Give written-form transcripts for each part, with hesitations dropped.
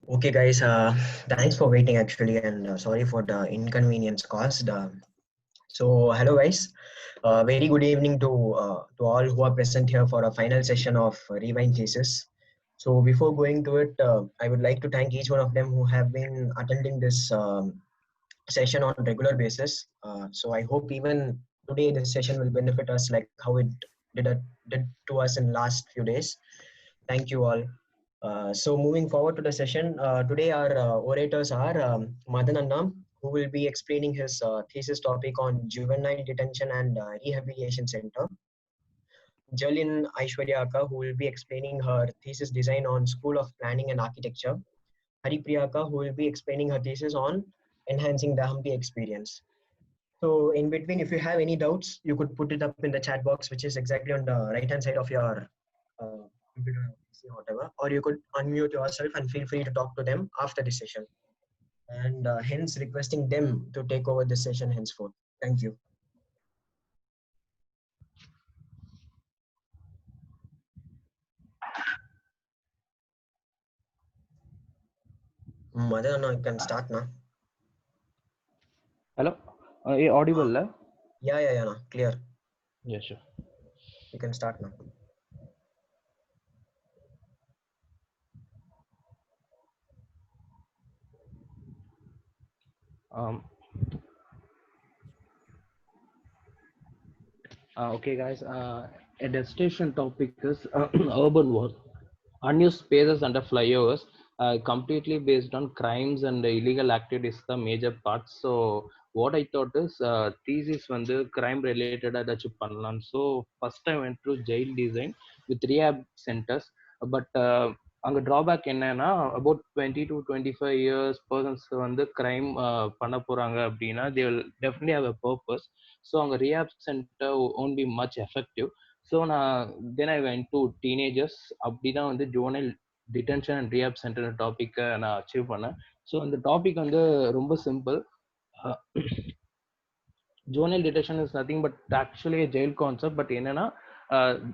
Okay, guys. Thanks for waiting actually, and sorry for the inconvenience caused. Hello, guys. Very good evening to all who are present here for a final session of Rewind Thesis. So, before going to it, I would like to thank each one of them who have been attending this session on regular basis. I hope even today this session will benefit us like how it did to us in last few days. Thank you all. Moving forward to the session, today our orators are Madan Annam, who will be explaining his thesis topic on juvenile detention and rehabilitation center. Jalin Aishwarya Akka, who will be explaining her thesis design on School of Planning and Architecture. Hari Priyaka, who will be explaining her thesis on enhancing the Hampi experience. So in between, if you have any doubts, you could put it up in the chat box, which is exactly on the right-hand side of your computer, whatever, or you could unmute yourself and feel free to talk to them after the session. And hence requesting them to take over the session henceforth. Thank you. Madan, you can start now. Hello, audible? Yeah, no, clear. Yeah, sure. You can start now. Okay, guys. A destination topic is urban work, unused spaces under flyovers, completely based on crimes and illegal activities. The major part. So what I thought is thesis வந்து crime related ஏதாச்சும் பண்ணலாம். So first I went through jail design with rehab centers, but அங்க drawback என்னன்னா about 20 to 25 years persons வந்து crime பண்ண போறாங்க அப்படின்னா they will definitely have a purpose. So அங்கே rehab center won't be much effective. So நான் then I went to teenagers. அப்படி தான் வந்து juvenile detention and rehab center டாப்பிக்கை நான் அச்சீவ் பண்ணேன். ஸோ அந்த டாபிக் வந்து ரொம்ப simple. juvenile detention is nothing but actually a jail concept, but என்னன்னா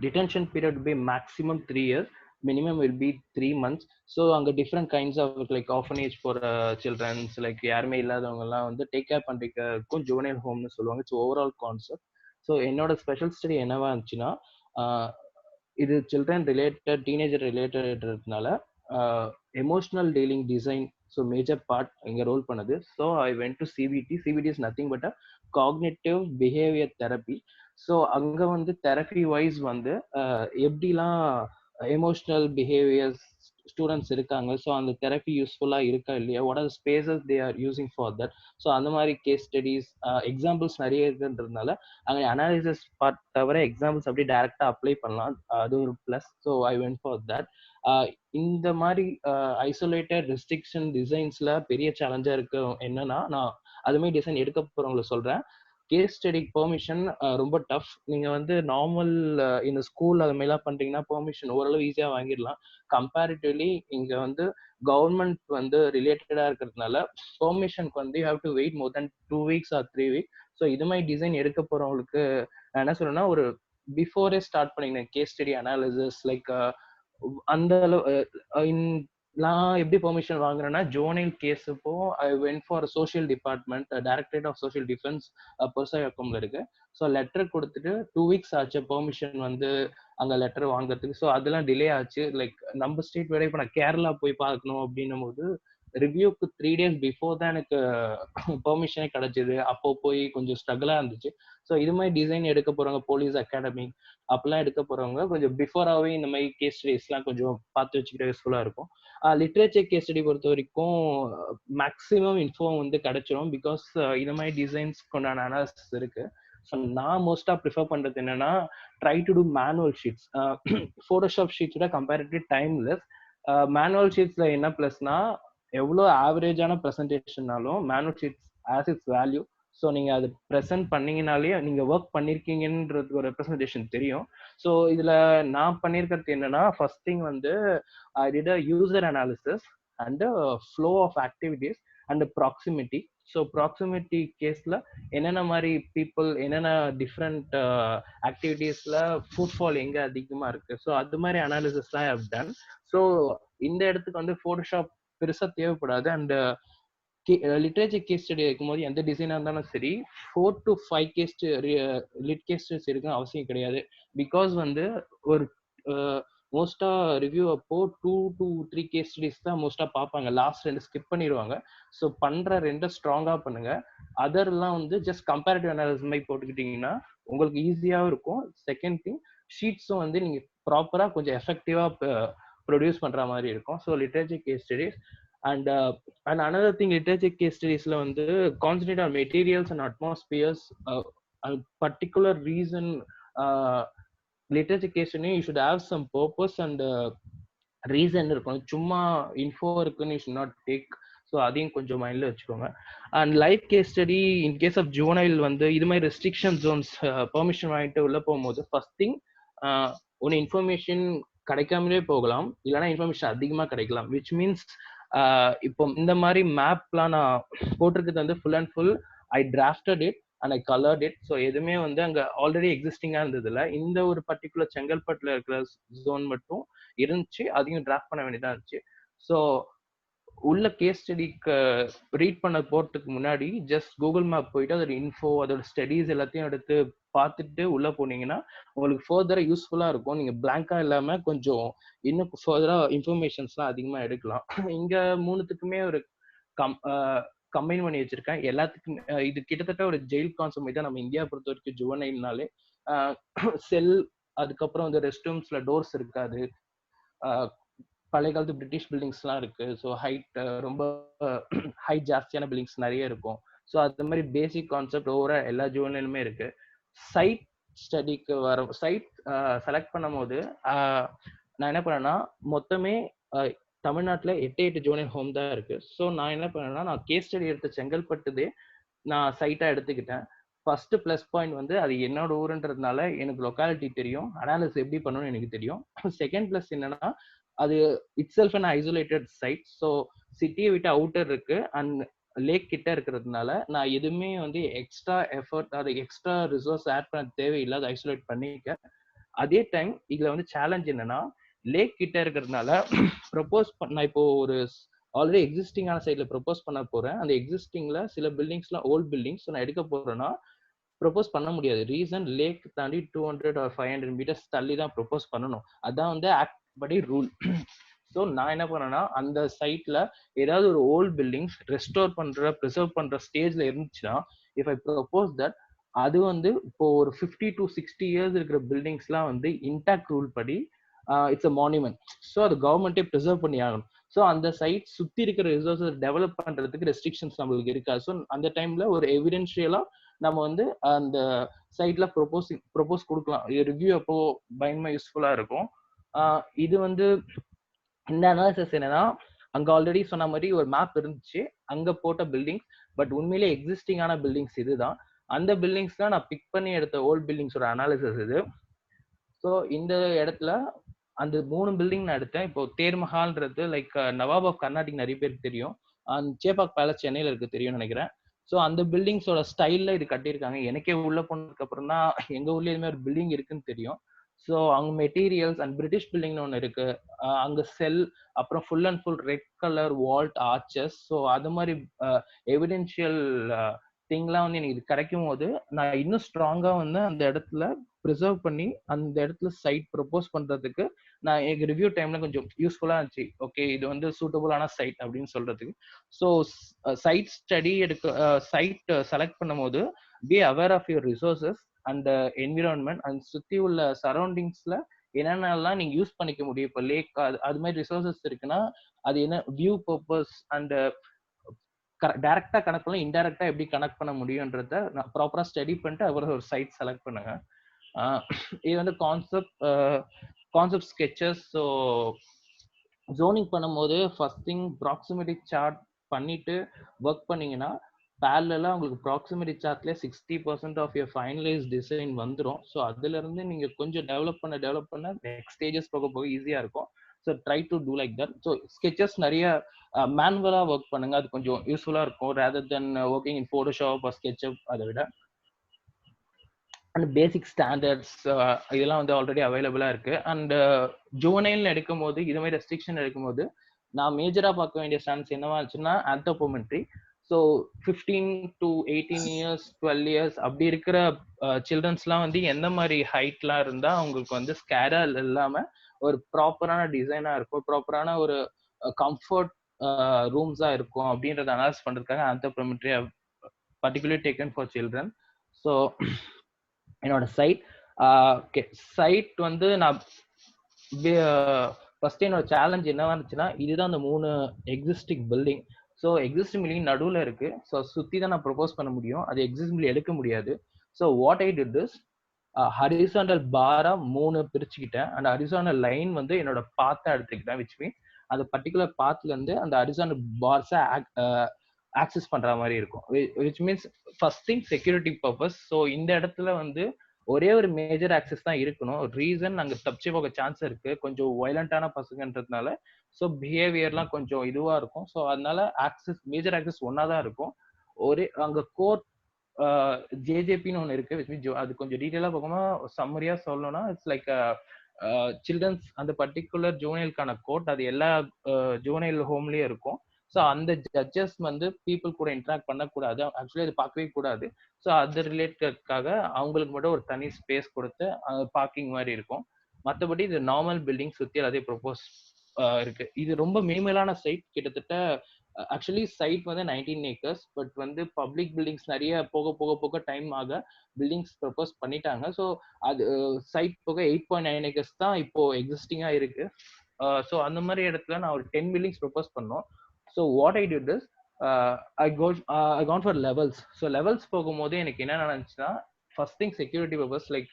detention period will be maximum 3 years, minimum will be 3 months. So அங்க different kinds of like orphanage for children, like யாருமே இல்லாதவங்க எல்லாம் வந்து take care பண்றதுக்கும் juvenile homeனு சொல்லுவாங்க. It's overall concept. So என்னோட ஸ்பெஷல் ஸ்டடி என்னவா இருந்துச்சுன்னா இது சில்ட்ரன் ரிலேட்டட் டீனேஜர் ரிலேட்டட்னால emotional dealing design so major part இங்கே ரோல் பண்ணுது. So I went to CBT. CBT is nothing but a cognitive behaviour therapy. So அங்கே வந்து தெரப்பி வைஸ் வந்து எப்படிலாம் எமோஷனல் பிஹேவியர்ஸ் ஸ்டூடெண்ட்ஸ் இருக்காங்க, ஸோ அந்த தெரப்பி யூஸ்ஃபுல்லாக இருக்கா இல்லையா, what are spaces they are using for that. So அந்த மாதிரி கேஸ் ஸ்டடிஸ் எக்ஸாம்பிள்ஸ் நிறைய இருக்குன்றதுனால அங்கே அனாலிசிஸ் பார்ட் தவிர எக்ஸாம்பிள்ஸ் அப்படியே டைரக்டாக அப்ளை பண்ணலாம், அது ஒரு plus. So I went for that. இந்த மாதிரி ஐசோலேட்டட் ரெஸ்ட்ரிக்ஷன் டிசைன்ஸ்ல பெரிய சேலஞ்சா இருக்கு என்னன்னா, நான் அதுமாதிரி டிசைன் எடுக்க போறவங்களை சொல்றேன். கேஸ் ஸ்டடி பெர்மிஷன் ரொம்ப டஃப். நீங்க வந்து நார்மல் இந்த ஸ்கூல் அது மாதிரிலாம் பண்றீங்கன்னா பெர்மிஷன் ஓரளவு ஈஸியா வாங்கிடலாம். கம்பேரிட்டிவ்லி இங்க வந்து கவர்மெண்ட் வந்து ரிலேட்டடா இருக்கிறதுனால பெர்மிஷனுக்கு வந்து you have to wait more then 2 weeks or 3 weeks. So இது மாதிரி டிசைன் எடுக்க போறவங்களுக்கு நான் என்ன சொல்றேன்னா, ஒரு பிஃபோரே ஸ்டார்ட் பண்ணிங்க கேஸ் ஸ்டடி அனாலிசிஸ் லைக் அந்த நான் எப்படி பெர்மிஷன் வாங்குறேன்னா, ஜோனல் கேஸ் இப்போ I went for social department, directorate of social defence பெருசாக்கம்ல இருக்கு. ஸோ லெட்டர் கொடுத்துட்டு 2 weeks ஆச்சு பெர்மிஷன் வந்து அங்கே லெட்டர் வாங்குறதுக்கு. ஸோ அதெல்லாம் டிலே ஆச்சு. லைக் நம்ம ஸ்டேட் விட இப்போ நான் கேரளா போய் பார்க்கணும் அப்படின்னும் போது ரிவ்யூக்கு 3 days பிஃபோர் தான் எனக்கு பெர்மிஷனே கிடைச்சது. அப்போ போய் கொஞ்சம் ஸ்ட்ரகிளா இருந்துச்சு. ஸோ இது மாதிரி டிசைன் எடுக்க போறவங்க போலீஸ் அகாடமி அப்பெல்லாம் எடுக்க போறவங்க கொஞ்சம் பிஃபோராகவே இந்த மாதிரி கேஸ் ஸ்டடிஸ்லாம் கொஞ்சம் பார்த்து வச்சுக்கிட்ட யூஸ்ஃபுல்லா இருக்கும். லிட்ரேச்சர் கேஸ் ஸ்டடி பொறுத்த வரைக்கும் மேக்ஸிமம் இன்ஃபோ வந்து கிடைச்சிரும், பிகாஸ் இந்த மாதிரி டிசைன்ஸ் கொண்டான அனாலிசிஸ் இருக்கு. ஸோ நான் மோஸ்டா ப்ரிஃபர் பண்றது என்னன்னா, try to do manual sheets. Photoshop sheets விட கம்பேரிட்டிவ் டைம்லெஸ். மேனுவல் ஷீட்ஸ்ல என்ன பிளஸ்னா, எவ்வளோ ஆவரேஜான ப்ரெசன்டேஷன்னாலும் manual sheets has it's value. So நீங்க அது ப்ரெசென்ட் பண்ணீங்கனாலே நீங்க ஒர்க் பண்ணிருக்கீங்கன்றது ஒரு ரெப்ரஸன்டேஷன் தெரியும். ஸோ இதுல நான் பண்ணியிருக்கிறது என்னன்னா, ஃபர்ஸ்ட் திங் வந்து I did a user analysis and flow of activities and proximity. So proximity கேஸ்ல என்னென்ன மாதிரி பீப்புள் என்னென்ன டிஃப்ரெண்ட் ஆக்டிவிட்டீஸ்ல ஃபுட்ஃபால் எங்க அதிகமா இருக்கு, ஸோ அது மாதிரி அனாலிசிஸ்லாம் ஹவ் டன். ஸோ இந்த இடத்துக்கு வந்து ஃபோட்டோஷாப் பெருசா தேவைப்படாது. அண்ட் லிட்ரேச்சர் கேஸ் ஸ்டடி இருக்கும்போது எந்த டிசைனாக இருந்தாலும் சரி 4 to 5 case lit case studies இருக்குன்னு அவசியம் கிடையாது. பிகாஸ் வந்து ஒரு மோஸ்டா ரிவ்யூ அப்போ 2 to 3 கேஸ் ஸ்டடிஸ் தான் மோஸ்டா பார்ப்பாங்க. லாஸ்ட் 2 ஸ்கிப் பண்ணிடுவாங்க. ஸோ பண்ற 2 ஸ்ட்ராங்கா பண்ணுங்க. அதர்லாம் வந்து ஜஸ்ட் கம்பேரிட்டிவ் அனாலிசிஸ் மாதிரி போட்டுக்கிட்டீங்கன்னா உங்களுக்கு ஈஸியாகவும் இருக்கும். செகண்ட் திங், ஷீட்ஸும் வந்து நீங்க ப்ராப்பரா கொஞ்சம் எஃபெக்டிவா ப்ரொடியூஸ் பண்ற மாதிரி இருக்கும். So literature case studies and another thing, literature case studies la வந்து concentrate on materials and atmospheres. A particular reason, literature case study you should have some purpose and reason இருக்கணும். சும்மா info இருக்குன்னு you should not take. So அதையும் கொஞ்சம் மைண்ட்ல வச்சுக்கோங்க. And life case study in case of juvenile வந்து இது மாதிரி ரெஸ்ட்ரிக்ஷன் ஜோன்ஸ் பெர்மிஷன் வாங்கிட்டு உள்ள போகும்போது ஃபர்ஸ்ட் திங், ஒன்று இன்ஃபர்மேஷன் கிடைக்காமலே போகலாம், இல்லைன்னா இன்ஃபர்மேஷன் அதிகமாக கிடைக்கலாம். விச் மீன்ஸ் இப்போ இந்த மாதிரி மேப்லாம் நான் போட்டிருக்கிறது வந்து full and full I drafted it and I coloured it. So எதுவுமே வந்து அங்கே ஆல்ரெடி எக்ஸிஸ்டிங்காக இருந்ததில்ல. இந்த ஒரு பர்டிகுலர் செங்கல்பட்டில் இருக்கிற ஜோன் மட்டும் இருந்துச்சு, அதையும் டிராஃப்ட் பண்ண வேண்டியதாக இருந்துச்சு. ஸோ உள்ள கேஸ் ஸ்டடிக்கு ரீட் பண்ண போறதுக்கு முன்னாடி ஜஸ்ட் கூகுள் மேப் போயிட்டு அதோட இன்ஃபோ, அதோட ஸ்டடீஸ் எல்லாத்தையும் எடுத்து பார்த்துட்டு உள்ள போனீங்கன்னா உங்களுக்கு ஃபர்தரா யூஸ்ஃபுல்லா இருக்கும். நீங்க பிளாங்கா இல்லாம கொஞ்சம் இன்னும் ஃபர்தரா இன்ஃபர்மேஷன்ஸ்லாம் அதிகமா எடுக்கலாம். இங்க மூணுத்துக்குமே ஒரு கம்பைன் பண்ணி வச்சிருக்கேன். எல்லாத்துக்குமே இது கிட்டத்தட்ட ஒரு ஜெயில் கான்செப்ட் தான் நம்ம இந்தியா பொறுத்த வரைக்கும். ஜுவனைல்னாலே செல், அதுக்கப்புறம் வந்து ரெஸ்ட் ரூம்ஸ்ல டோர்ஸ் இருக்காது, பழைய காலத்து பிரிட்டிஷ் பில்டிங்ஸ்லாம் இருக்கு. ஸோ ஹைட் ரொம்ப ஹைட் ஜாஸ்தியான பில்டிங்ஸ் நிறைய இருக்கும். ஸோ அது மாதிரி பேசிக் கான்செப்ட் ஓவரா எல்லா ஜோன்லையுமே இருக்கு. சைட் ஸ்டடிக்கு வர சைட் செலக்ட் பண்ணும் போது நான் என்ன பண்ணேன்னா, மொத்தமே தமிழ்நாட்டில் 8 ஜோனல் ஹோம் தான் இருக்கு. ஸோ நான் என்ன பண்ணேன்னா, நான் கேஸ் ஸ்டடி எடுத்த செங்கல்பட்டுதே நான் சைட்டா எடுத்துக்கிட்டேன். ஃபர்ஸ்ட் பிளஸ் பாயிண்ட் வந்து அது என்னோட ஊருன்றதுனால எனக்கு லொக்காலிட்டி தெரியும், அனாலிசிஸ் எப்படி பண்ணணும்னு எனக்கு தெரியும். செகண்ட் பிளஸ் என்னன்னா, அது it's self an isolated site. So சிட்டியை விட்டு அவுட்டர் இருக்கு அண்ட் லேக் கிட்ட இருக்கிறதுனால நான் எதுவுமே வந்து எக்ஸ்ட்ரா எஃபர்ட், அது எக்ஸ்ட்ரா ரிசோர்ஸ் ஆட் பண்ண தேவையில்லை, அதை ஐசோலேட் பண்ணிக்க. அதே டைம் இதுல வந்து சேலஞ்ச் என்னன்னா, லேக் கிட்ட இருக்கிறதுனால ப்ரொபோஸ் பண்ண இப்போ ஒரு ஆல்ரெடி எக்ஸிஸ்டிங்கான சைட்ல ப்ரொபோஸ் பண்ண போறேன். அந்த எக்ஸிஸ்டிங்ல சில பில்டிங்ஸ்லாம் ஓல்ட் பில்டிங்ஸ் நான் எடுக்க போறேன்னா ப்ரொபோஸ் பண்ண முடியாது. ரீசன், லேக் தாண்டி 200 or 500 மீட்டர்ஸ் தள்ளி தான் ப்ரொபோஸ் பண்ணணும். அதான் வந்து ஆக்ட் படி ரூல். ஸோ நான் என்ன பண்ணேன்னா, அந்த சைட்ல ஏதாவது ஒரு ஓல்ட் பில்டிங்ஸ் ரெஸ்டோர் பண்ற ப்ரிசர்வ் பண்ற ஸ்டேஜ்ல இருந்துச்சுன்னா, இஃப் ஐ ப்ரொபோஸ் தட், அது வந்து இப்போ ஒரு 50 to 60 இயர்ஸ் இருக்கிற பில்டிங்ஸ்லாம் வந்து இன்டாக்ட் ரூல் படி இட்ஸ் அ மானுமெண்ட். ஸோ அது கவர்மெண்ட்டே ப்ரிசர்வ் பண்ணி ஆகணும். ஸோ அந்த சைட் சுத்தி இருக்கிற ரிசோர்ஸஸ் டெவலப் பண்றதுக்கு ரெஸ்ட்ரிக்ஷன்ஸ் நம்மளுக்கு இருக்காது. ஸோ அந்த டைம்ல ஒரு எவிடென்ஷியலா நம்ம வந்து அந்த சைட்ல ப்ரொபோஸ் கொடுக்கலாம். ரிவ்யூ அப்போ பயங்கரமா யூஸ்ஃபுல்லா இருக்கும். இது வந்து இந்த அனாலிசிஸ் என்னன்னா, அங்க ஆல்ரெடி சொன்ன மாதிரி ஒரு மேப் இருந்துச்சு, அங்க போட்ட பில்டிங்ஸ், பட் உண்மையிலே எக்ஸிஸ்டிங்கான பில்டிங்ஸ் இதுதான். அந்த பில்டிங்ஸ் தான் நான் பிக் பண்ணி எடுத்த ஓல்ட் பில்டிங்ஸோட அனாலிசிஸ் இது. ஸோ இந்த இடத்துல அந்த 3 பில்டிங் நான் எடுத்தேன். இப்போ தேர்மஹால்ன்றது லைக் நவாப் ஆஃப் கர்நாடிக் நிறைய பேருக்கு தெரியும், சேப்பாக் பேலஸ் சென்னையில இருக்கு, தெரியும்னு நினைக்கிறேன். ஸோ அந்த பில்டிங்ஸோட ஸ்டைல்ல இது கட்டியிருக்காங்க. எனக்கே உள்ள போனதுக்கு அப்புறம் தான் எங்க ஊர்ல இதுமாதிரி ஒரு பில்டிங் இருக்குன்னு தெரியும். ஸோ அங்க மெட்டீரியல்ஸ் அண்ட் பிரிட்டிஷ் பில்டிங்னு ஒன்று இருக்கு, அங்க செல், அப்புறம் full and full red colour vault arches. So அது மாதிரி எவிடென்ஷியல் திங்லாம் வந்து எனக்கு இது கிடைக்கும் போது நான் இன்னும் ஸ்ட்ராங்கா வந்து அந்த இடத்துல ப்ரிசர்வ் பண்ணி அந்த இடத்துல சைட் ப்ரொபோஸ் பண்றதுக்கு நான் எனக்கு ரிவ்யூ டைம்ல கொஞ்சம் யூஸ்ஃபுல்லா இருந்துச்சு. ஓகே, இது வந்து சூட்டபுளான சைட் அப்படின்னு சொல்றதுக்கு. So site study site select பண்ணும் போது be aware of your resources and environment and சுத்தி உள்ள சரௌண்டிங்ஸ்ல என்னென்னலாம் நீங்க யூஸ் பண்ணிக்க முடியும். இப்போ லேக் அது மாதிரி ரிசோர்சஸ் இருக்குன்னா அது என்ன வியூ பர்பஸ் அண்ட் டைரக்டா கனெக்ட் பண்ணலாம், இன்டைரக்டா எப்படி கனெக்ட் பண்ண முடியும்ன்றத நான் ப்ராப்பரா ஸ்டடி பண்ணிட்டு அப்புறம் ஒரு சைட் செலக்ட் பண்ணுங்க. இது வந்து கான்செப்ட் ஸ்கெச்சஸ். ஸோ ஜோனிங் பண்ணும்போது ஃபர்ஸ்ட் திங் ப்ராக்சிமிட்டி சார்ட் பண்ணிட்டு ஒர்க் பண்ணீங்கன்னா பேரலா உங்களுக்கு ப்ராக்சிமிட்டி சார்ட்லேயே 60% ஆஃப் யுவர் ஃபைனலைஸ் டிசைன் வந்துடும். ஸோ அதுல இருந்து நீங்க கொஞ்சம் டெவலப் பண்ண நெக்ஸ்ட் ஸ்டேஜஸ் போக ஈஸியா இருக்கும். So try to do like that. So sketches நிறைய மேனுவலா ஒர்க் பண்ணுங்க, அது கொஞ்சம் யூஸ்ஃபுல்லா இருக்கும் rather than working in Photoshop or SketchUp. அதை விட அண்ட் பேசிக் ஸ்டாண்டர்ட்ஸ் இதெல்லாம் வந்து ஆல்ரெடி அவைலபிளா இருக்கு. அண்ட் ஜுவனைல் எடுக்கும் போது இது மாதிரி ரெஸ்ட்ரிக்ஷன் எடுக்கும்போது நான் மேஜரா பார்க்க வேண்டிய ஸ்டாண்ட்ஸ் என்னவா இருந்துச்சுன்னா anthropometry. So 15 to 18 years 12 years அப்படி இருக்கிற சில்ட்ரன்ஸ்லாம் வந்து எந்த மாதிரி ஹைட்லாம் இருந்தா அவங்களுக்கு வந்து ஸ்கேரா இல்லாம ஒரு ப்ராப்பரான டிசைனா இருக்கும், ப்ராப்பரான ஒரு கம்ஃபர்ட் ரூம்ஸா இருக்கும் அப்படின்றத அனலைஸ் பண்றதுக்காக anthropometry particularly taken for children. So என்னோட சைட் வந்து நான் ஃபர்ஸ்ட் என்னோட சேலஞ்ச் என்னவா இருந்துச்சுன்னா, இதுதான் அந்த 3 existing building. So existing building நடுவில் இருக்கு. ஸோ சுற்றி தான் நான் ப்ரொபோஸ் பண்ண முடியும், அது எக்ஸிஸ்டிங் எடுக்க முடியாது. So what I did is horizontal பாரா 3 பிரிச்சுக்கிட்டேன். அந்த ஹரிசாண்டல் லைன் வந்து என்னோட பாத்தா எடுத்துக்கிட்டேன், விச் மீன் அந்த பர்டிகுலர் பாத்ல இருந்து அந்த ஹரிசாண்டல் பார்ஸை ஆக்சஸ் பண்ற மாதிரி இருக்கும். Which means first thing security purpose. So இந்த இடத்துல வந்து ஒரே ஒரு மேஜர் ஆக்சஸ் தான் இருக்கணும். ரீசன் அங்க தப்பிச்சு போக சான்ஸ் இருக்கு, கொஞ்சம் வயலண்டான பசங்கன்றதுனால. ஸோ பிஹேவியர்லாம் கொஞ்சம் இதுவா இருக்கும். ஸோ அதனால மேஜர் ஆக்சஸ் ஒன்னா தான் இருக்கும். ஒரே அங்க கோர்ட் ஜேஜேபின்னு ஒன்று இருக்கு, விச் மீன்ஸ் அது கொஞ்சம் டீட்டெயிலா பார்க்கணும். சம்மரியா சொல்லணும்னா இட்ஸ் லைக் சில்ட்ரன்ஸ் அந்த பர்டிகுலர் ஜூனியலுக்கான கோர்ட், அது எல்லா ஜூனியல் ஹோம்லயும் இருக்கும். ஸோ அந்த ஜட்ஜஸ் வந்து பீப்புள் கூட இன்ட்ராக்ட் பண்ணக்கூடாது, ஆக்சுவலி அது பார்க்கவே கூடாது. ஸோ அது ரிலேட்டட்காக அவங்களுக்கு மட்டும் ஒரு தனி ஸ்பேஸ் கொடுத்து பார்க்கிங் மாதிரி இருக்கும். மற்றபடி இது நார்மல் பில்டிங் சுற்றி எல்லாத்தையும் ப்ரொபோஸ் இருக்கு. இது ரொம்ப மினிமலான சைட். கிட்டத்தட்ட ஆக்சுவலி சைட் வந்து 19 acres, பட் வந்து பப்ளிக் பில்டிங்ஸ் நிறைய போக போக போக டைம் ஆக பில்டிங்ஸ் ப்ரொபோஸ் பண்ணிட்டாங்க. ஸோ அது சைட் போக 8.9 acres தான் இப்போ எக்ஸிஸ்டிங்கா இருக்கு. ஸோ அந்த மாதிரி இடத்துல நான் ஒரு 10 பில்டிங்ஸ் ப்ரொபோஸ் பண்ணோம். So what I did is I gone for levels. So levels போகும்போது எனக்கு என்ன நடந்துச்சுன்னா, first thing security purpose. Like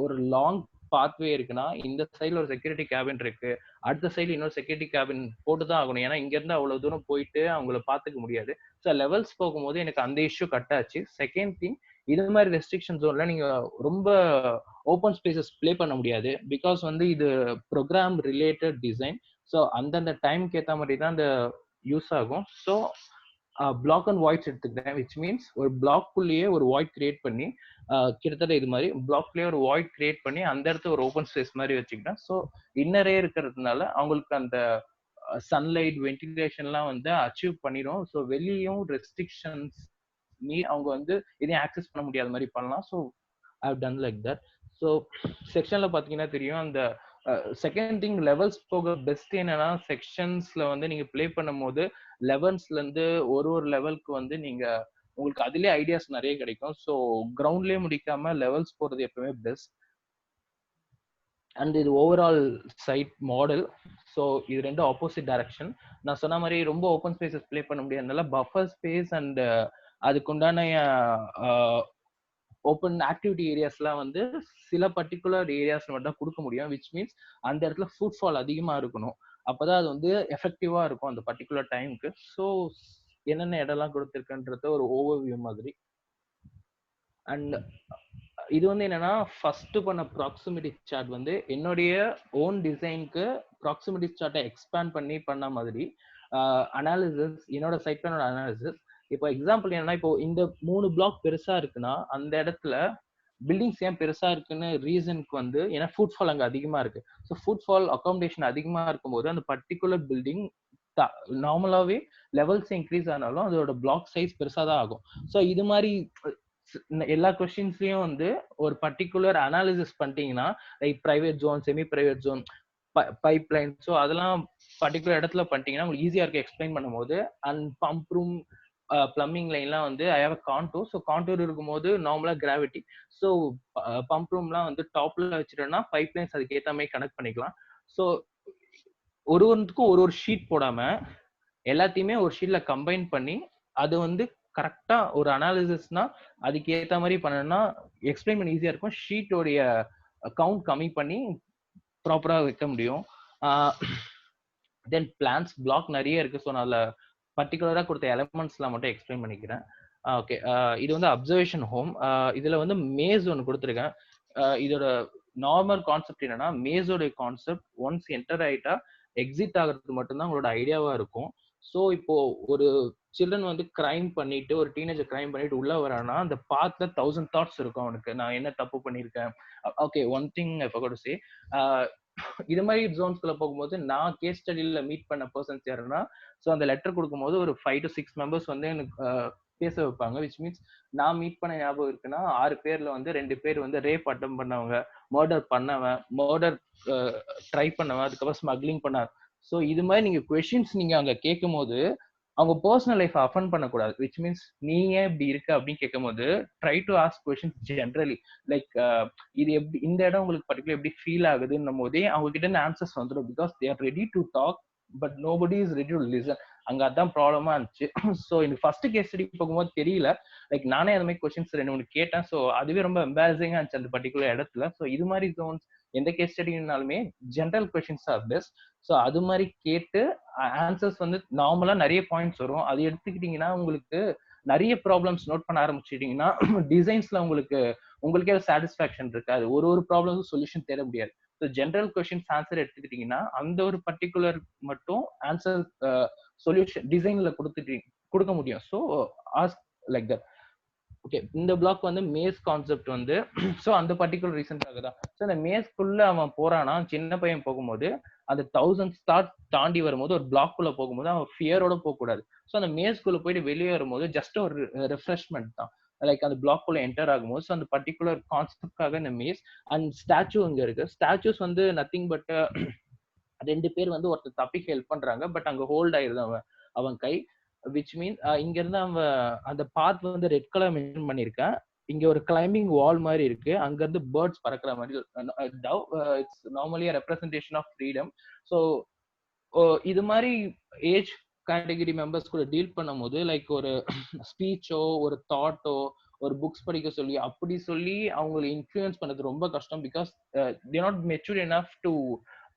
ஒரு லாங் பாத்வே இருக்குன்னா இந்த சைடில் ஒரு செக்யூரிட்டி கேபின் இருக்கு, அடுத்த சைடு இன்னொரு செக்யூரிட்டி கேபின் போட்டு தான் ஆகணும், ஏன்னா இங்க இருந்து அவ்வளவு தூரம் போயிட்டு அவங்கள பாத்துக்க முடியாது. ஸோ லெவல்ஸ் போகும்போது எனக்கு அந்த இஷ்யூ கட் ஆச்சு. செகண்ட் திங், இது மாதிரி ரெஸ்ட்ரிக்ஷன் ஜோன்ல நீங்க ரொம்ப ஓப்பன் ஸ்பேசஸ் பிளே பண்ண முடியாது, பிகாஸ் வந்து இது ப்ரோக்ராம் ரிலேட்டட் டிசைன். ஸோ அந்தந்த டைம்க்கு ஏற்ற மாதிரி தான் அந்த யூஸ் ஆகும். ஸோ பிளாக் அண்ட் வாய்ட்ஸ் எடுத்துக்கிட்டேன், விச் மீன்ஸ் ஒரு பிளாக்குள்ளேயே ஒரு வாய்ட் கிரியேட் பண்ணி கிட்டத்தட்ட இது மாதிரி பிளாக்லேயே ஒரு வாய்ட் கிரியேட் பண்ணி அந்த இடத்துல ஒரு ஓப்பன் ஸ்பேஸ் மாதிரி வச்சுக்கிட்டேன். ஸோ இன்னரே இருக்கிறதுனால அவங்களுக்கு அந்த சன்லைட் வென்டிலேஷன்லாம் வந்து அச்சீவ் பண்ணிடும். ஸோ வெளியும் ரெஸ்ட்ரிக்ஷன்ஸ் அவங்க வந்து இதையும் ஆக்சஸ் பண்ண முடியாத மாதிரி பண்ணலாம். So I have done like that. So செக்ஷன்ல பார்த்தீங்கன்னா தெரியும், அந்த செகண்ட் திங் லெவல்ஸ் போக பெஸ்ட் என்னன்னா, செக்ஷன்ஸ்ல வந்து நீங்க பிளே பண்ணும் போது லெவல்ஸ்ல இருந்து ஒரு லெவலுக்கு வந்து நீங்க உங்களுக்கு அதுலயே ஐடியாஸ் நிறைய கிடைக்கும். ஸோ கிரவுண்ட்லயே முடிக்காம லெவல்ஸ் போறது எப்பவுமே பெஸ்ட். அண்ட் இது ஓவரால் சைட் மாடல். ஸோ இது ரெண்டு ஆப்போசிட் டைரக்ஷன். நான் சொன்ன மாதிரி ரொம்ப ஓப்பன் ஸ்பேசஸ் பிளே பண்ண முடியாதனால பஃபர் ஸ்பேஸ் அண்ட் அதுக்குண்டான ஓப்பன் ஆக்டிவிட்டி ஏரியாஸ்லாம் வந்து சில பர்டிகுலர் ஏரியாஸ்ல மட்டும் தான் கொடுக்க முடியும். விச் மீன்ஸ் அந்த இடத்துல ஃபுட்ஃபால் அதிகமா இருக்கணும், அப்பதான் அது வந்து எஃபெக்டிவா இருக்கும் அந்த பர்டிகுலர் டைமுக்கு. ஸோ என்னென்ன இடம்லாம் கொடுத்துருக்குன்றது ஒரு ஓவர்வியூ மாதிரி. அண்ட் இது வந்து என்னன்னா, ஃபர்ஸ்ட் பண்ண ப்ராக்சிமிட்டி சார்ட் வந்து என்னுடைய ஓன் டிசைனுக்கு ப்ராக்சிமிட்டி சார்ட்டை எக்ஸ்பேண்ட் பண்ணி பண்ண மாதிரி அனாலிசிஸ், என்னோட சைட் பிளானோட அனாலிசிஸ். இப்போ எக்ஸாம்பிள் என்னன்னா, இப்போ இந்த 3 பிளாக் பெருசா இருக்குன்னா அந்த இடத்துல பில்டிங்ஸ் ஏன் பெருசா இருக்குன்னு ரீசனுக்கு வந்து ஏன்னா ஃபுட்ஃபால் அங்கே அதிகமா இருக்கு. ஸோ ஃபுட்ஃபால் அகாமடேஷன் அதிகமா இருக்கும்போது அந்த பர்டிகுலர் பில்டிங் நார்மலாவே லெவல்ஸ் இன்க்ரீஸ் ஆனாலும் அதோட பிளாக் சைஸ் பெருசா தான் ஆகும். ஸோ இது மாதிரி எல்லா கொஸ்டின்ஸ்லயும் வந்து ஒரு பர்டிகுலர் அனாலிசிஸ் பண்ணிட்டீங்கன்னா, like private zone, semi private zone, pipeline, so அதெல்லாம் பர்டிகுலர் இடத்துல பண்ணிட்டீங்கன்னா உங்களுக்கு ஈஸியா இருக்கு எக்ஸ்பிளைன் பண்ணும்போது. அண்ட் பம்ப் ரூம், பிளம்பிங் லைன்லாம் வந்து I have a contour. So contour இருக்கும்போது நார்மலா கிராவிட்டி. ஸோ பம்ப் ரூம்லாம் வந்து டாப்ல வச்சுட்டோம்னா பைப் லைன்ஸ் அதுக்கு ஏற்ற மாதிரி கனெக்ட் பண்ணிக்கலாம். ஸோ ஒருவருக்கும் ஒரு ஷீட் போடாம எல்லாத்தையுமே ஒரு ஷீட்ல கம்பைன் பண்ணி அது வந்து கரெக்டா ஒரு அனாலிசிஸ்னா அதுக்கு ஏற்ற மாதிரி பண்ணணும்னா எக்ஸ்பிளைன் பண்ண ஈஸியா இருக்கும். ஷீட்டோடைய கவுண்ட் கம்மி பண்ணி ப்ராப்பரா வைக்க முடியும். தென் பிளான்ஸ் பிளாக் நிறைய இருக்கு. ஸோ நான் அதில் பர்டிகுலரா கொடுத்த எலமெண்ட்ஸ்லாம் மட்டும் எக்ஸ்பிளைன் பண்ணிக்கிறேன். ஓகே, இது வந்து அப்சர்வேஷன் ஹோம். இதுல வந்து மேஸ் ஒன்று கொடுத்துருக்கேன். இதோட நார்மல் கான்செப்ட் என்னன்னா, மேஸோட கான்செப்ட் ஒன்ஸ் என்டர் ஆயிட்டா எக்ஸிட் ஆகிறது மட்டும்தான் உங்களோட ஐடியாவா இருக்கும். ஸோ இப்போ ஒரு சில்ட்ரன் வந்து கிரைம் பண்ணிட்டு, ஒரு டீனேஜர் கிரைம் பண்ணிட்டு உள்ள வரானா அந்த பாத்ல 1000 தாட்ஸ் இருக்கும் அவனுக்கு. நான் என்ன தப்பு பண்ணியிருக்கேன். Okay, one thing I forgot to say, இது மாதிரி ஜோன்ஸ்குள்ள போகும்போது நான் கேஸ் ஸ்டடியில மீட் பண்ண பர்சன்ஸ் யாருன்னா, ஸோ அந்த லெட்டர் கொடுக்கும்போது ஒரு 5 to 6 மெம்பர்ஸ் வந்து எனக்கு பேச வைப்பாங்க. விச் மீன்ஸ் நான் மீட் பண்ண ஞாபகம் இருக்குன்னா 6 பேர்ல வந்து 2 பேர் வந்து ரேப் அட்டம் பண்ணவங்க, மர்டர் பண்ணவன், மர்டர் ட்ரை பண்ணவன், அதுக்கப்புறம் ஸ்மக்லிங் பண்ணார். ஸோ இது மாதிரி நீங்க கொஸ்டின்ஸ் நீங்க அங்க கேட்கும் போது அவங்க பர்சனல் லைஃப் அஃபன் பண்ணக்கூடாது. விச் மீன்ஸ் நீ ஏன் இப்படி இருக்க அப்படின்னு கேட்கும் போது try to ask questions generally. Like இது எப்படி இந்த இடம் உங்களுக்கு பர்டிகுலர் எப்படி ஃபீல் ஆகுதுன்னும் போதே அவங்க கிட்ட இருந்து ஆன்சர்ஸ் வந்துடும். Because they are ready to talk but nobody is ready to listen. அங்க அதான் ப்ராப்ளமா இருந்துச்சு. ஸோ இந்த ஃபர்ஸ்ட் கேஸ் ஸ்டடி போகும்போது தெரியல. லைக் நானே அந்த மாதிரி கொஸ்டின்ஸ் 2-3 கேட்டேன். ஸோ அதுவே ரொம்ப எம்பாரசிங்கா இருந்துச்சு அந்த பர்டிகுலர் இடத்துல. ஸோ இது மாதிரி ஜோன்ஸ் எந்த கேஸ் ஸ்டடினாலுமே general questions are best. So அது மாதிரி கேட்டு ஆன்சர்ஸ் வந்து நார்மலா நிறைய பாயிண்ட்ஸ் வரும். அது எடுத்துக்கிட்டீங்கன்னா உங்களுக்கு நிறைய ப்ராப்ளம்ஸ் நோட் பண்ண ஆரம்பிச்சிட்டீங்கன்னா டிசைன்ஸ்ல உங்களுக்கே சாட்டிஸ்பாக்சன் இருக்காது. ஒரு ப்ராப்ளம்ஸும் சொல்யூஷன் தேட முடியாது. ஸோ ஜென்ரல் கொஸ்டின்ஸ் ஆன்சர் எடுத்துக்கிட்டீங்கன்னா அந்த ஒரு பர்டிகுலர் மட்டும் ஆன்சர் சொல்யூஷன் டிசைன்ல கொடுக்க முடியும். So ask like that. Okay, இந்த பிளாக் வந்து மேஸ் கான்செப்ட் வந்து ஸோ அந்த பர்டிகுலர் ரீசன்க்காக தான். ஸோ அந்த மேஸ்க்குள்ள அவன் போறானா, சின்ன பையன் போகும்போது அந்த 1000 ஸ்டார்ட் தாண்டி வரும்போது ஒரு பிளாக்குள்ள போகும்போது அவன் ஃபியரோட போகக்கூடாது. ஸோ அந்த மேஸ்க்குள்ள போயிட்டு வெளியே வரும்போது ஜஸ்ட் ஒரு ரெஃப்ரெஷ்மெண்ட் தான். லைக் அந்த பிளாக்குள்ள என்டர் ஆகும்போது ஸோ அந்த பர்டிகுலர் கான்செப்ட்காக இந்த மேஸ் அண்ட் ஸ்டாச்சு இங்க இருக்கு. ஸ்டாச்சூஸ் வந்து நத்திங் பட் 2 பேர் வந்து ஒருத்தர் தப்பிக்க ஹெல்ப் பண்றாங்க. பட் அங்க ஹோல்ட் ஆயிருது அவன் கை. விச் மீன் இங்க இருந்து அவன் அந்த பாத் வந்து ரெட் கலர் மென்ஷன் பண்ணிருக்கேன். இங்க ஒரு கிளைம்பிங் வால் மாதிரி இருக்கு. அங்க இருந்து பேர்ட்ஸ் பறக்கிற மாதிரி it's normally representation of freedom. So இது மாதிரி ஏஜ் கேட்டகரி மெம்பர்ஸ் கூட டீல் பண்ணும் போது லைக் ஒரு ஸ்பீச்சோ ஒரு தாட்டோ ஒரு புக்ஸ் படிக்க சொல்லி அப்படி சொல்லி அவங்களை இன்ஃப்ளூயன்ஸ் பண்ணது ரொம்ப கஷ்டம். Because they not mature enough to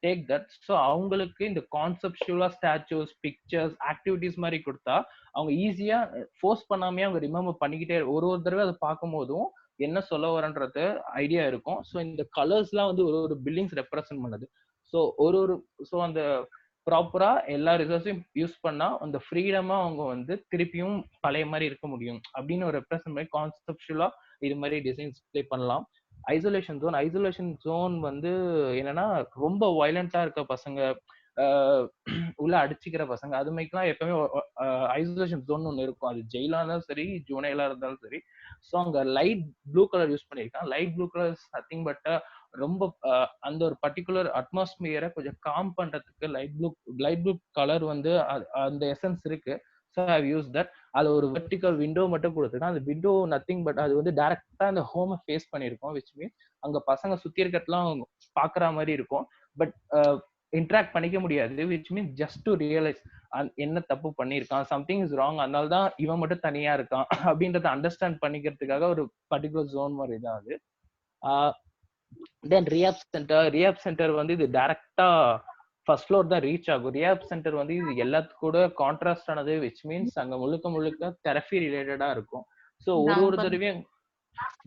take that. So அவங்களுக்கு இந்த கான்செப்சுவலா ஸ்டாச்சூஸ் பிக்சர்ஸ் ஆக்டிவிட்டிஸ் மாதிரி கொடுத்தா அவங்க ஈஸியா ஃபோர்ஸ் பண்ணாமே அவங்க ரிமெம்பர் பண்ணிக்கிட்டே ஒரு தடவை அதை பார்க்கும் போதும் என்ன சொல்ல வரன்றது ஐடியா இருக்கும். ஸோ இந்த கலர்ஸ்லாம் வந்து ஒரு பில்டிங்ஸ் ரெப்ரசென்ட் பண்ணுது. ஸோ ஸோ அந்த ப்ராப்பரா எல்லா ரிசோர்ஸையும் யூஸ் பண்ணா அந்த ஃப்ரீடமா அவங்க வந்து திருப்பியும் பழைய மாதிரி இருக்க முடியும் அப்படின்னு ஒரு ரெப்ரசென்ட் பண்ணி கான்செப்சுவலா இது மாதிரி டிசைன்ஸ் ப்ளே பண்ணலாம். ஐசோலேஷன் ஜோன் வந்து என்னன்னா ரொம்ப வயலண்டா இருக்க பசங்க உள்ள அடிச்சுக்கிற பசங்க அது மாதிரிலாம் எப்பவுமே ஐசோலேஷன் ஜோன் ஒன்று இருக்கும். அது ஜெயிலா இருந்தாலும் சரி ஜூனைலா இருந்தாலும் சரி. ஸோ அங்க லைட் ப்ளூ கலர் யூஸ் பண்ணியிருக்கான். Light blue colour nothing but ரொம்ப அந்த ஒரு பர்டிகுலர் அட்மாஸ்பியரை கொஞ்சம் காம் பண்றதுக்கு லைட் ப்ளூ கலர் வந்து அந்த எசன்ஸ் இருக்கு. So I use that. அது ஒரு வெர்டிகல் விண்டோ மட்டும் கொடுத்துருக்கேன். அந்த விண்டோ நத்திங் பட் அது வந்து டைரக்டா அந்த ஹோமை ஃபேஸ் பண்ணிருக்கோம். விச் மீன்ஸ் அங்க பசங்க சுத்தி இருக்கிறதுலாம் பாக்குற மாதிரி இருக்கும். பட் இன்ட்ராக்ட் பண்ணிக்க முடியாது. Which means just to realise என்ன தப்பு பண்ணியிருக்கான், சம்திங் இஸ் ராங், அதனால தான் இவன் மட்டும் தனியா இருக்கான் அப்படின்றத அண்டர்ஸ்டாண்ட் பண்ணிக்கிறதுக்காக ஒரு பர்டிகுலர் ஜோன் மாதிரி தான் அது. தென் ரியாப் சென்டர் வந்து இது டைரக்டா ஃபர்ஸ்ட் ஃப்ளோர் தான் ரீச் ஆகும். ரியாப் சென்டர் வந்து இது எல்லாத்துக்கும் கூட கான்ட்ராஸ்ட் ஆனது. விச் மீன்ஸ் அங்க முழுக்க தெரபி ரிலேட்டடா இருக்கும். ஸோ ஒரு தடவையும்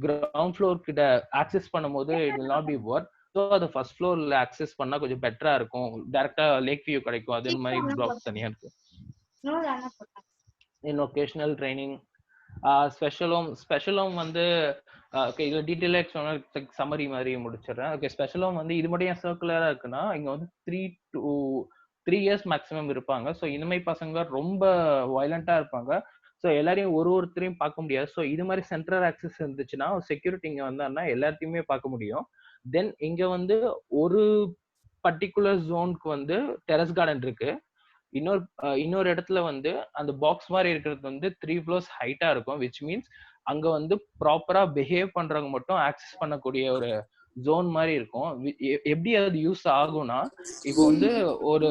கிரவுண்ட் ஃப்ளோர் கிட்ட ஆக்சஸ் பண்ணும்போது it will not be work. So அது ஃபர்ஸ்ட் ஃப்ளோர்ல ஆக்சஸ் பண்ணா கொஞ்சம் பெட்டரா இருக்கும். டைரக்டா லேக் வியூ கிடைக்கும். அதே மாதிரி பிளாக் தனியா இருக்கு. இன் ஒகேஷனல் ட்ரைனிங் ஸ்பெஷல் ஹோம் வந்து ஓகே இதுல டீட்டெயிலா சம்மரி மாதிரி முடிச்சிடுறேன். ஓகே, ஸ்பெஷல் ஹோம் வந்து இது மட்டும் ஏன் சர்க்குலரா இருக்குன்னா இங்க வந்து 3 years மேக்ஸிமம் இருப்பாங்க. ஸோ இனிமை பசங்க ரொம்ப வயலண்டா இருப்பாங்க. ஸோ எல்லாரையும் ஒருத்தரையும் பார்க்க முடியாது. ஸோ இது மாதிரி சென்ட்ரல் ஆக்சஸ் இருந்துச்சுன்னா செக்யூரிட்டி இங்க வந்தாருன்னா எல்லாத்தையுமே பார்க்க முடியும். தென் இங்க வந்து ஒரு பர்டிகுலர் ஜோனுக்கு வந்து டெரஸ் கார்டன் இருக்கு. இன்னொரு இடத்துல வந்து அந்த பாக்ஸ் மாதிரி இருக்கிறது வந்து 3 floors ஹைட்டா இருக்கும். விச் மீன்ஸ் அங்க வந்து ப்ராப்பரா பிஹேவ் பண்றவங்க மட்டும் ஆக்சஸ் பண்ணக்கூடிய ஒரு ஜோன் மாதிரி இருக்கும். எப்படி அது யூஸ் ஆகும்னா இப்போ வந்து ஒரு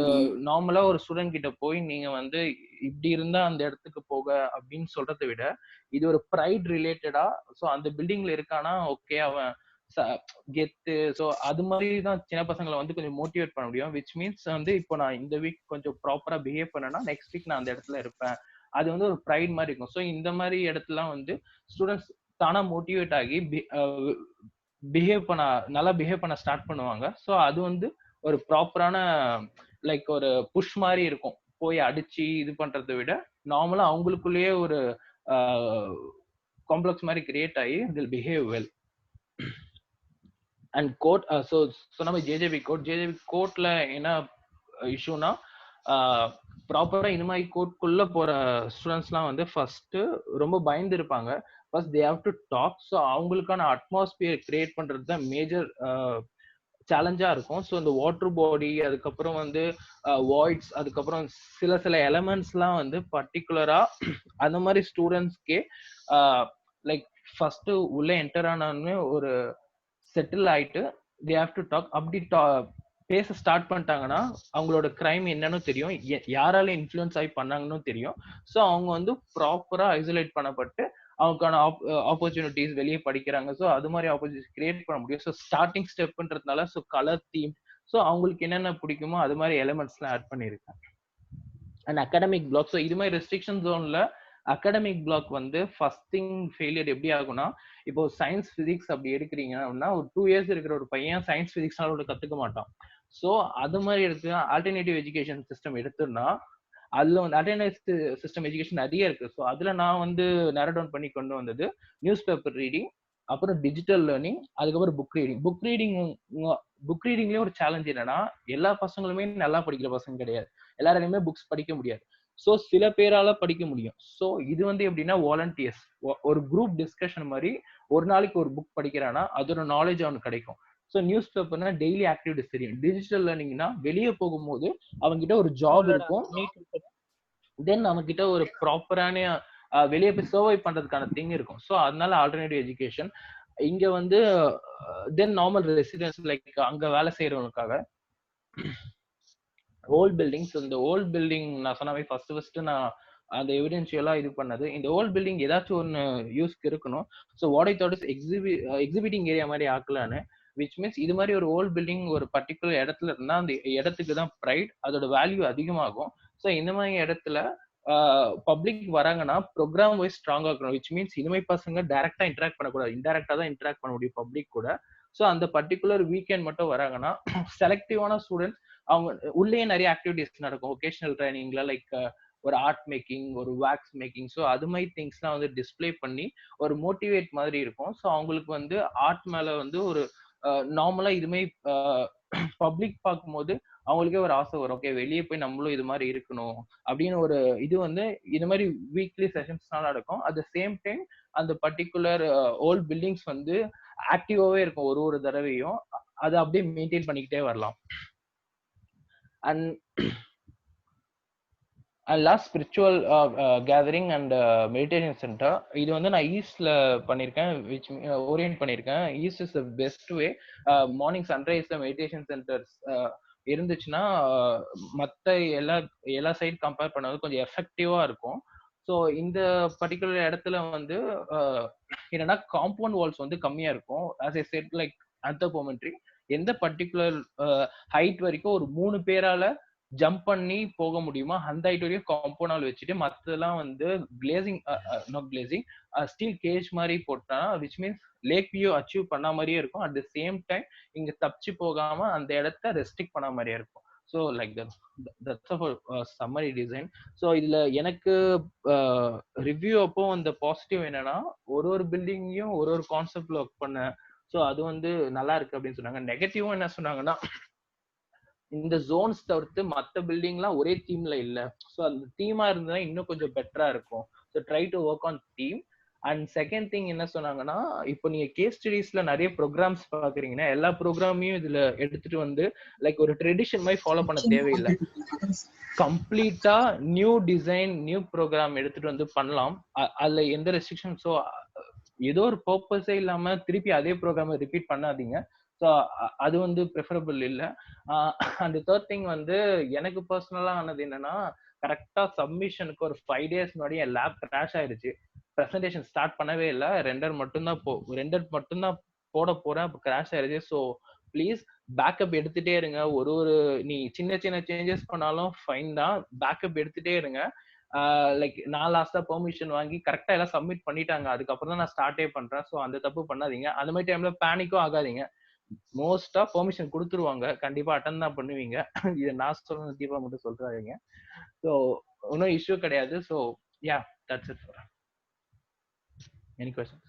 நார்மலா ஒரு ஸ்டூடெண்ட் கிட்ட போய் நீங்க வந்து இப்படி இருந்தா அந்த இடத்துக்கு போக அப்படின்னு சொல்றதை விட இது ஒரு ப்ரைட் ரிலேட்டடா. ஸோ அந்த பில்டிங்ல இருக்கானா ஓகே அவன் கெத்து. ஸோ அது மாதிரி தான் சின்ன பசங்களை வந்து கொஞ்சம் மோட்டிவேட் பண்ண முடியும். விச் மீன்ஸ் வந்து இப்போ நான் இந்த வீக் கொஞ்சம் ப்ராப்பரா பிஹேவ் பண்ணேன்னா நெக்ஸ்ட் வீக் நான் அந்த இடத்துல இருப்பேன். அது வந்து ஒரு ப்ரைட் மாதிரி இருக்கும். ஸோ இந்த மாதிரி இடத்துலாம் வந்து ஸ்டூடெண்ட்ஸ் தானா மோட்டிவேட் ஆகி நல்லா பிஹேவ் பண்ண ஸ்டார்ட் பண்ணுவாங்க. ஸோ அது வந்து ஒரு ப்ராப்பரான லைக் ஒரு புஷ் மாதிரி இருக்கும். போய் அடிச்சு இது பண்றதை விட நார்மலா அவங்களுக்குள்ளேயே ஒரு காம்ப்ளெக்ஸ் மாதிரி கிரியேட் ஆகி till behave well. And code so சொன்ன மாதிரி ஜேஜேபி கோட்ல என்ன இஷ்யூனா ப்ராப்பரா இந்த மாதிரி கோட்குள்ள போற ஸ்டூடெண்ட்ஸ்லாம் வந்து ஃபர்ஸ்ட் ரொம்ப பயந்து இருப்பாங்க. First they have to talk. So அவங்களுக்கான அட்மாஸ்பியர் கிரியேட் பண்றது தான் மேஜர் சேலஞ்சா இருக்கும். ஸோ இந்த வாட்டர் பாடி, அதுக்கப்புறம் வந்து வாய்ட்ஸ், அதுக்கப்புறம் சில எலமெண்ட்ஸ்லாம் வந்து பர்டிகுலரா அந்த மாதிரி ஸ்டூடெண்ட்ஸ்க்கே லைக் ஃபர்ஸ்ட் உள்ள என்டர் ஆனாலுமே ஒரு செட்டில் ஆயிட்டு தே ஹேவ் டு டாக். அப்படி பேச ஸ்டார்ட் பண்ணிட்டாங்கன்னா அவங்களோட கிரைம் என்னன்னு தெரியும், யாரால இன்ஃப்ளூயன்ஸ் ஆகி பண்ணாங்கன்னு தெரியும். ஸோ அவங்க வந்து ப்ராப்பரா ஐசோலேட் பண்ணப்பட்டு அவங்களுக்கான ஆப்பர்ச்சுனிட்டிஸ் வெளியே படிக்கிறாங்க. ஸோ அது மாதிரி ஆப்பர்ச்சுனிட்டிஸ் கிரியேட் பண்ண முடியும். ஸோ ஸ்டார்டிங் ஸ்டெப்ன்றதுனால ஸோ கலர் தீம், ஸோ அவங்களுக்கு என்னென்ன பிடிக்குமோ அது மாதிரி எலிமெண்ட்ஸ்லாம் ஆட் பண்ணியிருக்கேன். அண்ட் அகாடமிக் பிளாக், ஸோ இது மாதிரி ரெஸ்ட்ரிக்ஷன் ஜோன்ல அகாடமிக் பிளாக் வந்து ஃபர்ஸ்ட் திங் ஃபெயிலியர் எப்படி ஆகும்னா, இப்போ சயின்ஸ் பிசிக்ஸ் அப்படி எடுக்கிறீங்க அப்படின்னா ஒரு 2 years இருக்கிற ஒரு பையன் சயின்ஸ் பிசிக்ஸ்னால கத்துக்க மாட்டான். ஸோ அது மாதிரி இருக்கு. ஆல்டர்னேட்டிவ் எஜுகேஷன் சிஸ்டம் எடுத்தோம்னா அதுல வந்து அல்டர்னேட்டிவ் சிஸ்டம் எஜுகேஷன் நிறைய இருக்கு. ஸோ அதுல நான் வந்து நேரோ டவுன் பண்ணி கொண்டு வந்தது நியூஸ் பேப்பர் ரீடிங், அப்புறம் டிஜிட்டல் லேர்னிங், அதுக்கப்புறம் புக் ரீடிங்லயே ஒரு சேலஞ்ச் என்னன்னா, எல்லா பசங்களுமே நல்லா படிக்கிற பசங்க கிடையாது, எல்லாராலையுமே புக்ஸ் படிக்க முடியாது. ஸோ சில பேரால படிக்க முடியும். ஸோ இது வந்து எப்படின்னா வாலண்டியர்ஸ், ஒரு குரூப் டிஸ்கஷன் மாதிரி ஒரு நாளைக்கு ஒரு புக் படிக்கிறான்னா அதோட நாலேஜ் அவனுக்கு கிடைக்கும். ஸோ நியூஸ் பேப்பர்னா டெய்லி ஆக்டிவிட்டிஸ் தெரியும். டிஜிட்டல் லேர்னிங்னா வெளியே போகும்போது அவங்ககிட்ட ஒரு ஜாப் இருக்கும், தென் நம்ம கிட்ட ஒரு ப்ராப்பரான வெளியே போய் சர்வை பண்றதுக்கான திங் இருக்கும். ஸோ அதனால ஆல்டர்னேட்டிவ் எஜுகேஷன் இங்க வந்து தென் நார்மல் ரெசிடென்ஸ் லைக் அங்க வேலை செய்யறவங்களுக்காக ஓல்ட் பில்டிங்ஸ். இந்த ஓல்ட் பில்டிங் நான் சொன்ன மாதிரி ஃபர்ஸ்ட் நான் அந்த எவிடென்ஷியலா இது பண்ணது. இந்த ஓல்ட் பில்டிங் ஏதாச்சும் ஒன்று யூஸ்க்கு இருக்கணும். So what I thought is exhibiting area மாதிரி ஆக்கலான்னு, விச் மீன்ஸ் இது மாதிரி ஒரு ஓல்ட் பில்டிங் ஒரு பர்டிகுலர் இடத்துல இருந்தா அந்த இடத்துக்கு தான் ப்ரைட், அதோட வேல்யூ அதிகமாகும். ஸோ இந்த மாதிரி இடத்துல பப்ளிக் வராங்கன்னா ப்ரோக்ராம் வைஸ் ஸ்ட்ராங்கா இருக்கணும். விச் மீன்ஸ் இனிமே பசங்க டைரக்டா இன்டராக்ட் பண்ணக்கூடாது, இன்டெரக்டா தான் இன்டராக்ட் பண்ண முடியும் பப்ளிக் கூட. ஸோ அந்த பர்டிகுலர் வீக்கெண்ட் மட்டும் வராங்கன்னா செலக்டிவான ஸ்டூடெண்ட்ஸ் அவங்க உள்ளே நிறைய ஆக்டிவிட்டிஸ் நடக்கும். ஒகேஷனல் ட்ரைனிங்ல லைக் ஒரு ஆர்ட் மேக்கிங், ஒரு வேக்ஸ் மேக்கிங், ஸோ அது மாதிரி திங்ஸ்லாம் வந்து டிஸ்பிளே பண்ணி ஒரு மோட்டிவேட் மாதிரி இருக்கும். ஸோ அவங்களுக்கு வந்து ஆர்ட் மேல வந்து ஒரு நார்மலா இதுமாதிரி பப்ளிக் பார்க்கும்போது அவங்களுக்கே ஒரு ஆசை வரும், ஓகே வெளியே போய் நம்மளும் இது மாதிரி இருக்கணும் அப்படின்னு ஒரு இது வந்து இது மாதிரி வீக்லி செஷன்ஸ்னால நடக்கும். அட் த சேம் டைம் அந்த பர்டிகுலர் ஓல்ட் பில்டிங்ஸ் வந்து ஆக்டிவாவே இருக்கும் ஒரு தடவையும், அதை அப்படியே மெயின்டைன் பண்ணிக்கிட்டே வரலாம். And last spiritual gathering and meditation centre, இது வந்து நான் ஈஸ்ட்ல பண்ணியிருக்கேன், விச் ஓரியன்ட் பண்ணியிருக்கேன். East is the best way. Morning சன்ரைஸ்ல மெடிடேஷன் சென்டர்ஸ் இருந்துச்சுன்னா மற்ற எல்லா சைட் கம்பேர் பண்ணது கொஞ்சம் எஃபெக்டிவா இருக்கும். ஸோ இந்த பர்டிகுலர் இடத்துல வந்து என்னன்னா காம்பவுண்ட் வால்ஸ் வந்து கம்மியா இருக்கும். As I set like anthropometry, எந்த பர்டிகுலர் ஹைட் வரைக்கும் ஒரு 3 பேரால ஜம்ப் பண்ணி போக முடியுமா அந்த ஹைட் வரைக்கும் காம்பவுண்ட் வச்சுட்டு மற்றதெல்லாம் வந்து glazing not glazing steel cage மாதிரி போட்டா, which means lake view achieve பண்ண மாதிரியே இருக்கும். அட் த சேம் டைம் இங்க தப்பிச்சு போகாம அந்த இடத்த ரெஸ்ட்ரிக்ட் பண்ண மாதிரியே இருக்கும். So like that's summary design. So இதுல எனக்கு ரிவ்யூ அப்போ அந்த பாசிட்டிவ் என்னன்னா, ஒரு பில்டிங்கையும் ஒரு கான்செப்ட்ல ஒர்க் பண்ண, ஸோ அது வந்து நல்லா இருக்கு அப்படின்னு சொன்னாங்க. நெகட்டிவும் என்ன சொன்னாங்கன்னா, இந்த ஜோன்ஸ் தவிர்த்து மற்ற பில்டிங்லாம் ஒரே தீம்ல இல்ல, ஸோ அந்த தீமா இருந்தா இன்னும் கொஞ்சம் பெட்டரா இருக்கும். So try to work on theme. And second thing என்ன சொன்னாங்கன்னா, இப்போ நீங்க கேஸ் ஸ்டடீஸ்ல நிறைய ப்ரோக்ராம்ஸ் பாக்குறீங்கன்னா எல்லா ப்ரோக்ராமையும் இதுல எடுத்துட்டு வந்து லைக் ஒரு ட்ரெடிஷன் மாதிரி ஃபாலோ பண்ண தேவையில்லை. கம்ப்ளீட்டா நியூ டிசைன் நியூ ப்ரோக்ராம் எடுத்துட்டு வந்து பண்ணலாம். அதுல எந்த ரெஸ்ட்ரிக்ஷன், ஸோ ஏதோ ஒரு பர்பஸே இல்லாம திருப்பி அதே ப்ரோக்ராமை ரிப்பீட் பண்ணாதீங்க. ஸோ அது வந்து ப்ரிஃபரபிள் இல்லை. அந்த தேர்ட் திங் வந்து எனக்கு பர்சனலா ஆனது என்னன்னா, கரெக்டா சப்மிஷனுக்கு ஒரு 5 days முன்னாடி என் லேப் கிராஷ் ஆயிருச்சு. ப்ரெசன்டேஷன் ஸ்டார்ட் பண்ணவே இல்லை, ரெண்டர் மட்டும்தான் போட போறேன், அப்போ கிராஷ் ஆயிருச்சு. ஸோ ப்ளீஸ் பேக்கப் எடுத்துட்டே இருங்க. ஒரு நீ சின்ன சின்ன சேஞ்சஸ் பண்ணாலும் ஃபைன் தான், பேக்கப் எடுத்துட்டே இருங்க. லைக் நான் லாஸ்டா பெர்மிஷன் வாங்கி கரெக்டா எல்லாம் சப்மிட் பண்ணிட்டாங்க, அதுக்கப்புறம் தான் நான் ஸ்டார்டே பண்றேன். ஸோ அந்த தப்பு பண்ணாதீங்க. அந்த மாதிரி டைம்ல பேனிக்கும் ஆகாதீங்க. மோஸ்டா பெர்மிஷன் கொடுத்துருவாங்க, கண்டிப்பா அட்டன் தான் பண்ணுவீங்க. இதை நான் சொல்றது தீபா மட்டும் சொல்றாதீங்க. ஸோ ஒன்றும் இஷ்யூ கிடையாது. So yeah, that's it for any questions.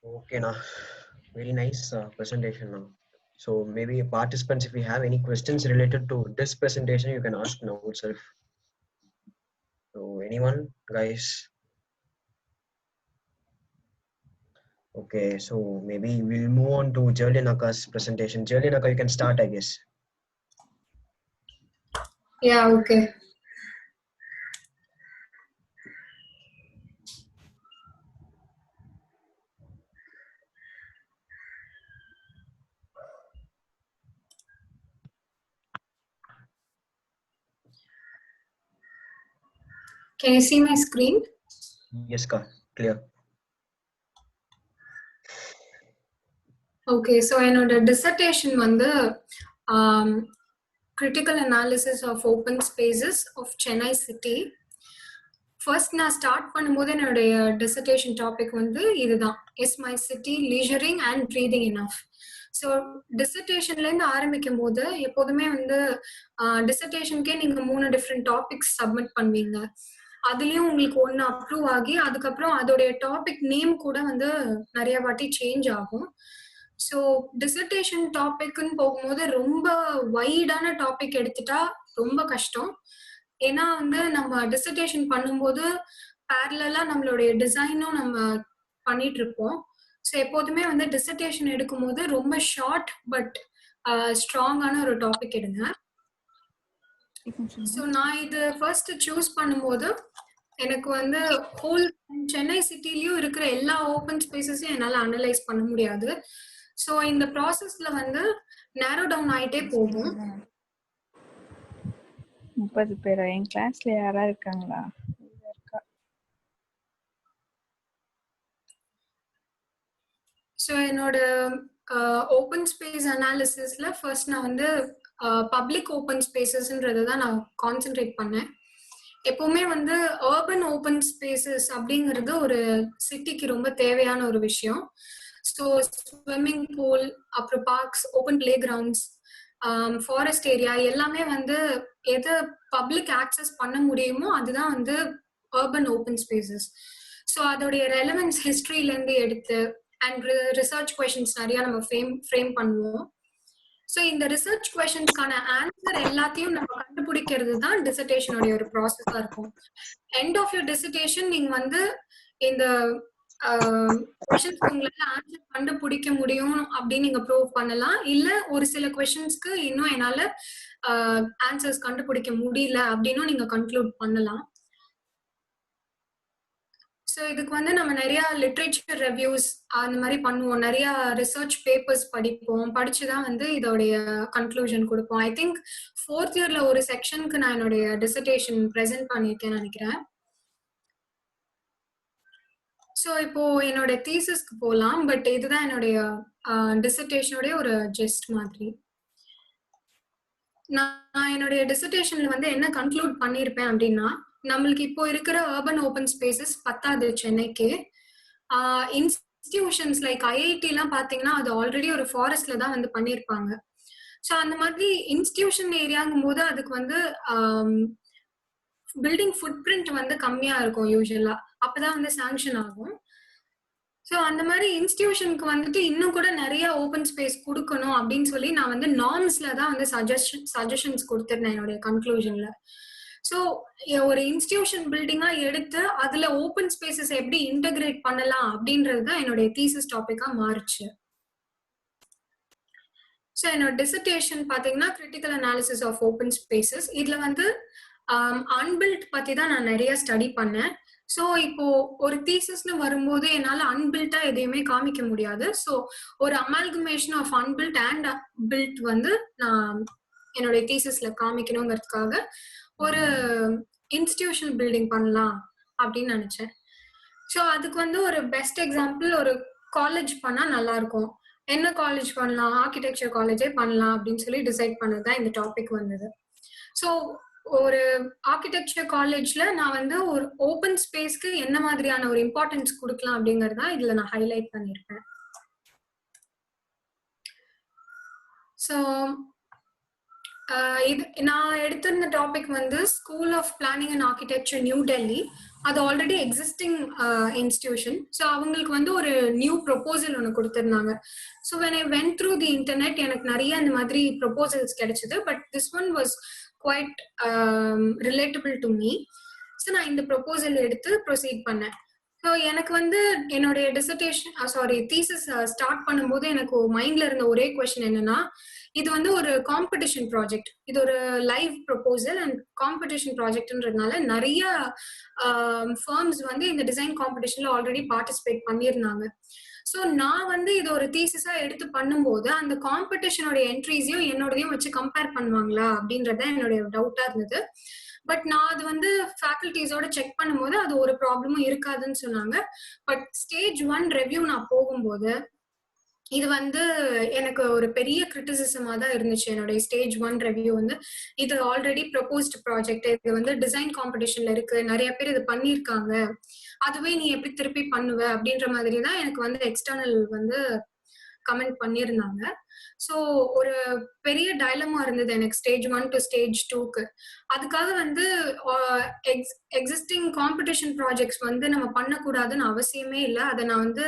ஓகேண்ணா, Very nice presentation now. So maybe participants, if you have any questions related to this presentation, you can ask now itself. So anyone, guys? Okay, so maybe we'll move on to Jerlinaka's presentation. Jerlinaka, you can start, I guess. Yeah, okay. Can you see my screen? Yes, Ka, clear. Okay, so என்னோட dissertation வந்து critical analysis of open spaces of Chennai city. First நான் start பண்ணும்போது என்னுடைய dissertation topic வந்து இதுதான், is my city leisuring and breathing enough. So டிசர்டேஷன்லேருந்து ஆரம்பிக்கும் போது எப்போதுமே வந்து டிசர்டேஷனுக்கே நீங்கள் 3 டிஃப்ரெண்ட் டாபிக்ஸ் சப்மிட் பண்ணுவீங்க. அதுலயும் உங்களுக்கு ஒன்று அப்ரூவ் ஆகி அதுக்கப்புறம் அதோடைய டாபிக் நேம் கூட வந்து நிறைய வாட்டி சேஞ்ச் ஆகும். ஸோ டிசர்டேஷன் டாபிக்னு போகும்போது ரொம்ப வைடான டாபிக் எடுத்துட்டா ரொம்ப கஷ்டம். ஏன்னா வந்து நம்ம டிசர்டேஷன் பண்ணும்போது பேரலா நம்மளுடைய டிசைனும் நம்ம பண்ணிட்டு இருப்போம். ஸோ எப்போதுமே வந்து டிசர்டேஷன் எடுக்கும்போது ரொம்ப ஷார்ட் பட் ஸ்ட்ராங்கான ஒரு டாபிக் எடுங்க. ஸோ நான் இது ஃபர்ஸ்ட் சூஸ் பண்ணும்போது எனக்கு வந்து ஹோல் சென்னை சிட்டிலயும் இருக்கிற எல்லா ஓப்பன் ஸ்பேசஸையும் என்னால் அனலைஸ் பண்ண முடியாது. ஸோ இந்த ப்ராசஸ்ல வந்து நேரோ டவுன் ஆயிட்டே போகும். 30 பேரா? என் கிளாஸ்ல யாரா இருக்காங்களா? ஸோ என்னோட ஓப்பன் ஸ்பேஸ் அனாலிசிஸ்ல ஃபர்ஸ்ட் நான் வந்து பப்ளிக் ஓப்பன் ஸ்பேசஸ்ன்றதை தான் நான் கான்சென்ட்ரேட் பண்ணேன். எப்பவுமே வந்து அர்பன் ஓப்பன் ஸ்பேசஸ் அப்படிங்கிறது ஒரு சிட்டிக்கு ரொம்ப தேவையான ஒரு விஷயம். ஸோ ஸ்விம்மிங் பூல், அப்புறம் parks, open play grounds, forest area எல்லாமே வந்து எது பப்ளிக் ஆக்சஸ் பண்ண முடியுமோ அதுதான் வந்து அர்பன் ஓப்பன் ஸ்பேசஸ். ஸோ அதோடைய ரெலவென்ஸ் ஹிஸ்ட்ரியிலேருந்து எடுத்து அண்ட் ரிசர்ச் கொஷின்ஸ் நிறைய நம்ம ஃப்ரேம் பண்ணுவோம். ஸோ இந்த ரிசர்ச் கொஷின்ஸ்க்கான ஆன்சர் எல்லாத்தையும் நம்ம கண்டுபிடிக்கிறது தான் டிசர்டேஷனுடைய ஒரு ப்ராசஸா இருக்கும். எண்ட் ஆஃப் யூர் டிசர்டேஷன் நீங்க வந்து இந்த கொஷின்ஸ்க்கு உங்களால ஆன்சர் கண்டுபிடிக்க முடியும் அப்படின்னு நீங்க ப்ரூவ் பண்ணலாம். இல்ல ஒரு சில கொஷின்ஸ்க்கு இன்னும் என்னால ஆன்சர்ஸ் கண்டுபிடிக்க முடியல அப்படின்னும் நீங்க கன்க்ளூட் பண்ணலாம். ஸோ இதுக்கு வந்து நம்ம நிறைய லிட்ரேச்சர் ரிவ்யூஸ் அந்த மாதிரி பண்ணுவோம், நிறைய ரிசர்ச் பேப்பர்ஸ் படிப்போம், படிச்சுதான் வந்து இதோடைய கன்க்ளூஷன் கொடுப்போம். ஐ திங்க் 4th இயர்ல ஒரு செக்ஷனுக்கு நான் என்னுடைய டிசர்டேஷன் ப்ரெசென்ட் பண்ணியிருக்கேன்னு நினைக்கிறேன். ஸோ இப்போ என்னோட தீசிஸ்க்கு போகலாம். பட் இதுதான் என்னுடைய டிசர்டேஷனுடைய ஒரு ஜெஸ்ட் மாதிரி. நான் என்னுடைய டிசர்டேஷன்ல வந்து என்ன கன்க்ளூட் பண்ணியிருப்பேன் அப்படின்னா, நம்மளுக்கு இப்போ இருக்கிற அர்பன் ஓப்பன் ஸ்பேசஸ் பத்தாது சென்னைக்கு. இன்ஸ்டிடியூஷன்ஸ் லைக் ஐஐடி எல்லாம் பாத்தீங்கன்னா அது ஆல்ரெடி ஒரு ஃபாரஸ்ட்ல தான் வந்து பண்ணியிருப்பாங்க. ஸோ அந்த மாதிரி இன்ஸ்டிடியூஷன் ஏரியாங்கும் போது அதுக்கு வந்து பில்டிங் ஃபுட் பிரிண்ட் வந்து கம்மியா இருக்கும் யூஸ்வலா, அப்பதான் வந்து சாங்ஷன் ஆகும். ஸோ அந்த மாதிரி இன்ஸ்டிடியூஷனுக்கு வந்துட்டு இன்னும் கூட நிறைய ஓப்பன் ஸ்பேஸ் கொடுக்கணும் அப்படின்னு சொல்லி நான் வந்து நார்ம்ஸ்ல தான் வந்து சஜஷன்ஸ் கொடுத்துருந்தேன் என்னுடைய கன்க்ளூஷன்ல. ஸோ ஒரு இன்ஸ்டிடியூஷன் பில்டிங்கா எடுத்து அதுல ஓப்பன் ஸ்பேசஸ் எப்படி இன்டகிரேட் பண்ணலாம் அப்படின்றது தான் என்னுடைய தீசிஸ் டாபிக்கா மாறுச்சு. ஸோ என்னோட டிசர்டேஷன் பாத்தீங்கன்னா critical analysis of open spaces. இதுல வந்து அன்பில்ட் பத்தி தான் நான் நிறைய ஸ்டடி பண்ணேன். ஸோ இப்போ ஒரு தீசிஸ்னு வரும்போது என்னால் அன்பில்ட்டா எதையுமே காமிக்க முடியாது. ஸோ ஒரு அமால்கமேஷன் ஆஃப் அன்பில்ட் அண்ட் பில்ட் வந்து நான் என்னுடைய தீசிஸ்ல காமிக்கணுங்கிறதுக்காக ஒரு இன்ஸ்டிடியூஷன் பில்டிங் பண்ணலாம் அப்படின்னு நினைச்சேன். ஸோ அதுக்கு வந்து ஒரு பெஸ்ட் எக்ஸாம்பிள் ஒரு காலேஜ் பண்ணா நல்லா இருக்கும். என்ன காலேஜ் பண்ணலாம்? ஆர்கிடெக்சர் காலேஜே பண்ணலாம் அப்படின்னு சொல்லி டிசைட் பண்ணதுதான் இந்த டாபிக் வந்தது. ஸோ ஒரு ஆர்கிடெக்சர் காலேஜ்ல நான் வந்து ஒரு ஓப்பன் ஸ்பேஸ்க்கு என்ன மாதிரியான ஒரு இம்பார்ட்டன்ஸ் கொடுக்கலாம் அப்படிங்கறத இதுல நான் ஹைலைட் பண்ணிருப்பேன். ஸோ இது நான் எடுத்திருந்த டாபிக் வந்து school of planning and architecture New Delhi. அது ஆல்ரெடி எக்ஸிஸ்டிங் இன்ஸ்டிடியூஷன். ஸோ அவங்களுக்கு வந்து ஒரு நியூ ப்ரொபோசல் ஒன்று கொடுத்துருந்தாங்க. So when I went through the internet எனக்கு நிறைய இந்த மாதிரி ப்ரொபோசல்ஸ் கிடைச்சது. But this one was quite relatable to me. So நான் இந்த ப்ரொபோசல் எடுத்து ப்ரொசீட் பண்ணேன். ஸோ எனக்கு வந்து என்னுடைய தீசிஸ் ஸ்டார்ட் பண்ணும்போது எனக்கு மைண்ட்ல இருந்த ஒரே கொஸ்டின் என்னன்னா, இது வந்து ஒரு காம்படிஷன் ப்ராஜெக்ட், இது ஒரு லைவ் ப்ரொபோசல் அண்ட் காம்படிஷன் ப்ராஜெக்ட்ன்றதுனால நிறைய ஃபர்ம்ஸ் வந்து இந்த டிசைன் காம்படிஷன்ல ஆல்ரெடி பார்ட்டிசிபேட் பண்ணியிருந்தாங்க. ஸோ நான் வந்து இது ஒரு தீசிஸா எடுத்து பண்ணும்போது அந்த காம்படிஷனோட என்ட்ரிஸையும் என்னோடதையும் வச்சு கம்பேர் பண்ணுவாங்களா அப்படின்றத என்னுடைய டவுட்டா இருந்தது. பட் நான் அது வந்து ஃபேக்கல்டிஸோட செக் பண்ணும்போது அது ஒரு ப்ராப்ளமும் இருக்காதுன்னு சொன்னாங்க. பட் ஸ்டேஜ் 1 ரெவ்யூ நான் போகும்போது இது வந்து எனக்கு ஒரு பெரிய கிரிட்டிசிசமா தான் இருந்துச்சு. என்னுடைய ஸ்டேஜ் 1 ரெவ்யூ வந்து, இது ஆல்ரெடி ப்ரொபோஸ்ட் ப்ராஜெக்ட், இது வந்து டிசைன் காம்படிஷன்ல இருக்கு, நிறைய பேர் இது பண்ணியிருக்காங்க, அதுவே நீ எப்படி திருப்பி பண்ணுவ அப்படின்ற மாதிரி தான் எனக்கு வந்து எக்ஸ்டர்னல் வந்து கமெண்ட் பண்ணியிருந்தாங்க. ஸோ ஒரு பெரிய டைலமா இருந்தது எனக்கு ஸ்டேஜ் 1 டு ஸ்டேஜ் 2க்கு. அதுக்காக வந்து எக்ஸிஸ்டிங் காம்படிஷன் ப்ராஜெக்ட்ஸ் வந்து நம்ம பண்ணக்கூடாதுன்னு அவசியமே இல்லை. அதை நான் வந்து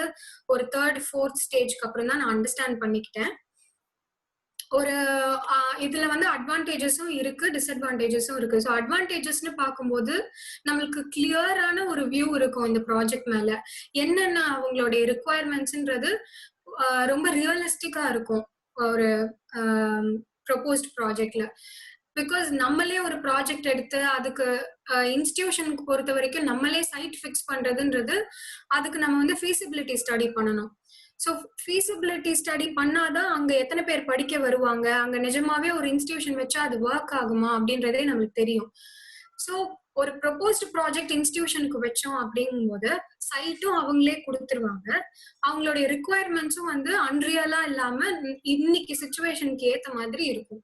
ஒரு 3rd 4th ஸ்டேஜ்க்கு அப்புறம் தான் நான் அண்டர்ஸ்டாண்ட் பண்ணிக்கிட்டேன். ஒரு இதுல வந்து அட்வான்டேஜஸும் இருக்கு, டிஸ்அட்வான்டேஜஸும் இருக்கு. ஸோ அட்வான்டேஜஸ்ன்னு பார்க்கும்போது நம்மளுக்கு கிளியரான ஒரு வியூ இருக்கும் இந்த ப்ராஜெக்ட் மேல, என்னென்ன அவங்களுடைய ரிக்குவயர்மெண்ட்ஸ்ன்றது ரொம்ப ரியலிஸ்டிக்கா இருக்கும் ஒரு ப்ரொபோஸ்ட் ப்ராஜெக்ட்ல. பிகாஸ் நம்மளே ஒரு ப்ராஜெக்ட் எடுத்து அதுக்கு இன்ஸ்டிடியூஷனுக்கு பொறுத்த வரைக்கும் நம்மளே சைட் ஃபிக்ஸ் பண்றதுன்றது, அதுக்கு நம்ம வந்து ஃபீசிபிலிட்டி ஸ்டடி பண்ணணும். ஸோ ஃபீசிபிலிட்டி ஸ்டடி பண்ணாதான் அங்க எத்தனை பேர் படிக்க வருவாங்க, அங்க நிஜமாவே ஒரு இன்ஸ்டிடியூஷன் வச்சா அது ஒர்க் ஆகுமா அப்படின்றதே நம்மளுக்கு தெரியும். ஸோ ஒரு ப்ரொபோஸ்ட் ப்ராஜெக்ட் இன்ஸ்டிடியூஷனுக்கு வச்சோம் அப்படிங்கும்போது சைட்டும் அவங்களே கொடுத்துருவாங்க, அவங்களுடைய ரிக்குவயர்மெண்ட்ஸும் வந்து அன்ரியலா இல்லாம இன்னைக்கு சிச்சுவேஷனுக்கு ஏத்த மாதிரி இருக்கும்.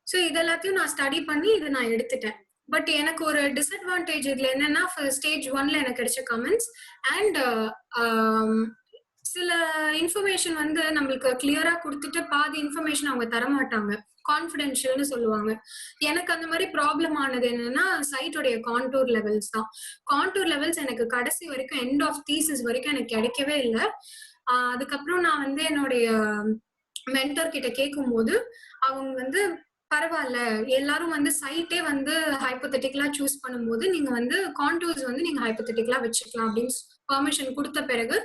ஸோ இதெல்லாத்தையும் நான் ஸ்டடி பண்ணி இதை நான் எடுத்துட்டேன். பட் எனக்கு ஒரு டிஸ்அட்வான்டேஜ் இதுல என்னன்னா, ஸ்டேஜ் 1ல எனக்கு கிடைச்ச கமெண்ட்ஸ் அண்ட் சில இன்ஃபர்மேஷன் வந்து நம்மளுக்கு கிளியரா கொடுத்துட்டு பாதி இன்ஃபர்மேஷன் அவங்க தரமாட்டாங்க, கான்ஃபிடென்ஷியல்னு சொல்லுவாங்க. எனக்கு அந்த மாதிரி ப்ராப்ளம் ஆனது என்னன்னா, சைட்டோடைய கான்டூர் லெவல்ஸ் தான். கான்டூர் லெவல்ஸ் எனக்கு கடைசி வரைக்கும் எண்ட் ஆஃப் தீசிஸ் வரைக்கும் எனக்கு கிடைக்கவே இல்லை. அதுக்கப்புறம் நான் வந்து என்னுடைய மென்டர் கிட்ட கேட்கும்போது அவங்க வந்து, பரவாயில்ல, எல்லாரும் வந்து சைட்டே வந்து ஹைப்போதெட்டிக்கலா சூஸ் பண்ணும்போது நீங்க வந்து கான்டூர்ஸ் வந்து நீங்க ஹைப்போதெட்டிக்கலா வச்சுக்கலாம் அப்படின்னு பெர்மிஷன் கொடுத்த பிறகு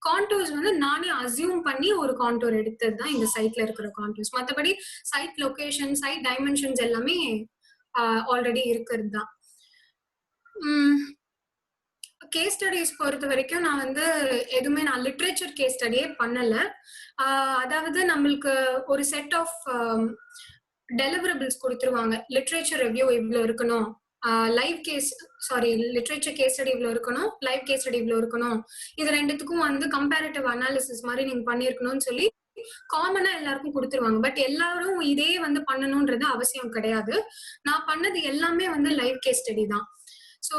கான்டூர்ஸ் வந்து நானே அசியூம் பண்ணி ஒரு கான்டூர் எடுத்தது தான் இந்த சைட்ல இருக்கிற கான்டூர்ஸ். மற்றபடி சைட் லொகேஷன், சைட் டைமென்ஷன்ஸ் எல்லாமே ஆல்ரெடி இருக்கிறது தான். கேஸ் ஸ்டடிஸ் பொறுத்த வரைக்கும் நான் வந்து எதுவுமே நான் லிட்ரேச்சர் கேஸ் ஸ்டடியே பண்ணல. அதாவது நம்மளுக்கு ஒரு செட் ஆஃப் டெலிவரபிள்ஸ் கொடுத்துருவாங்க. லிட்ரேச்சர் ரிவ்யூ இவ்வளோ இருக்கணும், லிட்ரேச்சர் கேஸ் ஸ்டடி இவ்வளோ இருக்கணும், லைவ் கேஸ் ஸ்டடி இவ்வளோ இருக்கணும், இது ரெண்டுத்துக்கும் வந்து கம்பேரிட்டிவ் அனாலிசிஸ் மாதிரி நீங்க பண்ணிருக்கணும்னு சொல்லி காமனா எல்லாருக்கும் கொடுத்துருவாங்க. பட் எல்லாரும் இதே வந்து பண்ணணும்ன்றது அவசியம் கிடையாது. நான் பண்ணது எல்லாமே வந்து லைவ் கேஸ் ஸ்டடி தான். So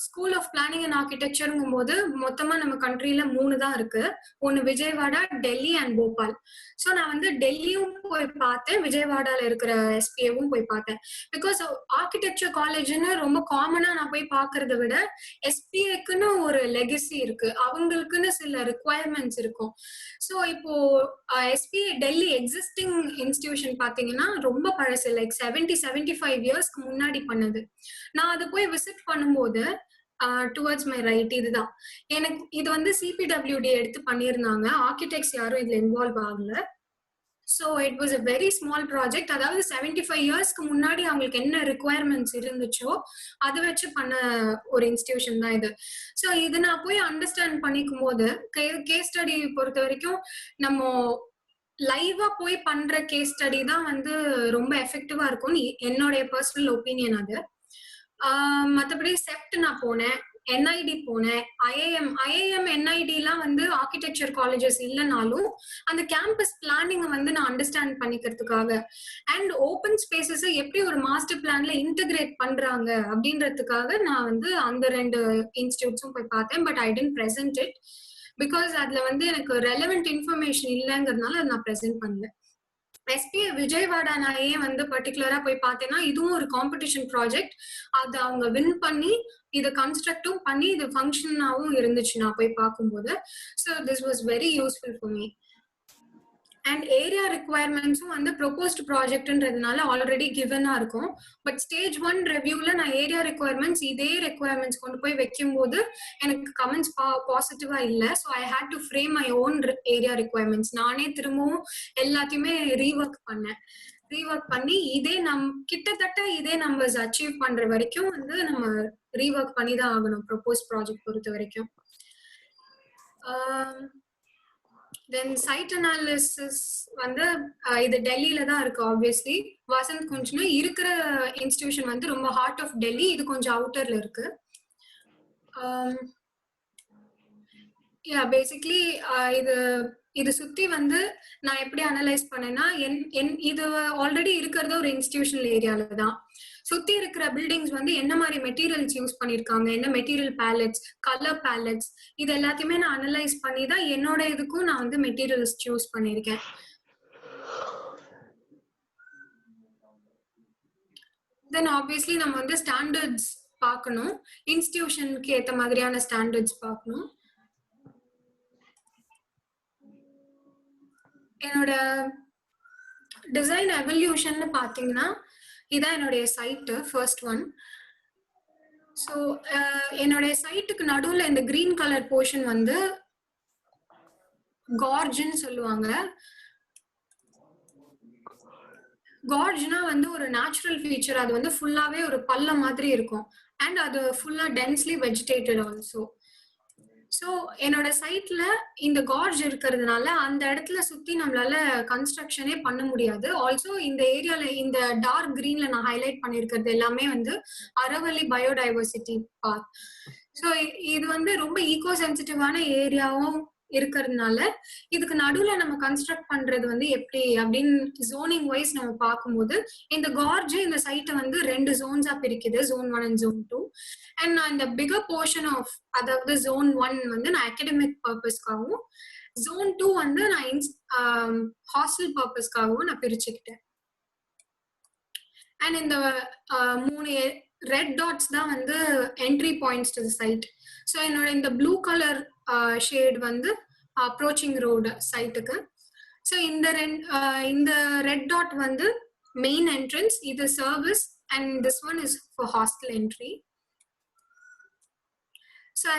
school of planning and ஆர்கிடெக்சருங்கும் போது மொத்தமா நம்ம கண்ட்ரில 3 தான் இருக்கு. ஒன்னு விஜயவாடா, டெல்லி அண்ட் போபால். ஸோ நான் வந்து டெல்லியும் போய் பார்த்தேன், விஜயவாடால இருக்கிற எஸ்பிஏவும் போய் பார்த்தேன். பிகாஸ் ஆர்கிடெக்சர் காலேஜ்னு ரொம்ப காமனா நான் போய் பார்க்கறத விட எஸ்பிஏக்குன்னு ஒரு லெகசி இருக்கு, அவங்களுக்குன்னு சில ரிக்குவயர்மெண்ட்ஸ் இருக்கும். ஸோ இப்போ எஸ்பிஏ டெல்லி எக்ஸிஸ்டிங் இன்ஸ்டிடியூஷன் பாத்தீங்கன்னா ரொம்ப பழசு, லைக் 75 இயர்ஸ்க்கு முன்னாடி பண்ணது. நான் அதை போய் விசிட் பண்ணும்போது டுவர்ட்ஸ் மை ரைட் இதுதான் எனக்கு, இது வந்து சிபிடபிள்யூடி எடுத்து பண்ணியிருந்தாங்க, ஆர்கிடெக்ட்ஸ் யாரும் இதுல இன்வால்வ் ஆகல. So it was a very small project. அதாவது 75 இயர்ஸ்க்கு முன்னாடி அவங்களுக்கு என்ன ரிக்குவயர்மெண்ட்ஸ் இருந்துச்சோ அதை வச்சு பண்ண ஒரு இன்ஸ்டிடியூஷன் தான் இது. ஸோ இது நான் போய் அண்டர்ஸ்டாண்ட் பண்ணிக்கும் போது கேஸ் ஸ்டடி பொறுத்த வரைக்கும் நம்ம லைவா போய் பண்ற கேஸ் ஸ்டடி தான் வந்து ரொம்ப எஃபெக்டிவா இருக்கும்னு என்னுடைய பர்சனல் ஒப்பீனியன் அது. மற்றபடி செப்ட் நான் போனேன், என்ஐடி போனேன், ஐஏஎம் என்ஐடிலாம் வந்து ஆர்கிடெக்சர் காலேஜஸ் இல்லைனாலும் அந்த கேம்பஸ் பிளானிங்கை வந்து நான் அண்டர்ஸ்டாண்ட் பண்ணிக்கிறதுக்காக அண்ட் ஓப்பன் ஸ்பேசஸ் எப்படி ஒரு மாஸ்டர் பிளான்ல இன்டகிரேட் பண்றாங்க அப்படின்றதுக்காக நான் வந்து அந்த 2 இன்ஸ்டிடியூட்ஸும் போய் பார்த்தேன். But I didn't present it because அதுல வந்து எனக்கு ரெலவெண்ட் இன்ஃபர்மேஷன் இல்லைங்கிறதுனால நான் பிரசன்ட் பண்ணல. எஸ்பி விஜயவாடா நான் ஏன் வந்து பர்டிகுலரா போய் பார்த்தேன்னா இதுவும் ஒரு காம்படிஷன் ப்ராஜெக்ட். அது அவங்க வின் பண்ணி இதை கன்ஸ்ட்ரக்டும் பண்ணி இது ஃபங்க்ஷனாகவும் இருந்துச்சு நான் போய் பார்க்கும்போது. So this was very useful for me. And area ரிக்குவயர்மெண்ட்ஸும் வந்து ப்ரொபோஸ்ட் ப்ராஜெக்ட்ன்றதுனால ஆல்ரெடி கிவனா இருக்கும். பட் ஸ்டேஜ் 1 ரிவ்யூல நான் ஏரியா ரிக்குவயர்மெண்ட்ஸ் இதே ரிக்குவயர்மெண்ட்ஸ் கொண்டு போய் வைக்கும்போது எனக்கு கமெண்ட்ஸ் பாசிட்டிவா இல்லை. So I had to frame my own area requirements. நானே திரும்பவும் எல்லாத்தையுமே ரீஒர்க் பண்ணி இதே கிட்டத்தட்ட இதே நம்பர்ஸ் அச்சீவ் பண்ற வரைக்கும் வந்து நம்ம ரீஒர்க் பண்ணி தான் ஆகணும் ப்ரொபோஸ் ப்ராஜெக்ட் பொறுத்த வரைக்கும். தென் சைட் அனாலிசிஸ் வந்து இது டெல்லியில தான் இருக்கு. ஆப்வியஸ்லி வசந்த் குஞ்ச்னு இருக்கிற இன்ஸ்டிடியூஷன் வந்து ரொம்ப ஹார்ட் ஆஃப் டெல்லி, இது கொஞ்சம் அவுட்டர்ல இருக்கு. பேசிக்லி இது சுத்தி வந்து நான் எப்படி அனலைஸ் பண்ணேன்னா இது ஆல்ரெடி இருக்கிறது ஒரு இன்ஸ்டிடியூஷனல் ஏரியால தான். சுத்தி இருக்கிற பில்டிங்ஸ் வந்து என்ன மாதிரி மெட்டீரியல்ஸ் யூஸ் பண்ணிருக்காங்க, என்ன மெட்டீரியல் பேலட்ஸ், கலர் பேலட்ஸ், இது எல்லாத்தையுமே நான் அனலைஸ் பண்ணி தான் என்னோட இதுக்கும் நான் வந்து மெட்டீரியல்ஸ் சூஸ் பண்ணிருக்கேன். தென் ஆப்வியஸ்லி நம்ம வந்து ஸ்டாண்டர்ட்ஸ் பார்க்கணும், இன்ஸ்டிடியூஷனுக்கு ஏற்ற மாதிரியான ஸ்டாண்டர்ட்ஸ் பார்க்கணும். என்னோட டிசைன் எவல்யூஷன் பாத்தீங்கன்னா இதான் என்னுடைய சைட்டு ஃபர்ஸ்ட் ஒன். ஸோ என்னுடைய சைட்டுக்கு நடுவில் இந்த கிரீன் கலர் போர்ஷன் வந்து கார்ஜ்னு சொல்லுவாங்க. கார்ஜ்னா வந்து ஒரு நேச்சுரல் ஃபீச்சர். அது வந்து ஃபுல்லாவே ஒரு பள்ளம் மாதிரி இருக்கும் அண்ட் அது ஃபுல்லா டென்ஸ்லி வெஜிடேட்டட் ஆல்சோ. ஸோ என்னோட சைட்ல இந்த கார்ஜ் இருக்கிறதுனால அந்த இடத்துல சுத்தி நம்மளால கன்ஸ்ட்ரக்ஷனே பண்ண முடியாது. ஆல்சோ இந்த ஏரியால இந்த டார்க் கிரீன்ல நான் ஹைலைட் பண்ணிருக்கிறது எல்லாமே வந்து அரவல்லி பயோடைவர்சிட்டி பார்க். ஸோ இது வந்து ரொம்ப ஈகோ சென்சிட்டிவான ஏரியாவும் இருக்கிறதுனால இதுக்கு நடுவுல நம்ம கன்ஸ்ட்ரக்ட் பண்றது வந்து எப்படி அப்படின்னு ஜோனிங் வைஸ் நம்ம பார்க்கும்போது இந்த கார்ஜ் இந்த சைட்டை வந்து 2 ஜோன்ஸா பிரிக்குது, Zone 1 and Zone 2. அண்ட் நான் இந்த பிகர் போர்ஷன் ஆஃப் அதாவது Zone 1 வந்து நான் அகடமிக் பர்பஸ்க்காகவும் Zone 2 வந்து நான் ஹாஸ்டல் பர்பஸ்க்காகவும் நான் பிரிச்சுக்கிட்டேன். அண்ட் இந்த 3 ரெட் டாட்ஸ் தான் வந்து entry points to the site. So என்னோட இந்த ப்ளூ கலர் ஷேட் வந்து அப்ரோச்சிங் ரோடு சைட்டுக்கு. ஸோ இந்த ரெட் டாட் வந்து மெயின் என்ட்ரன்ஸ், இது service, and this one is for hostel entry. So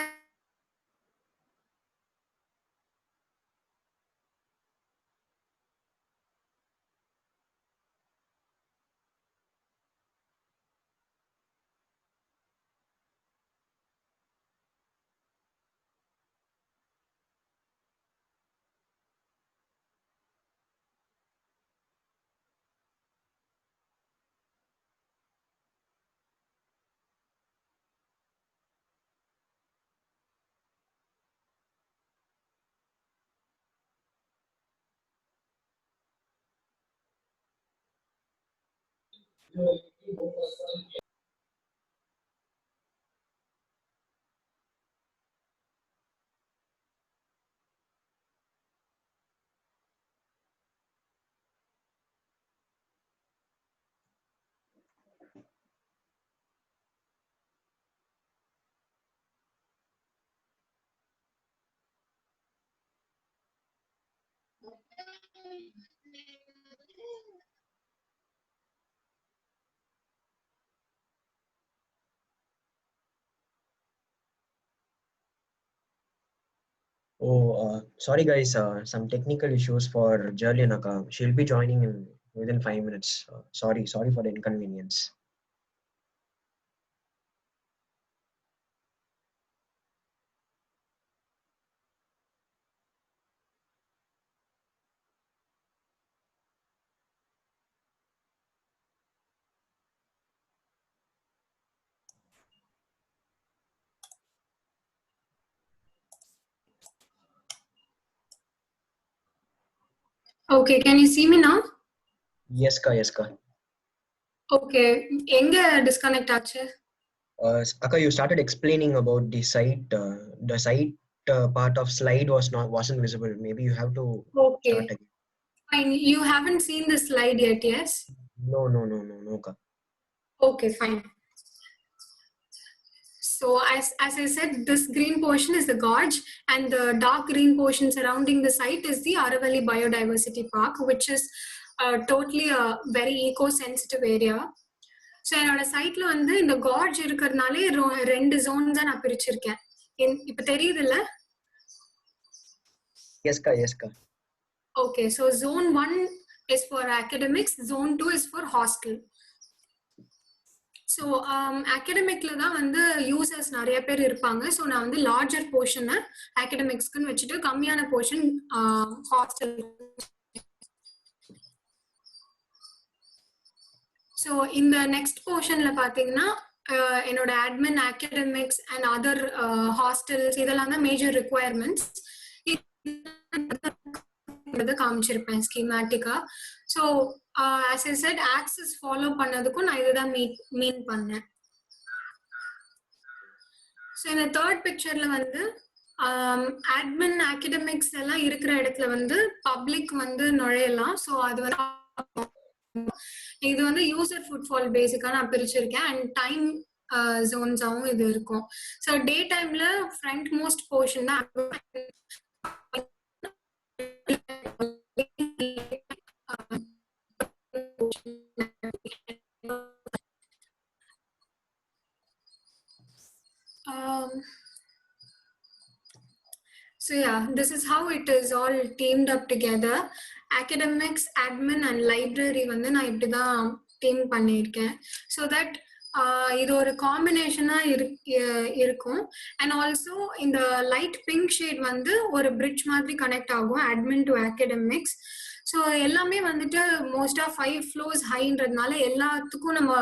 Sorry guys, some technical issues for Jerlyn Akka. She'll be joining in within 5 minutes. Sorry for the inconvenience. Okay, can you see me now? Yes ka. Okay, எங்க disconnect ஆச்சு? Akka, you started explaining about the site. The site part of slide wasn't visible. Maybe you have to start again. Fine. You haven't seen the slide yet, yes? No, ka. Okay, fine. So as I said, this green portion is the gorge, and the dark green portion surrounding the site is the Aravalli Biodiversity Park, which is totally a very eco-sensitive area. So என்னோட சைட்ல வந்து இந்த garage இருக்கிறதுனாலே 2 zone தான் நான் பிரிச்சிருக்கேன். இப்ப தெரியுதுல்ல? Yes ka. Okay, so zone 1 is for academics, zone 2 is for hostel. So அகடமிக்ல தான் வந்து யூசர்ஸ் நிறைய பேர் இருப்பாங்க. ஸோ நான் வந்து லார்ஜர் போர்ஷனை அகடமிக்ஸ்க்குன்னு வச்சுட்டு கம்மியான போர்ஷன் ஹாஸ்டல். ஸோ இந்த நெக்ஸ்ட் போர்ஷன்ல பாத்தீங்கன்னா என்னோட admin, academics and other hostels இதெல்லாம் தான் மேஜர் ரிக்குவயர்மெண்ட்ஸ் காமிச்சிருப்பேன் ஸ்கீமேட்டிக்கா. So as I said access follow பண்ணதுக்கும் நான் இதுதான் மீன் பண்ணேன். ஸோ இந்த தேர்ட் பிக்சர்ல வந்து அட்மின், அகடமிக்ஸ் எல்லாம் இருக்கிற இடத்துல வந்து பப்ளிக் வந்து நுழையலாம். ஸோ அது வந்து இது வந்து யூசர் ஃபுட்ஃபால் பேசிக்கா நான் பிரிச்சிருக்கேன். அண்ட் டைம் ஜோன்ஸாவும் இது இருக்கும். ஸோ டே டைம்ல ஃப்ரண்ட் மோஸ்ட் போர்ஷன் தான் so yeah, this is how it is all teamed up together. Academics, admin and library வந்து நான் இப்படிதான் டீம் பண்ணியிருக்கேன். ஸோ தட் இது ஒரு காம்பினேஷனா இருக்கும். அண்ட் ஆல்சோ இந்த லைட் பிங்க் ஷேட் வந்து ஒரு பிரிட்ஜ் மாதிரி கனெக்ட் ஆகும் அட்மின் டு அகடமிக்ஸ். ஸோ எல்லாமே வந்துட்டு மோஸ்டா 5 floors ஹைன்றதுனால எல்லாத்துக்கும் நம்ம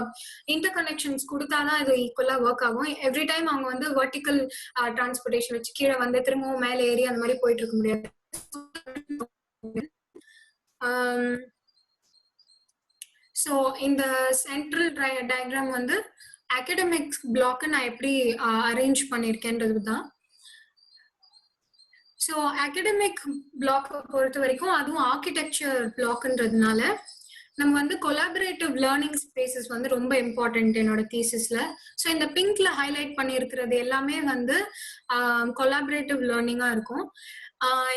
இன்டர் கனெக்ஷன்ஸ் கொடுத்தாதான் இது ஈக்குவலா ஒர்க் ஆகும். எவ்ரி டைம் அவங்க வந்து வெர்டிக்கல் டிரான்ஸ்போர்டேஷன் வச்சு கீழே வந்து திரும்பவும் மேலே ஏறி அந்த மாதிரி போயிட்டு இருக்க முடியாது. ஸோ இந்த சென்ட்ரல் டயக்ராம் வந்து அகடமிக்ஸ் பிளாக் நான் எப்படி அரேஞ்ச் பண்ணியிருக்கேன்றது தான். ஸோ அகடமிக் பிளாக் பொறுத்த வரைக்கும் அதுவும் ஆர்கிடெக்சர் பிளாக்ன்றதுனால நம்ம வந்து கொலாபரேட்டிவ் லேர்னிங் ஸ்பேசஸ் வந்து ரொம்ப இம்பார்ட்டன்ட் என்னோட தீசிஸ்ல. ஸோ இந்த பிங்க்ல ஹைலைட் பண்ணியிருக்கிறது எல்லாமே வந்து கொலாபரேட்டிவ் லேர்னிங்கா இருக்கும்.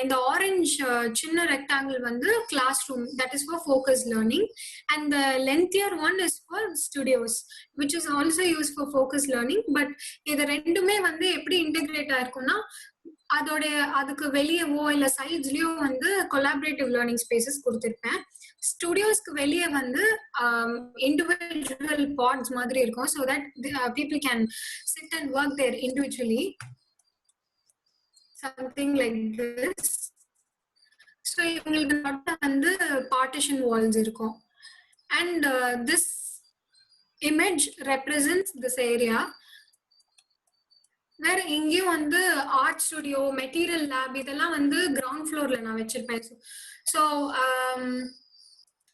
இந்த ஆரஞ்ச் சின்ன ரெக்டாங்கிள் வந்து classroom, that is for focus learning. And the lengthier one is for studios which is also use for focus learning. But இது ரெண்டுமே வந்து எப்படி இன்டெகிரேட் ஆயிருக்கும்னா அதுக்கு வெளியவோ இல்ல சைட்ஸ்லயோ வந்து கொலாபரேட்டிவ் லேர்னிங் ஸ்பேசஸ் கொடுத்திருப்பேன். ஸ்டுடியோஸ்க்கு வெளியே வந்து இண்டிவிஜுவல் பாட்ஸ் மாதிரி இருக்கும். So that people can sit and work there individually, something like this. So இவங்களுக்கு மட்டும் வந்து பார்ட்டிஷன் வால்ஸ் இருக்கும். And this image represents this area. வேற இங்கேயும் வந்து ஆர்ட் ஸ்டுடியோ, மெட்டீரியல் லேப் இதெல்லாம் வந்து கிரவுண்ட் ஃப்ளோர்ல நான் வச்சிருப்பேன். So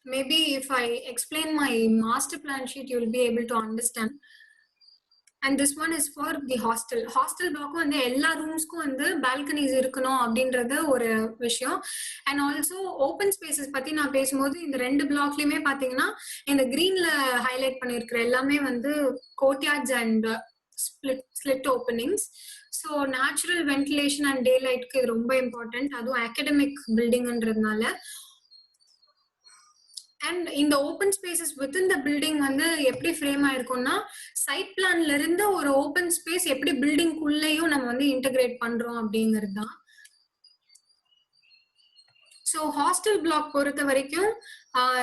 maybe if I explain my master plan sheet, you will be able to understand. And this one is for the hostel block வந்து எல்லா ரூம்ஸ்க்கும் வந்து பால்கனிஸ் இருக்கணும் அப்படின்றது ஒரு விஷயம். அண்ட் ஆல்சோ ஓப்பன் ஸ்பேசஸ் பத்தி நான் பேசும்போது இந்த 2 பிளாக்லயுமே பாத்தீங்கன்னா இந்த கிரீன்ல ஹைலைட் பண்ணிருக்கிற எல்லாமே வந்து courtyards and slit openings. So natural ventilation and day லைட்க்கு இது ரொம்ப இம்பார்ட்டன்ட், அதுவும் அகடமிக் பில்டிங்ன்றதுனால. அண்ட் இந்த open spaces within the building வந்து எப்படி ஃப்ரேம் ஆயிருக்கும்னா சைட் பிளான்ல இருந்து ஒரு ஓப்பன் ஸ்பேஸ் எப்படி பில்டிங்குள்ளேயும் நம்ம வந்து இன்டகிரேட் பண்றோம் அப்படிங்கிறது தான். ஸோ ஹாஸ்டல் பிளாக் பொறுத்த வரைக்கும்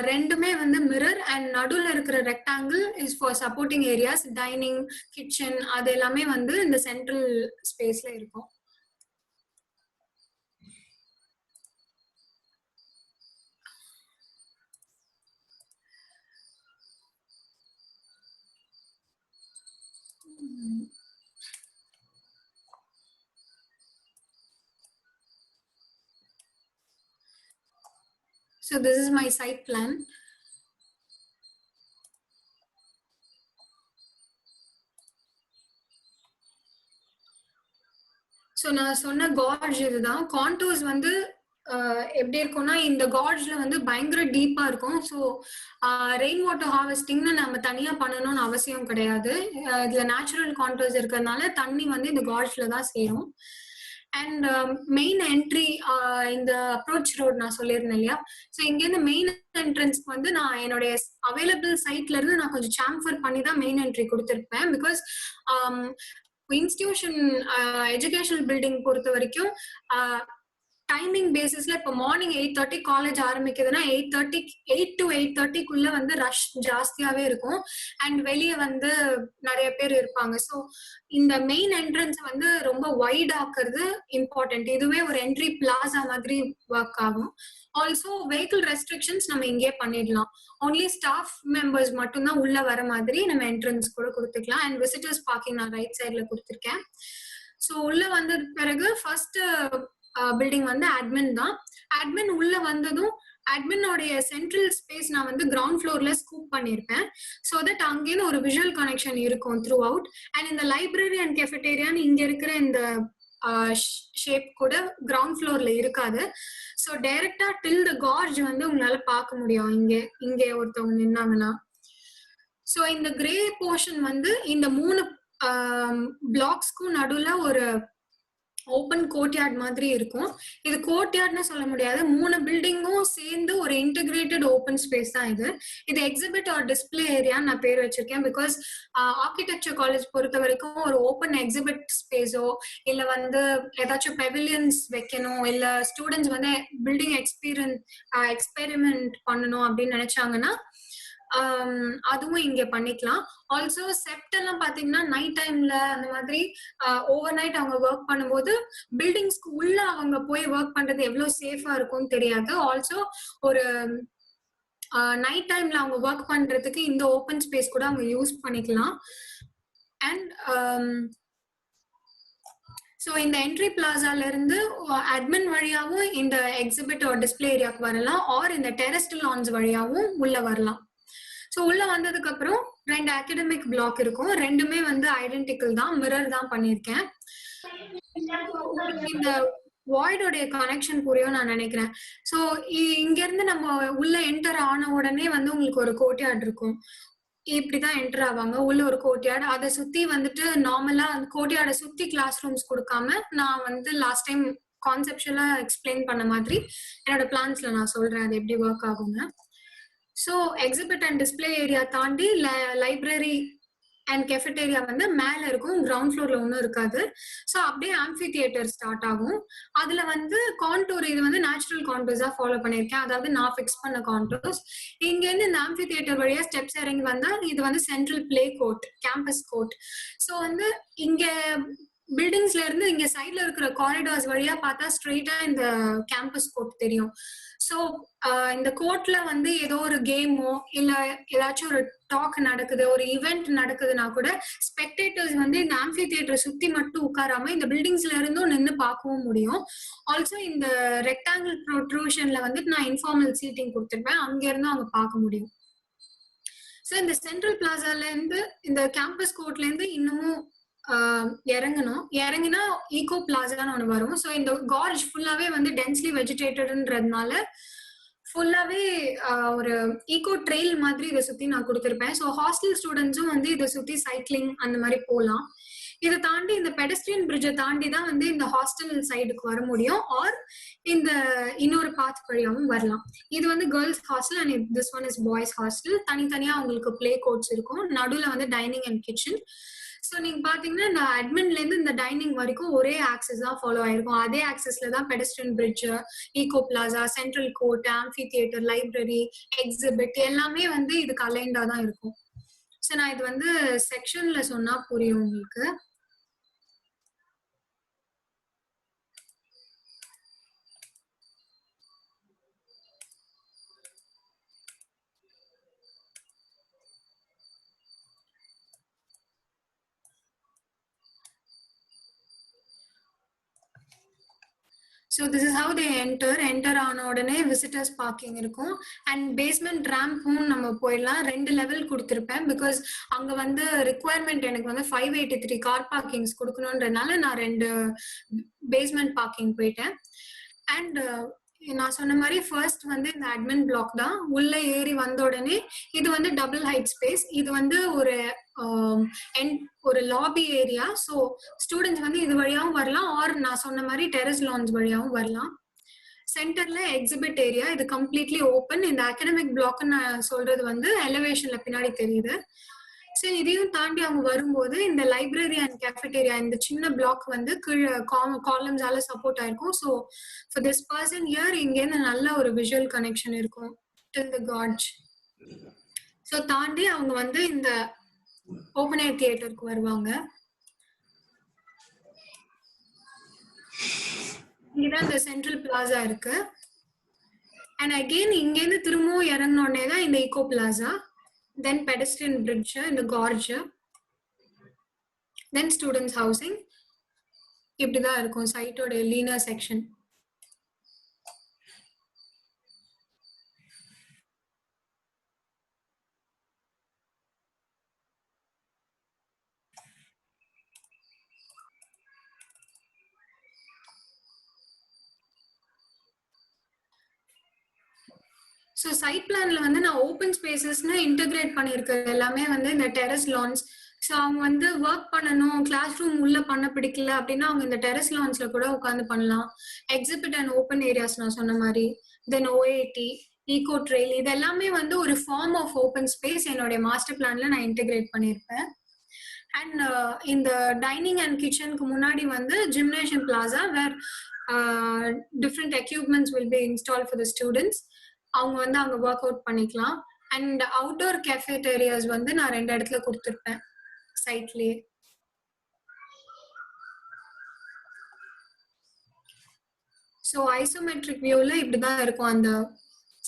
ரெண்டுமே வந்து மிரர் அண்ட் நடுவில் இருக்கிற rectangle is for supporting areas, dining, kitchen அது எல்லாமே வந்து இந்த சென்ட்ரல் ஸ்பேஸ்ல இருக்கும். So this is my site plan. So நான் சொன்ன கார்ஜ் இதுதான். கான்டூர்ஸ் வந்து எப்படி இருக்கும்னா இந்த கார்ட்ஸ்ல வந்து பயங்கர டீப்பா இருக்கும். ஸோ ரெயின் வாட்டர் ஹார்வெஸ்டிங்னு நம்ம தனியா பண்ணணும்னு அவசியம் கிடையாது. இதுல நேச்சுரல் கான்டோர்ஸ் இருக்கிறதுனால தண்ணி வந்து இந்த கார்ட்ஸ்ல தான் சேரும். அண்ட் மெயின் என்ட்ரி இந்த அப்ரோச் ரோட் நான் சொல்லியிருந்தேன் இல்லையா. ஸோ இங்கேருந்து மெயின் என்ட்ரன்ஸ்க்கு வந்து நான் என்னுடைய அவைலபிள் சைட்ல இருந்து நான் கொஞ்சம் சாம்ஃபர் பண்ணி தான் மெயின் என்ட்ரி கொடுத்துருப்பேன். பிகாஸ் இன்ஸ்டிடியூஷன் எஜுகேஷனல் பில்டிங் பொறுத்த வரைக்கும் டைமிங் பேசிஸ்ல இப்போ மார்னிங் 8:30 காலேஜ் ஆரம்பிக்குதுன்னா 8 to 8:30 வந்து ரஷ் ஜாஸ்தியாவே இருக்கும். அண்ட் வெளியே வந்து நிறைய பேர் இருப்பாங்க. ஸோ இந்த மெயின் என்ட்ரன்ஸ் வந்து ரொம்ப வைட் ஆக்குறது இம்பார்ட்டன்ட். இதுவே ஒரு என்ட்ரி பிளாசா மாதிரி ஒர்க் ஆகும். ஆல்சோ வெஹிக்கிள் ரெஸ்ட்ரிக்ஷன்ஸ் நம்ம இங்கே பண்ணிடலாம். ஒன்லி ஸ்டாஃப் மெம்பர்ஸ் மட்டும்தான் உள்ள வர மாதிரி நம்ம என்ட்ரன்ஸ் கூட கொடுத்துக்கலாம். அண்ட் விசிட்டர்ஸ் பார்க்கிங் நான் ரைட் சைட்ல கொடுத்துருக்கேன். ஸோ உள்ள வந்த பிறகு ஃபர்ஸ்ட் பில்டிங் வந்து அட்மின் தான். அட்மின் உள்ள வந்ததும் அட்மினோடைய சென்ட்ரல் ஸ்பேஸ் நான் வந்து கிரவுண்ட் ஃப்ளோர்ல ஸ்கூப் பண்ணியிருப்பேன். ஸோ தட் அங்கேன்னு ஒரு விஷுவல் கனெக்ஷன் இருக்கும் த்ரூ அவுட். அண்ட் இந்த லைப்ரரி அண்ட் கெஃபடேரியான்னு இங்க இருக்கிற இந்த ஷேப் கூட கிரவுண்ட் ஃப்ளோர்ல இருக்காது. ஸோ டைரக்டா டில் த கார்ஜ் வந்து உங்களால பார்க்க முடியும் இங்க ஒருத்தவங்க நின்னாங்கன்னா. ஸோ இந்த கிரே போர்ஷன் வந்து இந்த 3 பிளாக்ஸ்க்கும் நடுவுல ஒரு ஓப்பன் கோர்ட்யார்ட் மாதிரி இருக்கும். இது கோர்ட்யார்ட்னு சொல்ல முடியாது, 3 பில்டிங்கும் சேர்ந்து ஒரு இன்டகிரேட்டட் ஓப்பன் ஸ்பேஸ் தான் இது. இது எக்ஸிபிட் ஆர் டிஸ்பிளே ஏரியான்னு நான் பேர் வச்சிருக்கேன். பிகாஸ் ஆர்கிடெக்சர் காலேஜ் பொறுத்த வரைக்கும் ஒரு ஓப்பன் எக்ஸிபிட் ஸ்பேஸோ இல்ல வந்து ஏதாச்சும் பெவிலியன்ஸ் வைக்கணும், இல்ல ஸ்டூடெண்ட்ஸ் வந்து பில்டிங் எக்ஸ்பெரிமெண்ட் பண்ணணும் அப்படின்னு நினைச்சாங்கன்னா அதுவும் இங்க பண்ணிக்கலாம். ஆல்சோ செப்ட் எல்லாம் பாத்தீங்கன்னா நைட் டைம்ல அந்த மாதிரி ஓவர் நைட் அவங்க ஒர்க் பண்ணும்போது பில்டிங்ஸ்க்கு உள்ள அவங்க போய் ஒர்க் பண்றது எவ்வளவு சேஃபா இருக்கும்னு தெரியாது. ஆல்சோ ஒரு நைட் டைம்ல அவங்க ஒர்க் பண்றதுக்கு இந்த ஓப்பன் ஸ்பேஸ் கூட அவங்க யூஸ் பண்ணிக்கலாம். அண்ட் ஸோ இந்த என்ட்ரி பிளாசால இருந்து அட்மின் வழியாவும் இந்த எக்ஸிபிட் டிஸ்பிளே ஏரியாவுக்கு வரலாம், ஆர் இந்த டெரஸ்ட் லான்ஸ் வழியாவும் உள்ள வரலாம். ஸோ உள்ள வந்ததுக்கு அப்புறம் 2 அகாடமிக் பிளாக் இருக்கும். ரெண்டுமே வந்து ஐடென்டிக்கல் தான், மிரர் தான் பண்ணியிருக்கேன். இந்த வாய்டோடைய கனெக்ஷன் புரியும் நான் நினைக்கிறேன். ஸோ இங்க இருந்து நம்ம உள்ள என்டர் ஆன உடனே வந்து உங்களுக்கு ஒரு கோர்ட்யார்ட் இருக்கும். இப்படிதான் என்டர் ஆவாங்க. உள்ள ஒரு கோர்ட்யார்ட், அதை சுத்தி வந்துட்டு நார்மலா அந்த கோர்ட்யார்டை சுத்தி கிளாஸ் ரூம்ஸ் கொடுக்காம நான் வந்து லாஸ்ட் டைம் கான்செப்சுவலா எக்ஸ்பிளைன் பண்ண மாதிரி என்னோட பிளான்ஸ்ல நான் சொல்றேன் அது எப்படி ஒர்க் ஆகுங்க. So exhibit and display area தாண்டி லைப்ரரி அண்ட் கெஃபடேரியா வந்து மேல இருக்கும், கிரவுண்ட் ஃப்ளோர்ல ஒன்றும் இருக்காது. ஸோ அப்படியே ஆம்பி தியேட்டர் ஸ்டார்ட் ஆகும். அதுல வந்து கான்டூர், இது வந்து நேச்சுரல் கான்டூர்ஸா ஃபாலோ பண்ணியிருக்கேன், அதாவது நான் ஃபிக்ஸ் பண்ண கான்டூர்ஸ். இங்க இருந்து இந்த ஆம்பி தியேட்டர் வழியா ஸ்டெப்ஸ் இறங்கி வந்தா இது வந்து central play court, campus court. So வந்து இங்க பில்டிங்ஸ்ல இருந்து இங்க சைட்ல இருக்கிற காரிடார்ஸ் வழியா பார்த்தா ஸ்ட்ரெயிட்டா இந்த கேம்பஸ் கோர்ட் தெரியும். ஸோ இந்த கோர்ட்ல வந்து ஏதோ ஒரு கேமோ இல்ல ஏதாச்சும் ஒரு டாக் நடக்குது, ஒரு ஈவெண்ட் நடக்குதுன்னா கூட ஸ்பெக்டேட்டர்ஸ் வந்து இந்த ஆம்பி தியேட்டரை சுத்தி மட்டும் உட்காராம இந்த பில்டிங்ஸ்ல இருந்தும் நின்று பார்க்கவும் முடியும். ஆல்சோ இந்த ரெக்டாங்கிள் ப்ரொட்ரூஷன்ல வந்து நான் இன்ஃபார்மல் சீட்டிங் கொடுத்துருப்பேன், அங்க இருந்து அவங்க பார்க்க முடியும். ஸோ இந்த சென்ட்ரல் பிளாசால இருந்து இந்த கேம்பஸ் கோர்ட்ல இருந்து இன்னமும் இறங்கினா ஈகோ பிளாசான்னு ஒண்ணு வரும். ஸோ இந்த கார்ஜ் ஃபுல்லாவே வந்து டென்ஸ்லி வெஜிடேட்டட்ன்றதுனால ஃபுல்லாவே ஒரு ஈகோ ட்ரெயில் மாதிரி இதை சுத்தி நான் கொடுத்துருப்பேன். ஸோ ஹாஸ்டல் ஸ்டூடெண்ட்ஸும் வந்து இதை சுத்தி சைக்கிளிங் அந்த மாதிரி போகலாம். இதை தாண்டி இந்த பெடஸ்ட்ரியன் பிரிட்ஜை தாண்டி தான் வந்து இந்த ஹாஸ்டல் சைடுக்கு வர முடியும், ஆர் இந்த இன்னொரு பாத் வழியாகவும் வரலாம். இது வந்து girls hostel and this one is boys hostel. தனித்தனியா அவங்களுக்கு பிளே கோர்ட்ஸ் இருக்கும், நடுவில் வந்து டைனிங் அண்ட் கிச்சன். ஸோ நீங்க பாத்தீங்கன்னா இந்த அட்மின்ல இருந்து இந்த டைனிங் வரைக்கும் ஒரே ஆக்சஸ் தான் ஃபாலோ ஆயிருக்கும். அதே ஆக்சஸ்ல தான் pedestrian bridge, eco plaza, central court, amphitheatre, library, exhibit எல்லாமே வந்து இதுக்கு அலைண்டா தான் இருக்கும். ஸோ நான் இது வந்து செக்ஷன்ல சொன்னா புரியும் உங்களுக்கு. So this is how they enter ஆன உடனே விசிட்டர்ஸ் பார்க்கிங் இருக்கும். அண்ட் பேஸ்மெண்ட் ரேம்பும் நம்ம போயிடலாம். 2 லெவல் கொடுத்துருப்பேன், பிகாஸ் அங்க வந்து ரிக்குவயர்மெண்ட் எனக்கு வந்து 583 கார் பார்க்கிங்ஸ் கொடுக்கணுன்றதுனால நான் 2 பேஸ்மெண்ட் பார்க்கிங் போயிட்டேன். அண்ட் நான் சொன்ன மாதிரி ஃபர்ஸ்ட் வந்து இந்த அட்மின் பிளாக் தான். உள்ள ஏறி வந்த உடனே இது வந்து டபுள் ஹைட் ஸ்பேஸ். இது வந்து ஒரு லாபி ஏரியா. ஸோ ஸ்டூடெண்ட்ஸ் வந்து இது வழியாகவும் வரலாம், ஆர் நான் சொன்ன மாதிரி டெரஸ் லான்ஸ் வழியாகவும் வரலாம். சென்டர்ல எக்ஸிபிட் ஏரியா, இது கம்ப்ளீட்லி ஓப்பன். இந்த அகாடமிக் பிளாக் நான் சொல்றது வந்து எலிவேஷன்ல பின்னாடி தெரியுது. சரி, இதையும் தாண்டி அவங்க வரும்போது இந்த லைப்ரரி அண்ட் கேஃபெட்டேரியா, இந்த சின்ன பிளாக் வந்து கீழே காலம்ஸால சப்போர்ட் ஆயிருக்கும். So for this person here இங்கேருந்து நல்ல ஒரு விஷுவல் கனெக்ஷன் இருக்கும் டில் தி காட்ஜ். ஸோ தாண்டி அவங்க வந்து இந்த ஓப்பன் ஏர் தியேட்டருக்கு வருவாங்க. இங்கதான் இந்த சென்ட்ரல் பிளாசா இருக்கு. அண்ட் அகெயின் இங்கேருந்து திரும்பவும் இறங்கினோடனே தான் இந்த ஈகோ பிளாசா, தென் பெடஸ்ட்ரியன் பிரிட்ஜ், இந்த கார்ஜ், தென் ஸ்டூடெண்ட்ஸ் ஹவுசிங். இப்படிதான் இருக்கும் சைட்டோட லீனர் செக்ஷன். ஸோ சைட் பிளான்ல வந்து நான் ஓப்பன் ஸ்பேசஸ்னு இன்டகிரேட் பண்ணியிருக்கிறது எல்லாமே வந்து இந்த டெரஸ் லான்ஸ். ஸோ அவங்க வந்து ஒர்க் பண்ணணும், கிளாஸ் ரூம் உள்ள பண்ண பிடிக்கல அப்படின்னா அவங்க இந்த டெரஸ் லான்ஸ்ல கூட உட்காந்து பண்ணலாம். எக்ஸிபிட் அண்ட் ஓப்பன் ஏரியாஸ் நான் சொன்ன மாதிரி, தென் ஓஏடி, ஈகோ ட்ரெயில், இது எல்லாமே வந்து ஒரு ஃபார்ம் ஆஃப் ஓப்பன் ஸ்பேஸ் என்னுடைய மாஸ்டர் பிளான்ல நான் இன்டகிரேட் பண்ணியிருப்பேன். அண்ட் இந்த டைனிங் அண்ட் கிச்சனுக்கு முன்னாடி வந்து gymnasium plaza, where different equipments will be install for the students. அவங்க வந்து அங்க ஒர்க் அவுட் பண்ணிக்கலாம். அண்ட் அவுட்டோர் கேஃபேட்டேரியாஸ் வந்து நான் 2 இடத்துல கொடுத்துருப்பேன் சைட்லயே. ஸோ ஐசோமெட்ரிக் வியூல இப்படிதான் இருக்கும் அந்த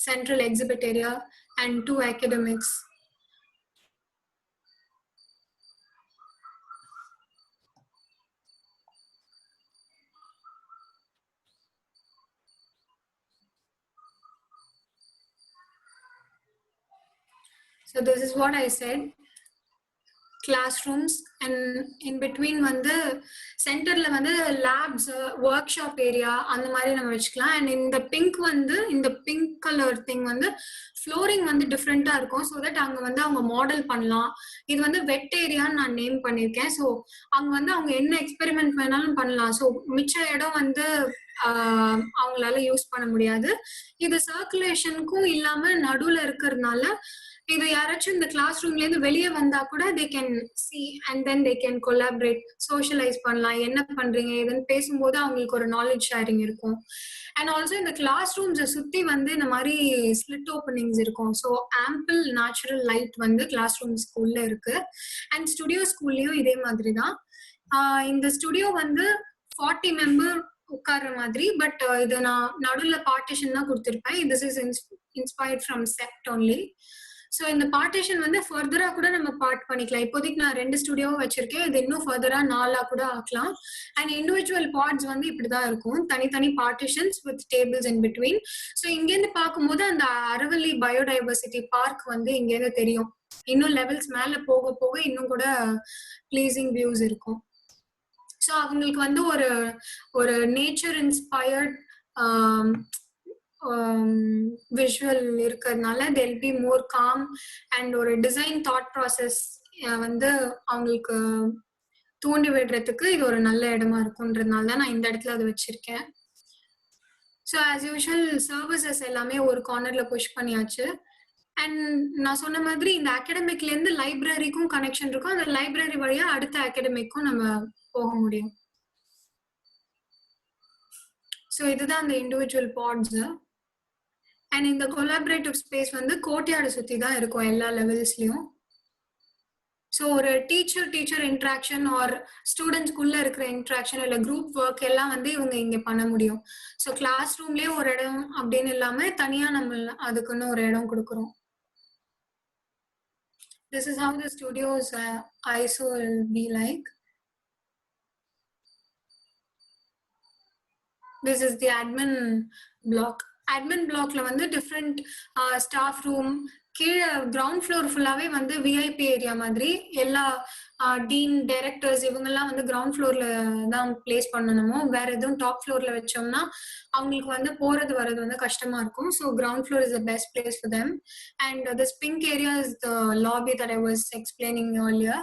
central exhibit area and 2 academics. So this is what I said. Classrooms, and in between வந்து சென்டர்ல வந்து லேப்ஸ், ஒர்க் ஷாப் ஏரியா அந்த மாதிரி நம்ம வச்சுக்கலாம். அண்ட் இந்த பிங்க் வந்து இந்த பிங்க் கலர் திங் வந்து ஃப்ளோரிங் வந்து டிஃப்ரெண்டா இருக்கும். ஸோ தட் அங்க வந்து அவங்க மாடல் பண்ணலாம். இது வந்து வெட் ஏரியான்னு நான் நேம் பண்ணியிருக்கேன். ஸோ அங்க வந்து அவங்க என்ன எக்ஸ்பெரிமெண்ட் வேணாலும் பண்ணலாம். ஸோ மிச்ச இடம் வந்து அவங்களால யூஸ் பண்ண முடியாது. இது சர்க்குலேஷனுக்கும் இல்லாம நடுவுல இருக்கிறதுனால இது யாராச்சும் இந்த கிளாஸ் ரூம்ல இருந்து வெளியே வந்தா கூட they can see and then they can collaborate, socialize பண்ணலாம். என்ன பண்றீங்க இதுன்னு பேசும்போது அவங்களுக்கு ஒரு நாலேஜ் ஷேரிங் இருக்கும். அண்ட் ஆல்சோ இந்த கிளாஸ் ரூம்ஸை சுத்தி வந்து இந்த மாதிரி ஸ்லிட் ஓப்பனிங்ஸ் இருக்கும். ஸோ ஆம்பிள் நேச்சுரல் லைட் வந்து கிளாஸ் ரூம்ஸ்க்கு உள்ள இருக்கு. அண்ட் ஸ்டுடியோ ஸ்கூல்லையும் இதே மாதிரி தான். இந்த ஸ்டுடியோ வந்து 40 மெம்பர் உட்கார்ற மாதிரி, பட் இது நான் நடுவில் பார்ட்டிஷன் தான் கொடுத்துருப்பேன். This is inspired from CEPT only. So இந்த பார்ட்டிஷன் வந்து ஃபர்தரா கூட நம்ம பார்ட் பண்ணிக்கலாம். இப்போதைக்கு நான் 2 ஸ்டுடியோவும் வச்சிருக்கேன். இது இன்னும் ஃபர்தரா 4 கூட ஆக்கலாம். அண்ட் இண்டிவிஜுவல் பார்ட்ஸ் வந்து இப்படிதான் இருக்கும், தனித்தனி partitions with tables in between. So இங்கேருந்து பார்க்கும்போது அந்த அரவல்லி பயோடைவர்சிட்டி பார்க் வந்து இங்கேருந்து தெரியும். இன்னும் லெவல்ஸ் மேல போக போக இன்னும் கூட ப்ளீசிங் வியூஸ் இருக்கும். ஸோ அவங்களுக்கு வந்து ஒரு நேச்சர் இன்ஸ்பயர்ட் விஷுவல் இருக்கிறதுனால they'll be more calm and ஒரு டிசைன் தாட் ப்ராசஸ் வந்து அவங்களுக்கு தூண்டி விடுறதுக்கு இது ஒரு நல்ல இடமா இருக்கும்ன்றதுனால தான் நான் இந்த இடத்துல அதை வச்சிருக்கேன். ஸோ ஆஸ் யூஷுவல் சர்வீசஸ் எல்லாமே ஒரு கார்னர்ல புஷ் பண்ணியாச்சு. அண்ட் நான் சொன்ன மாதிரி இந்த அகாடமிக்ல இருந்து லைப்ரரிக்கும் கனெக்ஷன் இருக்கும். அந்த லைப்ரரி வழியா அடுத்த அகாடமிக்கும் நம்ம போக முடியும். ஸோ இதுதான் அந்த இண்டிவிஜுவல் பாட்ஸ். அண்ட் இந்த கொலாபரேட்டிவ் ஸ்பேஸ் வந்து கோட்டையாட சுத்தி தான் இருக்கும் எல்லா லெவல்ஸ்லயும். ஸோ ஒரு டீச்சர் இன்ட்ராக்ஷன் ஆர் ஸ்டூடெண்ட்ஸ்குள்ள இருக்கிற இன்ட்ராக்ஷன் இல்லை குரூப் ஒர்க் எல்லாம் வந்து இவங்க இங்க பண்ண முடியும். ஸோ கிளாஸ் ரூம்லயே ஒரு இடம் அப்படின்னு இல்லாம தனியா நம்ம அதுக்குன்னு ஒரு இடம் கொடுக்குறோம். This is how the studio's ISO will be like. This is the admin block. Admin blockல வந்து different staff room, கீழே கிரவுண்ட் ஃப்ளோர் ஃபுல்லாவே வந்து விஐபி ஏரியா மாதிரி எல்லா டீன் டைரக்டர்ஸ் இவங்கெல்லாம் வந்து கிரவுண்ட் ஃப்ளோர்ல தான் பிளேஸ் பண்ணணுமோ. வேற எதுவும் டாப் ஃப்ளோர்ல வச்சோம்னா அவங்களுக்கு வந்து போறது வர்றது வந்து கஷ்டமா இருக்கும். So ground floor is the best place for them. And this pink area is the lobby that I was explaining earlier.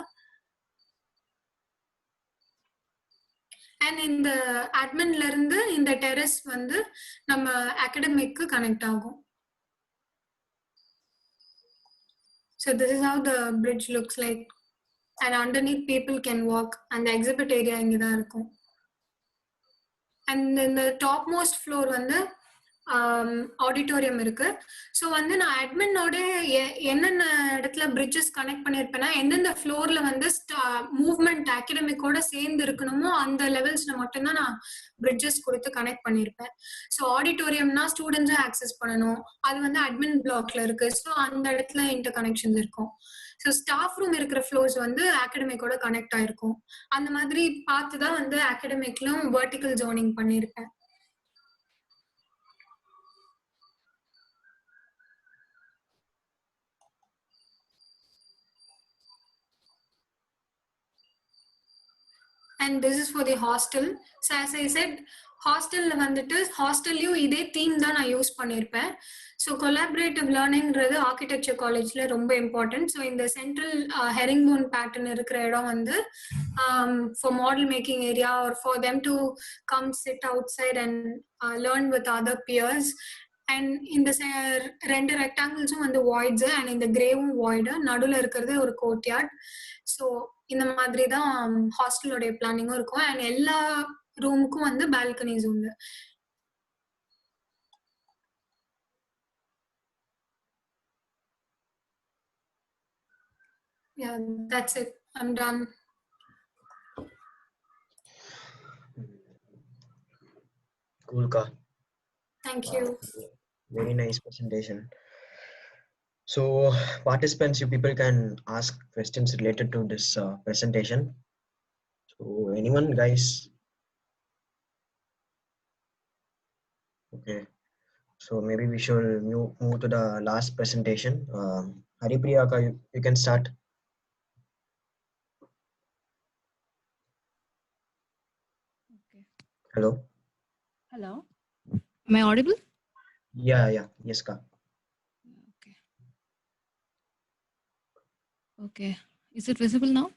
And இந்த அட்மின்ல இருந்து இந்த டெரஸ் வந்து நம்ம அகாடமிக்கு கனெக்ட் ஆகும். So this is how the bridge looks like, and underneath people can walk, and the exhibit area இங்க தான் இருக்கும். And in the topmost floor வந்து ஆடிட்டோரியம் இருக்கு. ஸோ வந்து நான் அட்மினோட என்னென்ன இடத்துல பிரிட்ஜஸ் கனெக்ட் பண்ணியிருப்பேன்னா எந்தெந்த ஃப்ளோர்ல வந்து மூவ்மெண்ட் அகாடமிக்கோட சேர்ந்து இருக்கணுமோ அந்த லெவல்ஸ்ல மட்டும்தான் நான் பிரிட்ஜஸ் கொடுத்து கனெக்ட் பண்ணியிருப்பேன். ஸோ ஆடிட்டோரியம்னா ஸ்டூடெண்ட்ஸும் ஆக்சஸ் பண்ணணும், அது வந்து அட்மின் பிளாக்ல இருக்கு. ஸோ அந்த இடத்துல இன்டர் கனெக்ஷன்ஸ் இருக்கும். ஸோ ஸ்டாஃப் ரூம் இருக்கிற ஃப்ளோர்ஸ் வந்து அகாடமிக்கோட கனெக்ட் ஆயிருக்கும். அந்த மாதிரி பார்த்து தான் வந்து அகாடமிக்லும் வெர்டிக்கல் ஜோனிங் பண்ணியிருப்பேன். And this is for the hostel. So as I said, ஹாஸ்டல்ல வந்துட்டு ஹாஸ்டல்லையும் இதே தீம் தான் நான் யூஸ் பண்ணியிருப்பேன். ஸோ கொலாபரேட்டிவ் லேர்னிங்கிறது ஆர்கிடெக்சர் காலேஜ்ல ரொம்ப இம்பார்ட்டன்ட். ஸோ இந்த சென்ட்ரல் ஹெரிங்போன் பேட்டர்ன் இருக்கிற இடம் வந்து for model making area or for them to come sit outside and learn with other peers. அண்ட் இந்த ரெண்டு ரெக்டாங்கிள்ஸும் வந்து வாய்ட்ஸ் அண்ட் இந்த கிரேவும் வாய்டு, நடுவில் இருக்கிறது ஒரு கோர்ட்யார்ட். ஸோ இந்த மாதிரி தான் ஹாஸ்டலோடைய பிளானிங்கும் இருக்கும். அண்ட் எல்லா ரூமுக்கும் வந்து பால்கனிஸ் உண்டு. Yeah, that's it. I'm done. Cool, Ka. Thank you. Very nice presentation. So participants, you people can ask questions related to this presentation. So anyone, guys? Okay. So maybe we should move to the last presentation. Haripriya, you can start. Okay. Hello. Hello. Am I audible? Yeah. Yes, Ka. Okay. Okay. Is it visible now?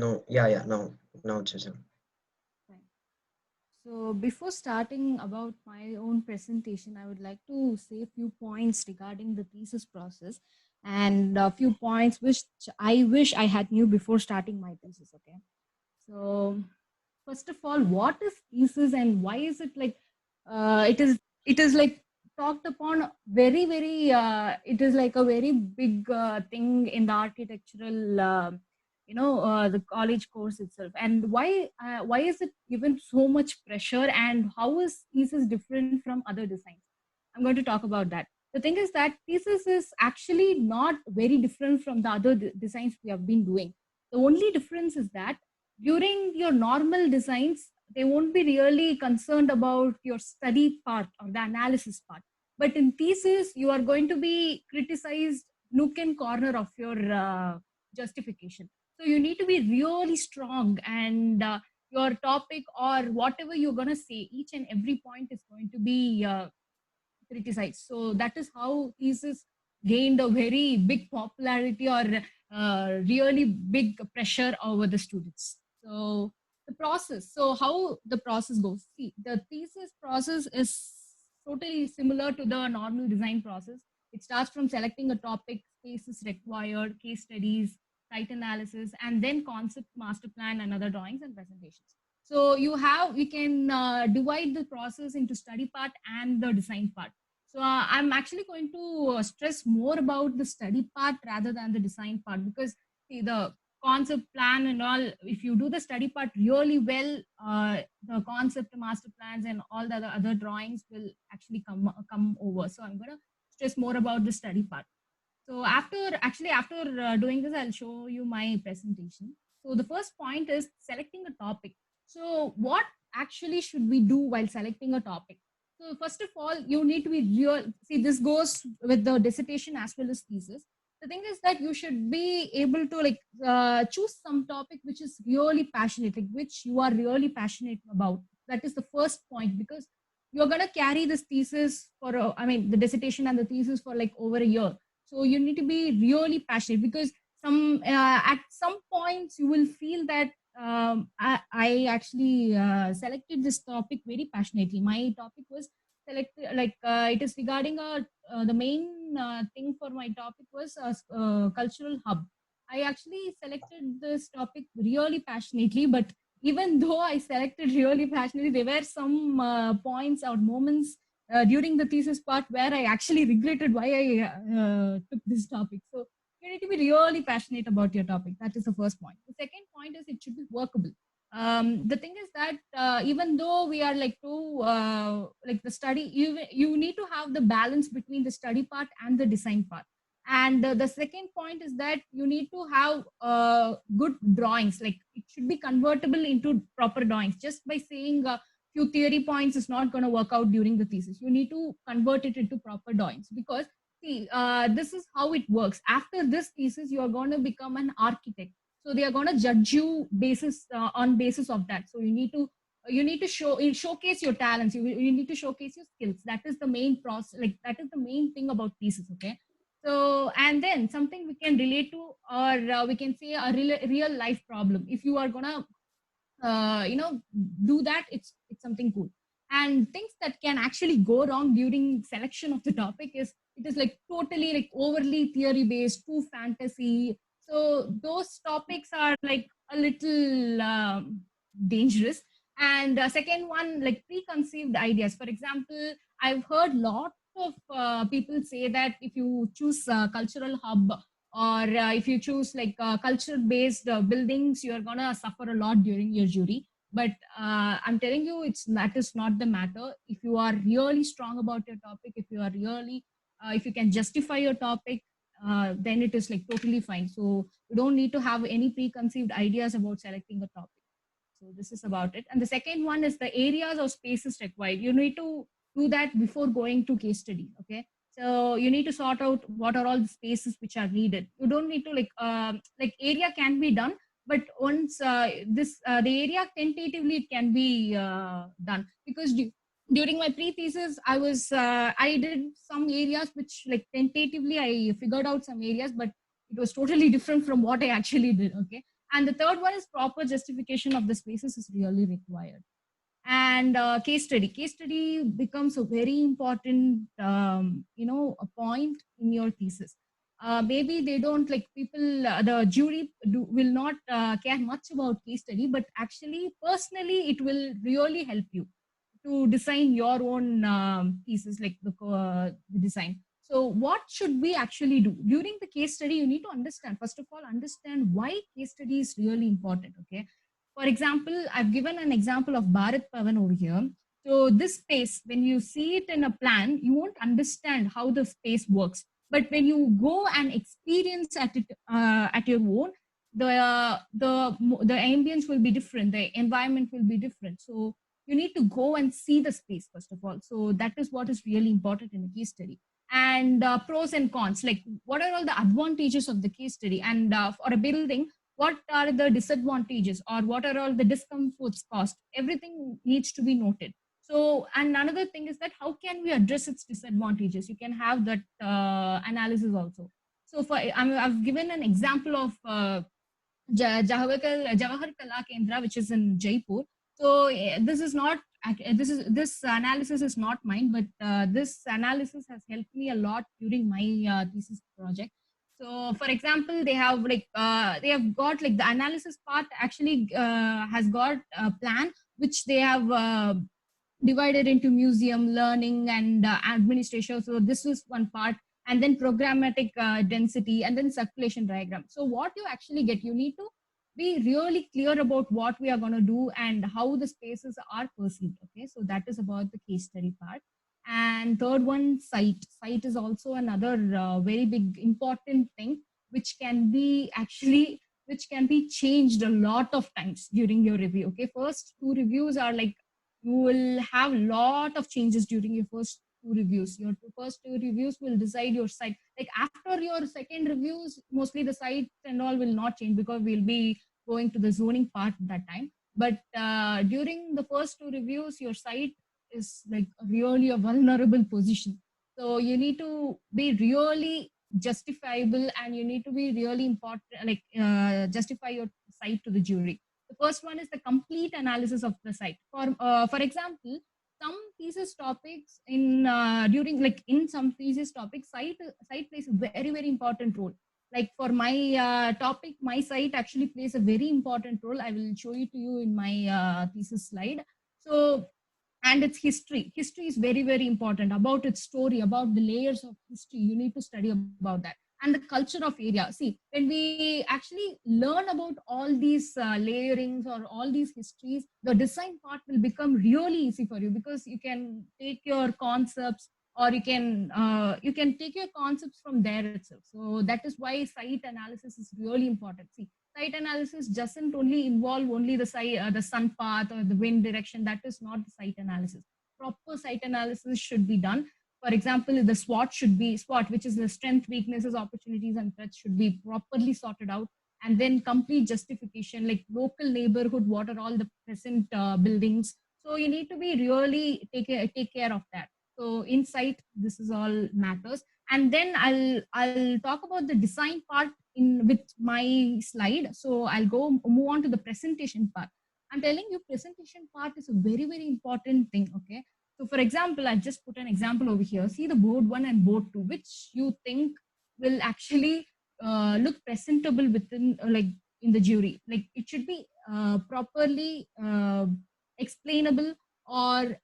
No. Yeah. Now it's visible. So before starting about my own presentation, I would like to say a few points regarding the thesis process and a few points which I wish I had knew before starting my thesis. Okay. So first of all, what is thesis and why is it like it is like talked upon very it is like a very big thing in the architectural the college course itself. And why is it given so much pressure, and how is thesis different from other designs? I'm going to talk about that. The thing is that thesis is actually not very different from the other designs we have been doing. The only difference is that during your normal designs, they won't be really concerned about your study part or the analysis part. But in thesis, you are going to be criticized nook and corner of your justification. So you need to be really strong, and your topic or whatever you're going to say, each and every point is going to be criticized. So that is how thesis gained a very big popularity or really big pressure over the students. So the process. So how the process goes. See, the thesis process is totally similar to the normal design process. It starts from selecting a topic, spaces required, case studies, site analysis, and then concept, master plan, and other drawings and presentations. So we can divide the process into study part and the design part. So I'm actually going to stress more about the study part rather than the design part, because see, the concept plan and all, if you do the study part really well, the concept, master plans, and all the other drawings will actually come over. So I'm going to stress more about the study part. So after doing this, I'll show you my presentation. So the first point is selecting a topic. So what actually should we do while selecting a topic? So So first of all, you need to be real. See, this goes with the dissertation as well as thesis. The thing is that you should be able to like choose some topic which is really passionate, like which you are really passionate about. That is the first point, because you're gonna carry this thesis for the dissertation and the thesis for like over a year. So you need to be really passionate, because at some points you will feel that I actually selected this topic very passionately. My topic was selected like it is regarding the main thing for my topic was cultural hub. I actually selected this topic really passionately, but even though I selected really passionately, there were some points or moments during the thesis part where I actually regretted why I took this topic. So you need to be really passionate about your topic. That is the first point. The second point is it should be workable. The thing is that even though we are like like the study, you need to have the balance between the study part and the design part. And the second point is that you need to have good drawings. Like it should be convertible into proper drawings. Just by saying a few theory points is not going to work out during the thesis. You need to convert it into proper drawings, because see, this is how it works. After this thesis, you are going to become an architect. So they are going to judge you on basis of that. So you need to showcase your talents. You need to showcase your skills. That is the main process. Like that is the main thing about thesis. Okay. So, and then something we can relate to, or we can say a real life problem. If you are gonna, do that, it's something cool. And things that can actually go wrong during selection of the topic is it is like totally like overly theory based, too fantasy. So those topics are like a little dangerous. And second one, like preconceived ideas. For example, I've heard lot of people say that if you choose cultural hub, or if you choose like culture based buildings, you're gonna suffer a lot during your jury. But I'm telling you, that is not the matter. If you are really strong about your topic, if you are really if you can justify your topic, then it is like totally fine. So you don't need to have any preconceived ideas about selecting a topic. So this is about it. And the second one is the areas or spaces required. You need to do that before going to case study. Okay. So you need to sort out what are all the spaces which are needed. You don't need to like area can be done, but once the area tentatively it can be done, because during my pre-thesis I did some areas which like tentatively I figured out some areas, but it was totally different from what I actually did. Okay. And the third one is proper justification of the spaces is really required. And case study becomes a very important a point in your thesis. Maybe they don't like people, the jury will not care much about case study, but actually personally it will really help you to design your own thesis, like the design. So what should we actually do during the case study? You need to understand, first of all, understand why case study is really important. Okay. For example, I've given an example of Bharat Bhavan over here. So this space, when you see it in a plan, you won't understand how the space works. But when you go and experience at it at your own, the ambience will be different. The environment will be different. So you need to go and see the space first of all. So that is what is really important in a case study. And pros and cons, like what are all the advantages of the case study, and for a building, what are the disadvantages or what are all the discomforts caused. Everything needs to be noted. So, and another thing is that how can we address its disadvantages? You can have that analysis also. So for I've given an example of Jawahar Kala Kendra, which is in Jaipur. So this is not this analysis is not mine, but this analysis has helped me a lot during my thesis project. So for example, they have got like the analysis part actually has got a plan which they have divided into museum, learning, and administration. So this is one part, and then programmatic density, and then circulation diagram. So what you actually get, you need to be really clear about what we are going to do and how the spaces are perceived. Okay, so that is about the case study part. And third one, site is also another very big important thing which can be changed a lot of times during your review. Okay, first two reviews are like you will have a lot of changes during your first two reviews. Your first two reviews will decide your site. Like after your second reviews, mostly the site and all will not change because we'll be going to the zoning part at that time. But during the first two reviews, your site is like really a vulnerable position. So you need to be really justifiable, and you need to be really important, like justify your site to the jury. The first one is the complete analysis of the site. For example, some thesis topics in during like in some thesis topics, site plays a very important role. Like for my topic, my site actually plays a very important role. I will show it to you in my thesis slide. So, and its history is very important, about its story, about the layers of history. You need to study about that. And the culture of area. See, when we actually learn about all these layerings or all these histories, the design part will become really easy for you, because you can take your concepts, or you can take your concepts from there itself. So that is why site analysis is really important. See, site analysis doesn't only involve only the sun path or the wind direction. That is not the site analysis. Proper site analysis should be done. For example, the SWOT, which is the strength, weaknesses, opportunities, and threats, should be properly sorted out. And then complete justification, like local neighborhood, what are all the present buildings. So you need to be really take care of that. So in site, this is all matters. And then I'll talk about the design part with my slide. So I'll move on to the presentation part. I'm telling you, presentation part is a very important thing. Okay. So for example, I just put an example over here. See the board 1 and board 2, which you think will actually look presentable within like in the jury. Like it should be properly explainable, or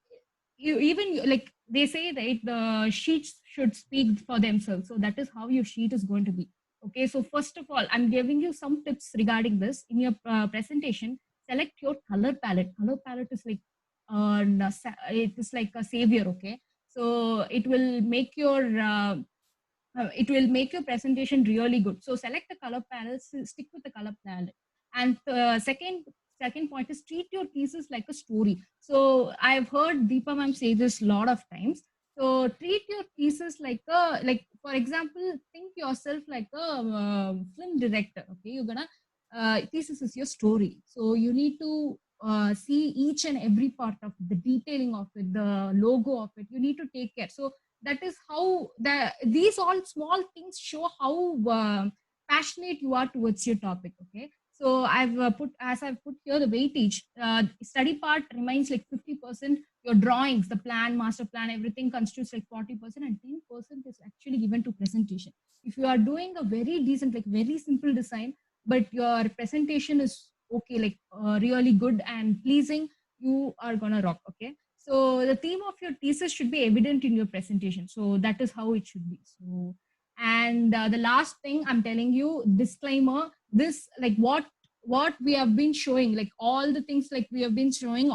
you even like they say, right, the sheets should speak for themselves. So that is how your sheet is going to be. Okay, so first of all, I'm giving you some tips regarding this. In your presentation, select your color palette. Color palette is like it is like a savior. Okay, so it will make your presentation really good. So select the color palette, stick with the color palette. And second point is treat your thesis like a story. So I've heard Deepa ma'am say this a lot of times. So treat your thesis like for example, think yourself like a film director. Okay, you're gonna thesis is your story. So you need to see each and every part of the detailing of it, the logo of it. You need to take care. So that is how these all small things show how passionate you are towards your topic. Okay, so I've put here the weightage. Study part remains like 50%. Your drawings, the plan, master plan, everything constitutes like 40%, and 10% is actually given to presentation. If you are doing a very decent, like very simple design, but your presentation is okay, like really good and pleasing, you are gonna rock. Okay, so the theme of your thesis should be evident in your presentation. So that is how it should be. So, and the last thing I'm telling you, disclaimer, this like what we have been showing, like all the things like we have been showing,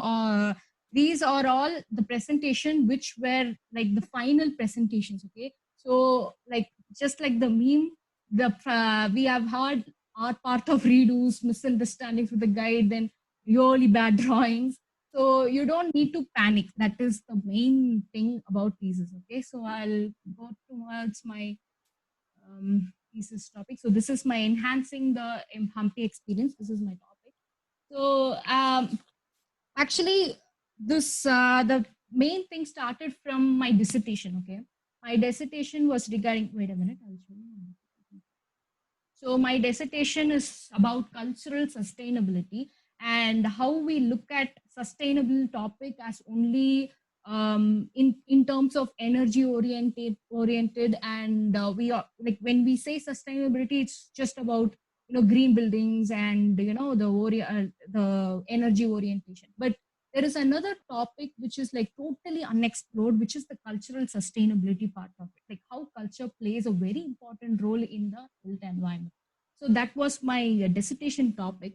these are all the presentation which were like the final presentations. Okay, so like just like the meme, we have heard our part of redos, misunderstandings with the guide, then really bad drawings. So you don't need to panic. That is the main thing about thesis. Okay, so I'll go towards my thesis topic. So this is my enhancing the Humpy experience. This is my topic. So actually, this the main thing started from my dissertation. Okay, my dissertation was regarding. Wait a minute, I'll show you. So my dissertation is about cultural sustainability and how we look at sustainable topic as only in terms of energy oriented, and we are like when we say sustainability, it's just about green buildings and the energy orientation. But there is another topic which is like totally unexplored, which is the cultural sustainability part of it, like how culture plays a very important role in the built environment. So that was my dissertation topic.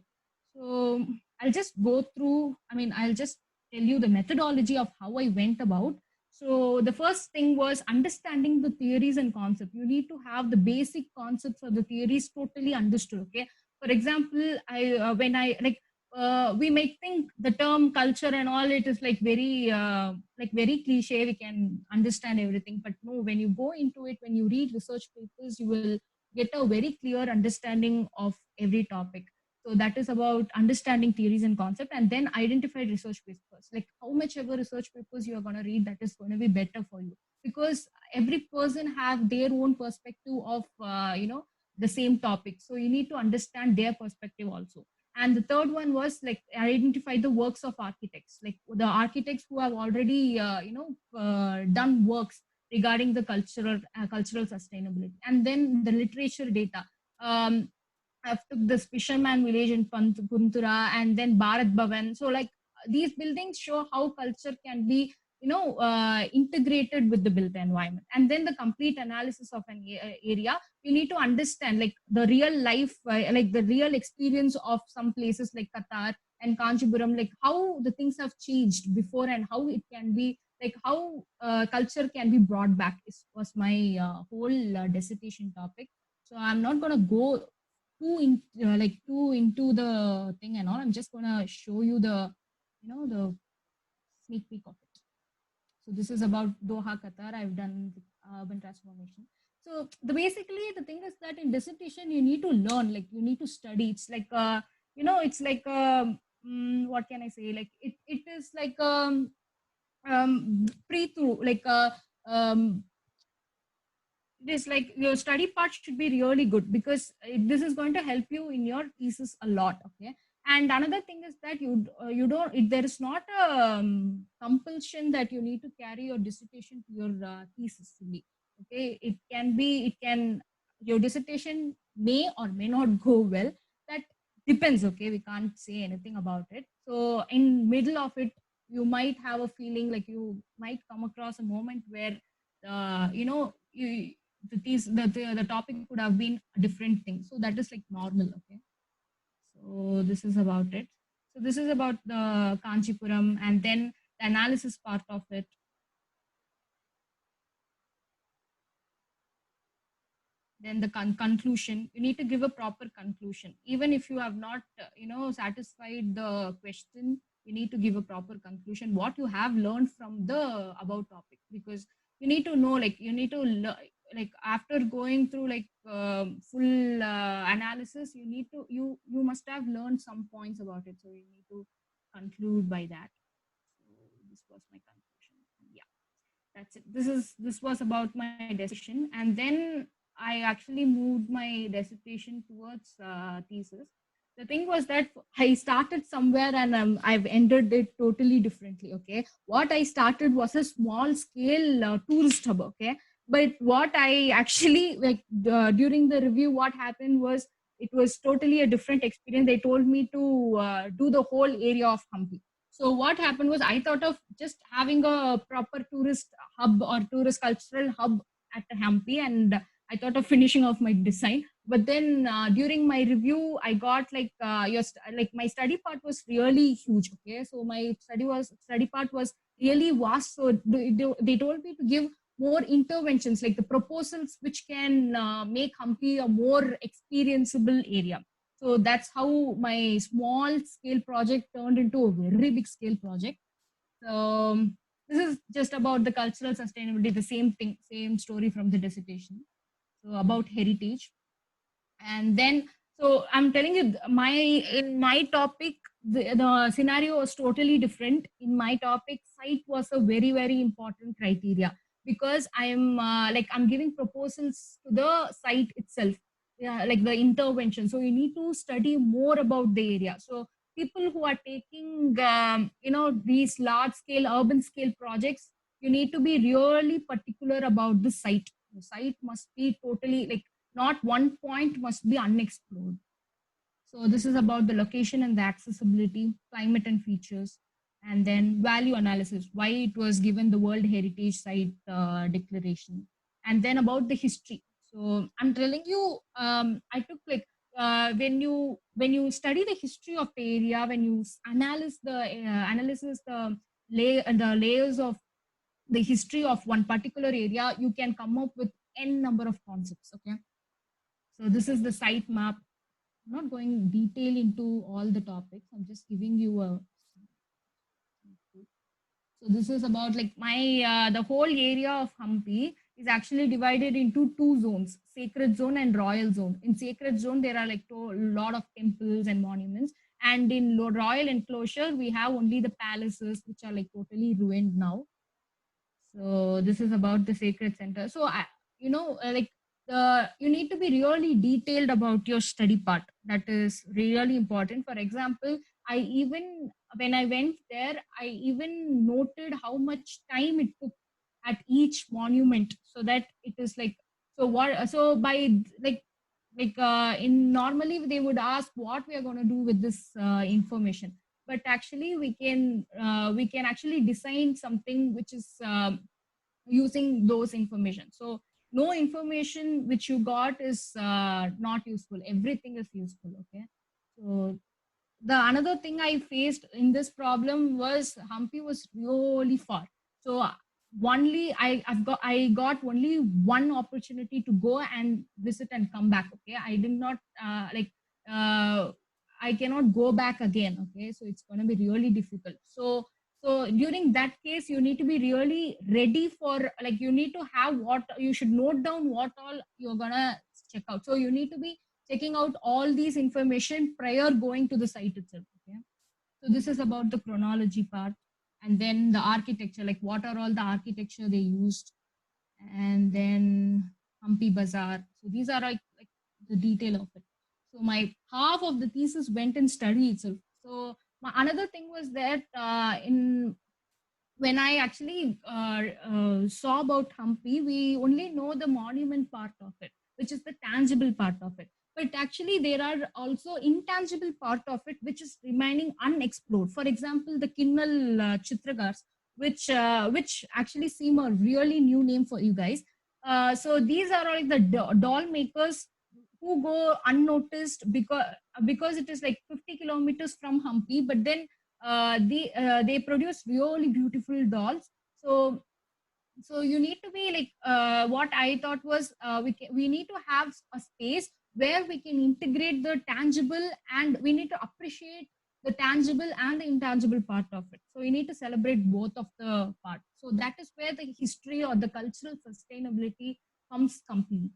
So I'll just go through, I'll just tell you the methodology of how I went about. So the first thing was understanding the theories and concepts. You need to have the basic concepts or the theories totally understood. Okay. For example, we may think the term culture and all, it is like very cliche, we can understand everything, but no, when you go into it, when you read research papers, you will get a very clear understanding of every topic. So that is about understanding theories and concept, and then identify research papers. Like how much ever research papers you are going to read, that is going to be better for you, because every person have their own perspective of the same topic. So you need to understand their perspective also. And the third one was like identify the works of architects, like the architects who have already done works regarding the cultural sustainability. And then the literature data. I've took this fisherman village in Puntura, and then Bharat Bhavan. So like these buildings show how culture can be integrated with the built environment. And then the complete analysis of an area, you need to understand like the real life, like the real experience of some places like Qatar and Kanchipuram, like how the things have changed before and how it can be, like how culture can be brought back was my whole dissertation topic. So I'm not going to go too into the thing and all. I'm just going to show you the the sneak peek of it. So this is about Doha, Qatar. I've done urban transformation. So basically the thing is that in dissertation you need to learn, like you need to study. It's like it's like what can I say? Like it is like pre through like it is like your study part should be really good, because this is going to help you in your thesis a lot. Okay. And another thing is that you don't there is not a compulsion that you need to carry your dissertation to your thesis fully. Okay, it can your dissertation may or may not go well. That depends. Okay, we can't say anything about it. So in middle of it, you might have a feeling like you might come across a moment where the topic could have been a different thing. So that is like normal. Okay. So this is about it. So this is about the Kanchipuram, and then the analysis part of it. Then the conclusion, you need to give a proper conclusion. Even if you have not, satisfied the question, you need to give a proper conclusion, what you have learned from the above topic, because you need to know, like you need to like after going through like full analysis, you must have learned some points about it. So you need to conclude by that. So this was my conclusion. Yeah, that's it. This was about my dissertation, and then I actually moved my dissertation towards thesis. The thing was that I started somewhere and I've ended it totally differently. Okay, what I started was a small scale tourist hub. Okay, but what I actually like during the review, what happened was it was totally a different experience. They told me to do the whole area of Hampi. So what happened was I thought of just having a proper tourist hub or tourist cultural hub at Hampi, and I thought of finishing off my design. But then during my review, I got like like my study part was really huge. Okay, so my study part was really vast. So they told me to give more interventions, like the proposals which can make Hampi a more experienceable area. So that's how my small scale project turned into a very big scale project. So this is just about the cultural sustainability, the same thing, same story from the dissertation. So about heritage. And then, so I'm telling you, in my topic, the scenario was totally different. In my topic, site was a very, very important criteria, because I'm giving proposals to the site itself, yeah, like the intervention. So you need to study more about the area. So people who are taking these large scale urban scale projects, you need to be really particular about the site. The site must be totally like not one point must be unexplored. So this is about the location and the accessibility, climate and features, and then value analysis, why it was given the World Heritage Site declaration, and then about the history. So I'm telling you, I took like when you study the history of the area, when you analyze the layers of the history of one particular area, you can come up with n number of concepts. Okay, so this is the site map. I'm not going detail into all the topics. I'm just giving you a. So this is about like my the whole area of Hampi is actually divided into two zones: sacred zone and royal zone. In sacred zone, there are like a lot of temples and monuments, and in royal enclosure, we have only the palaces, which are like totally ruined now. So this is about the sacred center. So like you need to be really detailed about your study part. That is really important. For example, I even when I went there, I even noted how much time it took at each monument, so that it is like, so what, so by in normally they would ask what we are going to do with this information, but actually we can actually design something which is using those information. So no information which you got is not useful, everything is useful. Okay, so the another thing I faced in this problem was Hampi was really far. So only I got only one opportunity to go and visit and come back. Okay, I did not uh, I cannot go back again. Okay, so it's going to be really difficult. So during that case, you need to be really ready for, like, you need to have what you should note down what all you're gonna check out. So you need to be checking out all these information prior going to the site itself. Okay, so this is about the chronology part, and then the architecture, like what are all the architecture they used, and then Hampi Bazaar. So these are like the detail of it. So my half of the thesis went in study itself. So my another thing was that in when I actually saw about Hampi, we only know the monument part of it, which is the tangible part of it. But actually, there are also intangible part of it, which is remaining unexplored. For example, the Kinnal Chitragars, which actually seem a really new name for you guys. So these are like the doll makers who go unnoticed because it is like 50 kilometers from Hampi, but then they produce really beautiful dolls. So you need to be like what I thought was we need to have a space where we can integrate the tangible, and we need to appreciate the tangible and the intangible part of it. So we need to celebrate both of the parts. So that is where the history or the cultural sustainability comes complete.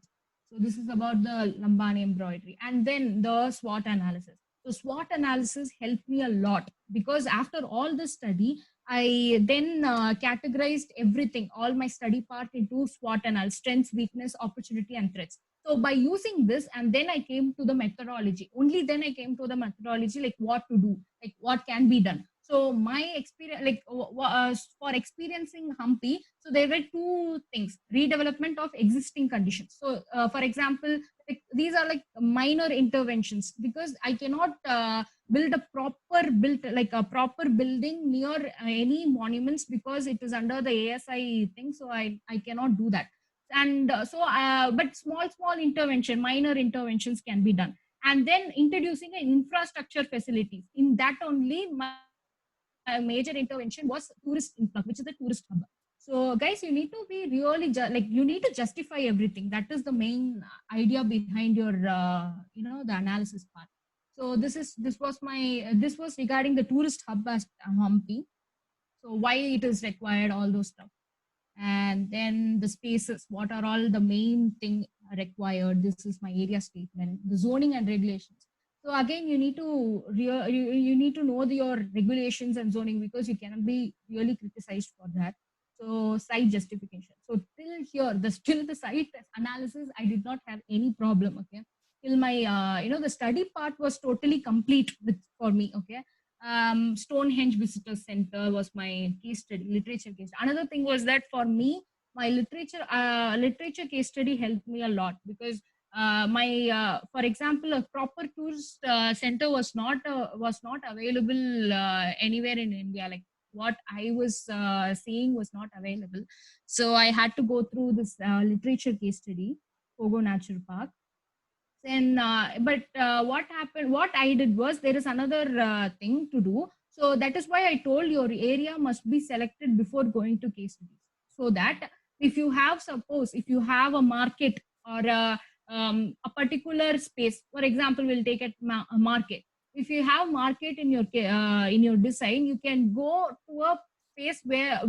So this is about the Lambani embroidery, and then the SWOT analysis. So SWOT analysis helped me a lot, because after all this study, I then categorized everything, all my study part, into SWOT analysis: strengths, weakness, opportunity, and threats. So by using this, and then I came to the methodology. Only then I came to the methodology, like what to do, like what can be done. So my experience, like for experiencing Hampi, so there were two things: redevelopment of existing conditions. So for example, like, these are like minor interventions, because I cannot build a proper building near any monuments, because it is under the ASI thing. So I cannot do that. And but small intervention, minor interventions can be done. And then introducing an infrastructure facilities. In that only, my major intervention was tourist influx, which is the tourist hub. So guys, you need to be really like, you need to justify everything. That is the main idea behind your the analysis part. So this was regarding the tourist hub as Hampi. So why it is required, all those stuff. And then the spaces, what are all the main thing required. This is my area statement, the zoning and regulations. So again, you need to you need to know your regulations and zoning, because you cannot be really criticized for that. So site justification. So till here, still the site analysis, I did not have any problem. Okay, till my the study part was totally complete for me. Okay, Stonehenge Visitor Center was my case study, literature case. Another thing was that for me, my literature case study helped me a lot, because for example, a proper tourist center was not available anywhere in India. Like, what I was seeing was not available. So I had to go through this literature case study, Pogo Nature Park. Then what I did was, there is another thing to do. So that is why I told your area must be selected before going to case studies, so that if you have a market, or a particular space. For example, we'll take a market. If you have market in your design, you can go to a space where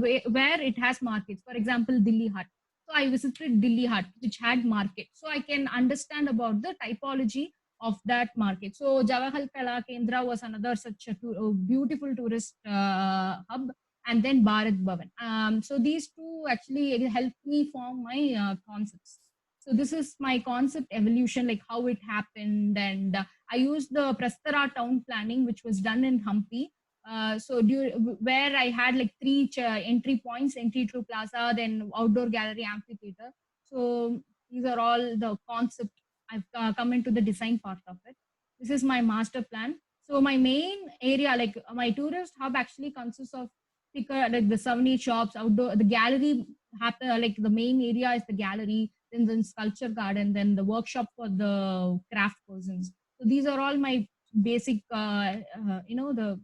it has markets. For example, Delhi Hut. So I visited Delhi Hut, which had market. So I can understand about the typology of that market. So Jawaharlal Kala Kendra was another such a beautiful tourist hub, and then Bharat Bhavan. So these two actually helped me form my concepts. So this is my concept evolution, like how it happened, and I used the Prastara town planning, which was done in Hampi. Where I had like three entry points: entry to plaza, then outdoor gallery, amphitheater. So these are all the concept. I've come into the design part of it. This is my master plan. So my main area, like my tourist hub, actually consists of like the souvenir shops, outdoor, the gallery. Like the main area is the gallery, then the sculpture garden, then the workshop for the craft persons. So these are all my basic, the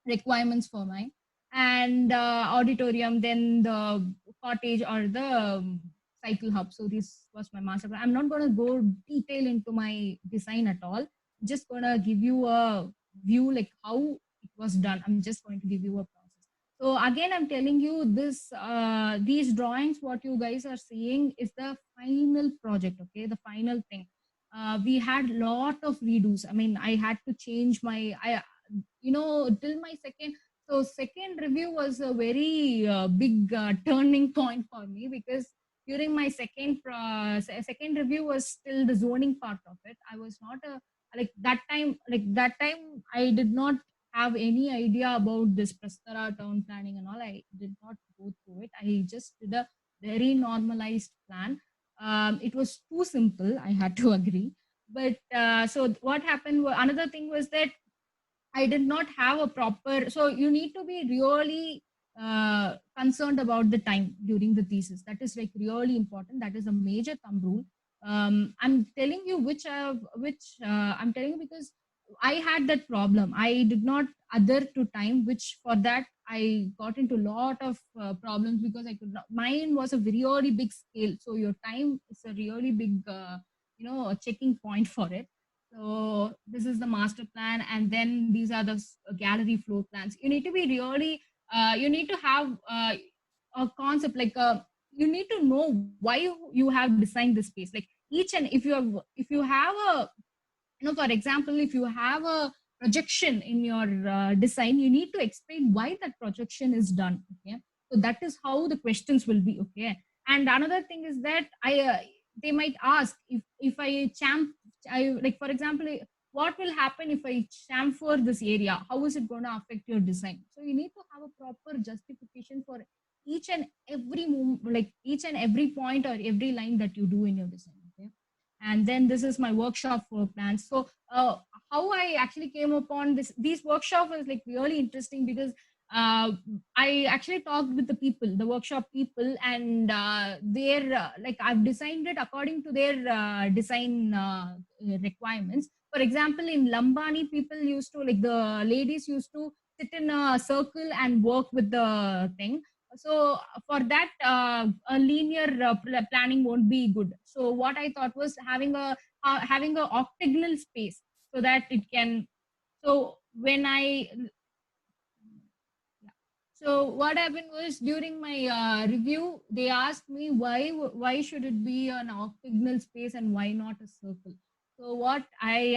requirements for mine. And auditorium, then the cottage or the cycle hub. So this was my master plan. I'm not going to go detail into my design at all. Just going to give you a view like how it was done. I'm just going to give you a process. So again, I'm telling you this, these drawings, what you guys are seeing is the final project, okay? The final thing. We had lot of redos. I mean, I had to change till my second review was a very big turning point for me, because during my second review was still the zoning part of it. I was not that time I did not have any idea about this Prastara town planning and all. I did not go through it. I just did a very normalized plan. It was too simple, I had to agree. But so what happened, another thing was that I did not have a proper, so you need to be really concerned about the time during the thesis. That is like really important. That is a major thumb rule. I'm telling you I'm telling you because I had that problem. I did not adhere to time, which for that I got into a lot of problems, because I could not, mine was a really big scale. So your time is a really big, a checking point for it. So this is the master plan, and then these are the gallery floor plans. You need to be really, you need to have a concept, like you need to know why you have designed this space. Like each and if you have a, for example, if you have a projection in your design, you need to explain why that projection is done. Okay, so that is how the questions will be. Okay, and another thing is that they might ask if I like, for example, what will happen if I chamfer this area? How is it going to affect your design? So you need to have a proper justification for each and every like each and every point or every line that you do in your design. Okay, and then this is my workshop for plans. So how I actually came upon these workshop was like really interesting, because I actually talked with the people, the workshop people, and like I've designed it according to their design requirements. For example, in Lambani, people used to, like the ladies used to sit in a circle and work with the thing. So for that, a linear planning won't be good. So what I thought was having a octagonal space, so that it can. So when I So what happened was, during my review, they asked me why should it be an octagonal space and why not a circle. So what I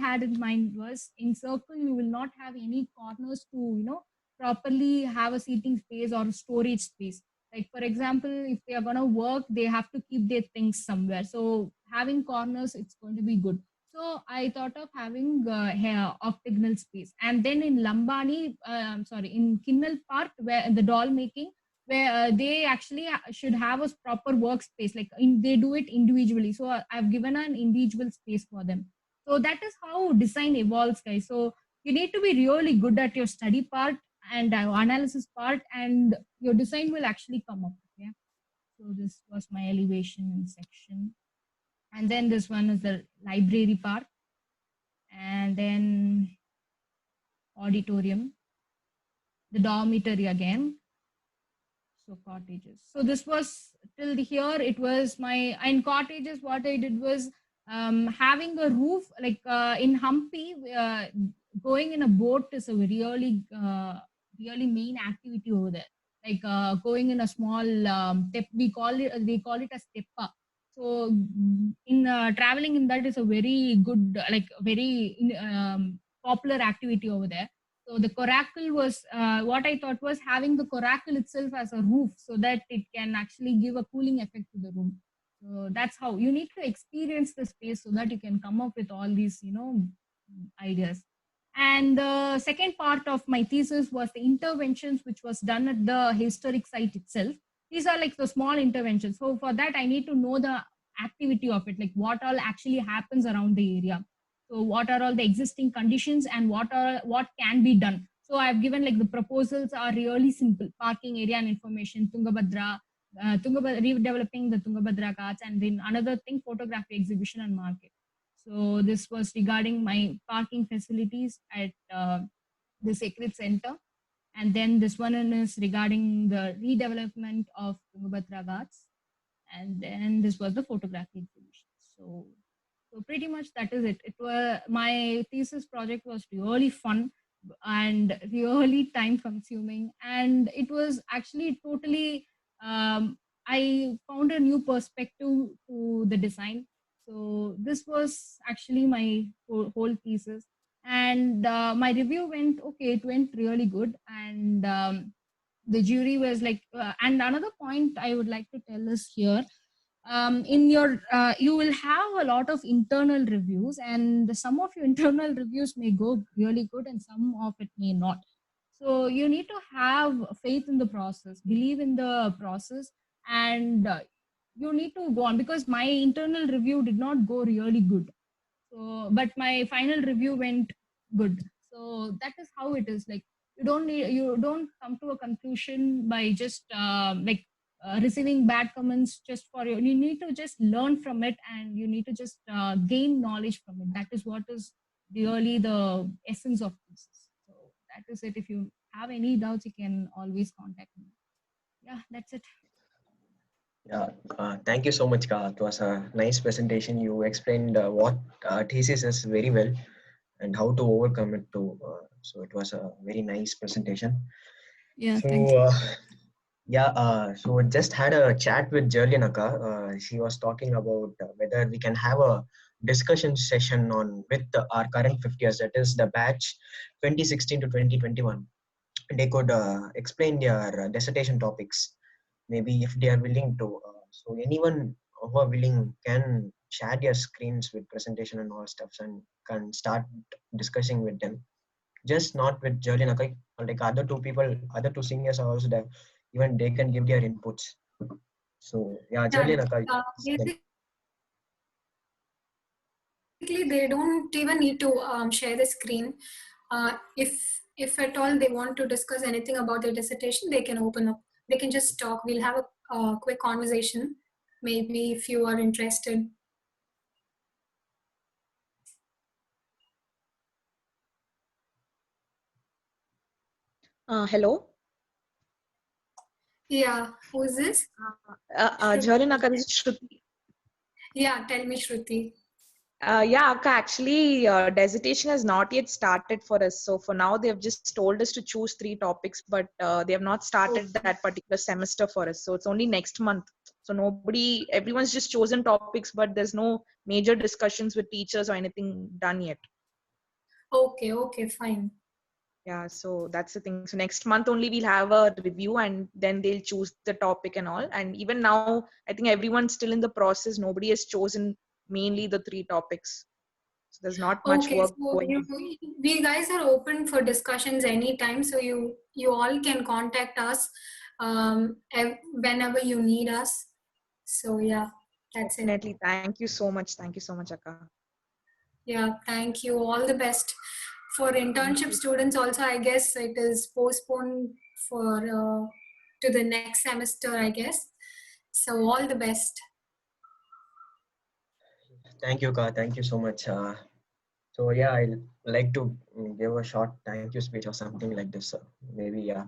had in mind was, in circle you will not have any corners to properly have a seating space or storage space. Like for example, if they are gonna work, they have to keep their things somewhere. So having corners, it's going to be good. So I thought of having octagonal space. And then in Lambani, in Kinnal Park, where the doll making, where they actually should have a proper workspace. Like they do it individually. So I've given an individual space for them. So that is how design evolves, guys. So you need to be really good at your study part and analysis part, and your design will actually come up. Okay. So this was my elevation section. And then this one is the library part, and then auditorium, the dormitory again. So cottages. So this was till here. It was my in cottages. What I did was having a roof like in Hampi. Going in a boat is a really main activity over there. Like going in a small we call it a steppa. So in traveling in that is a very good like very popular activity over there. So the coracle was what I thought was having the coracle itself as a roof so that it can actually give a cooling effect to the room. So that's how you need to experience the space so that you can come up with all these, ideas. And the second part of my thesis was the interventions which was done at the historic site itself. These are like the small interventions. So for that, I need to know the activity of it, like what all actually happens around the area. So what are all the existing conditions and what can be done. So I've given like the proposals are really simple: parking area and information, Tungabhadra, redeveloping the Tungabhadra Ghats, and then another thing, photography exhibition and market. So this was regarding my parking facilities at the Sacred Center. And then this one is regarding the redevelopment of Tungabhadra Ghats. And then this was the photography exhibition. So pretty much that is it. It was my thesis project was really fun and really time consuming, and it was actually totally. I found a new perspective to the design. So this was actually my whole thesis, and my review went okay. It went really good, and the jury was like. And another point I would like to tell is here in your you will have a lot of internal reviews, and some of your internal reviews may go really good and some of it may not. So you need to have faith in the process, believe in the process, and you need to go on, because my internal review did not go really good. So but my final review went good. So that is how it is. Like you don't come to a conclusion by just receiving bad comments just for you need to just learn from it, and you need to just gain knowledge from it. That is what is really the essence of this. So that is it. If you have any doubts, you can always contact me. Yeah, that's it. Yeah, thank you so much, Ka. It was a nice presentation. You explained what thesis is very well and how to overcome it too. So it was a very nice presentation. Yeah, So thank you. so just had a chat with Jerlin Akka. She was talking about whether we can have a discussion session on with our current 50ers, that is the batch 2016 to 2021. They could explain their dissertation topics, maybe if they are willing to. So anyone who are willing can share their screens with presentation and all stuffs and can start discussing with them. Just not with Jerlin Akka, like other two people, other two seniors are also there. Even they can give their inputs. So yeah, Yeah, Jerlin Akka. basically they don't even need to share the screen. If at all they want to discuss anything about their dissertation, they can open up. They can just talk. We'll have a quick conversation. Maybe if you are interested. Hello. Yeah, who is this? Jerlin Akka, this is Shruti. Yeah, tell me, Shruti. Yeah, Akka, actually, dissertation has not yet started for us. So for now, they have just told us to choose 3 topics, but they have not started that particular semester for us. So it's only next month. So everyone's just chosen topics, but there's no major discussions with teachers or anything done yet. Okay, fine. Yeah, so that's the thing. So next month only we'll have a review, and then they'll choose the topic and all. And even now, I think everyone's still in the process. Nobody has chosen mainly the 3 topics. So there's not much work So going on. we guys are open for discussions anytime. So you all can contact us whenever you need us. So yeah, that's it. Definitely. Thank you so much. Thank you so much, Akka. Yeah, thank you. All the best. For internship students also, I guess it is postponed for to the next semester, I guess. So all the best. Thank you, Ka. Thank you so much. So yeah, I like to give a short thank you speech or something like this. Maybe yeah.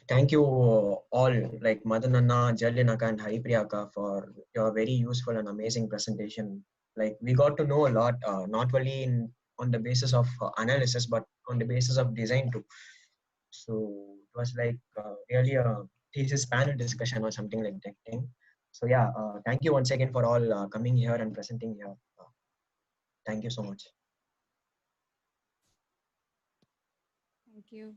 Thank you all, like Madan Anna, Jalin Akka, and Haripriya Akka, for your very useful and amazing presentation. Like we got to know a lot, not only on the basis of analysis, but on the basis of design too. So it was like really a thesis panel discussion or something like that thing. So yeah, thank you once again for all coming here and presenting here. Thank you so much. Thank you.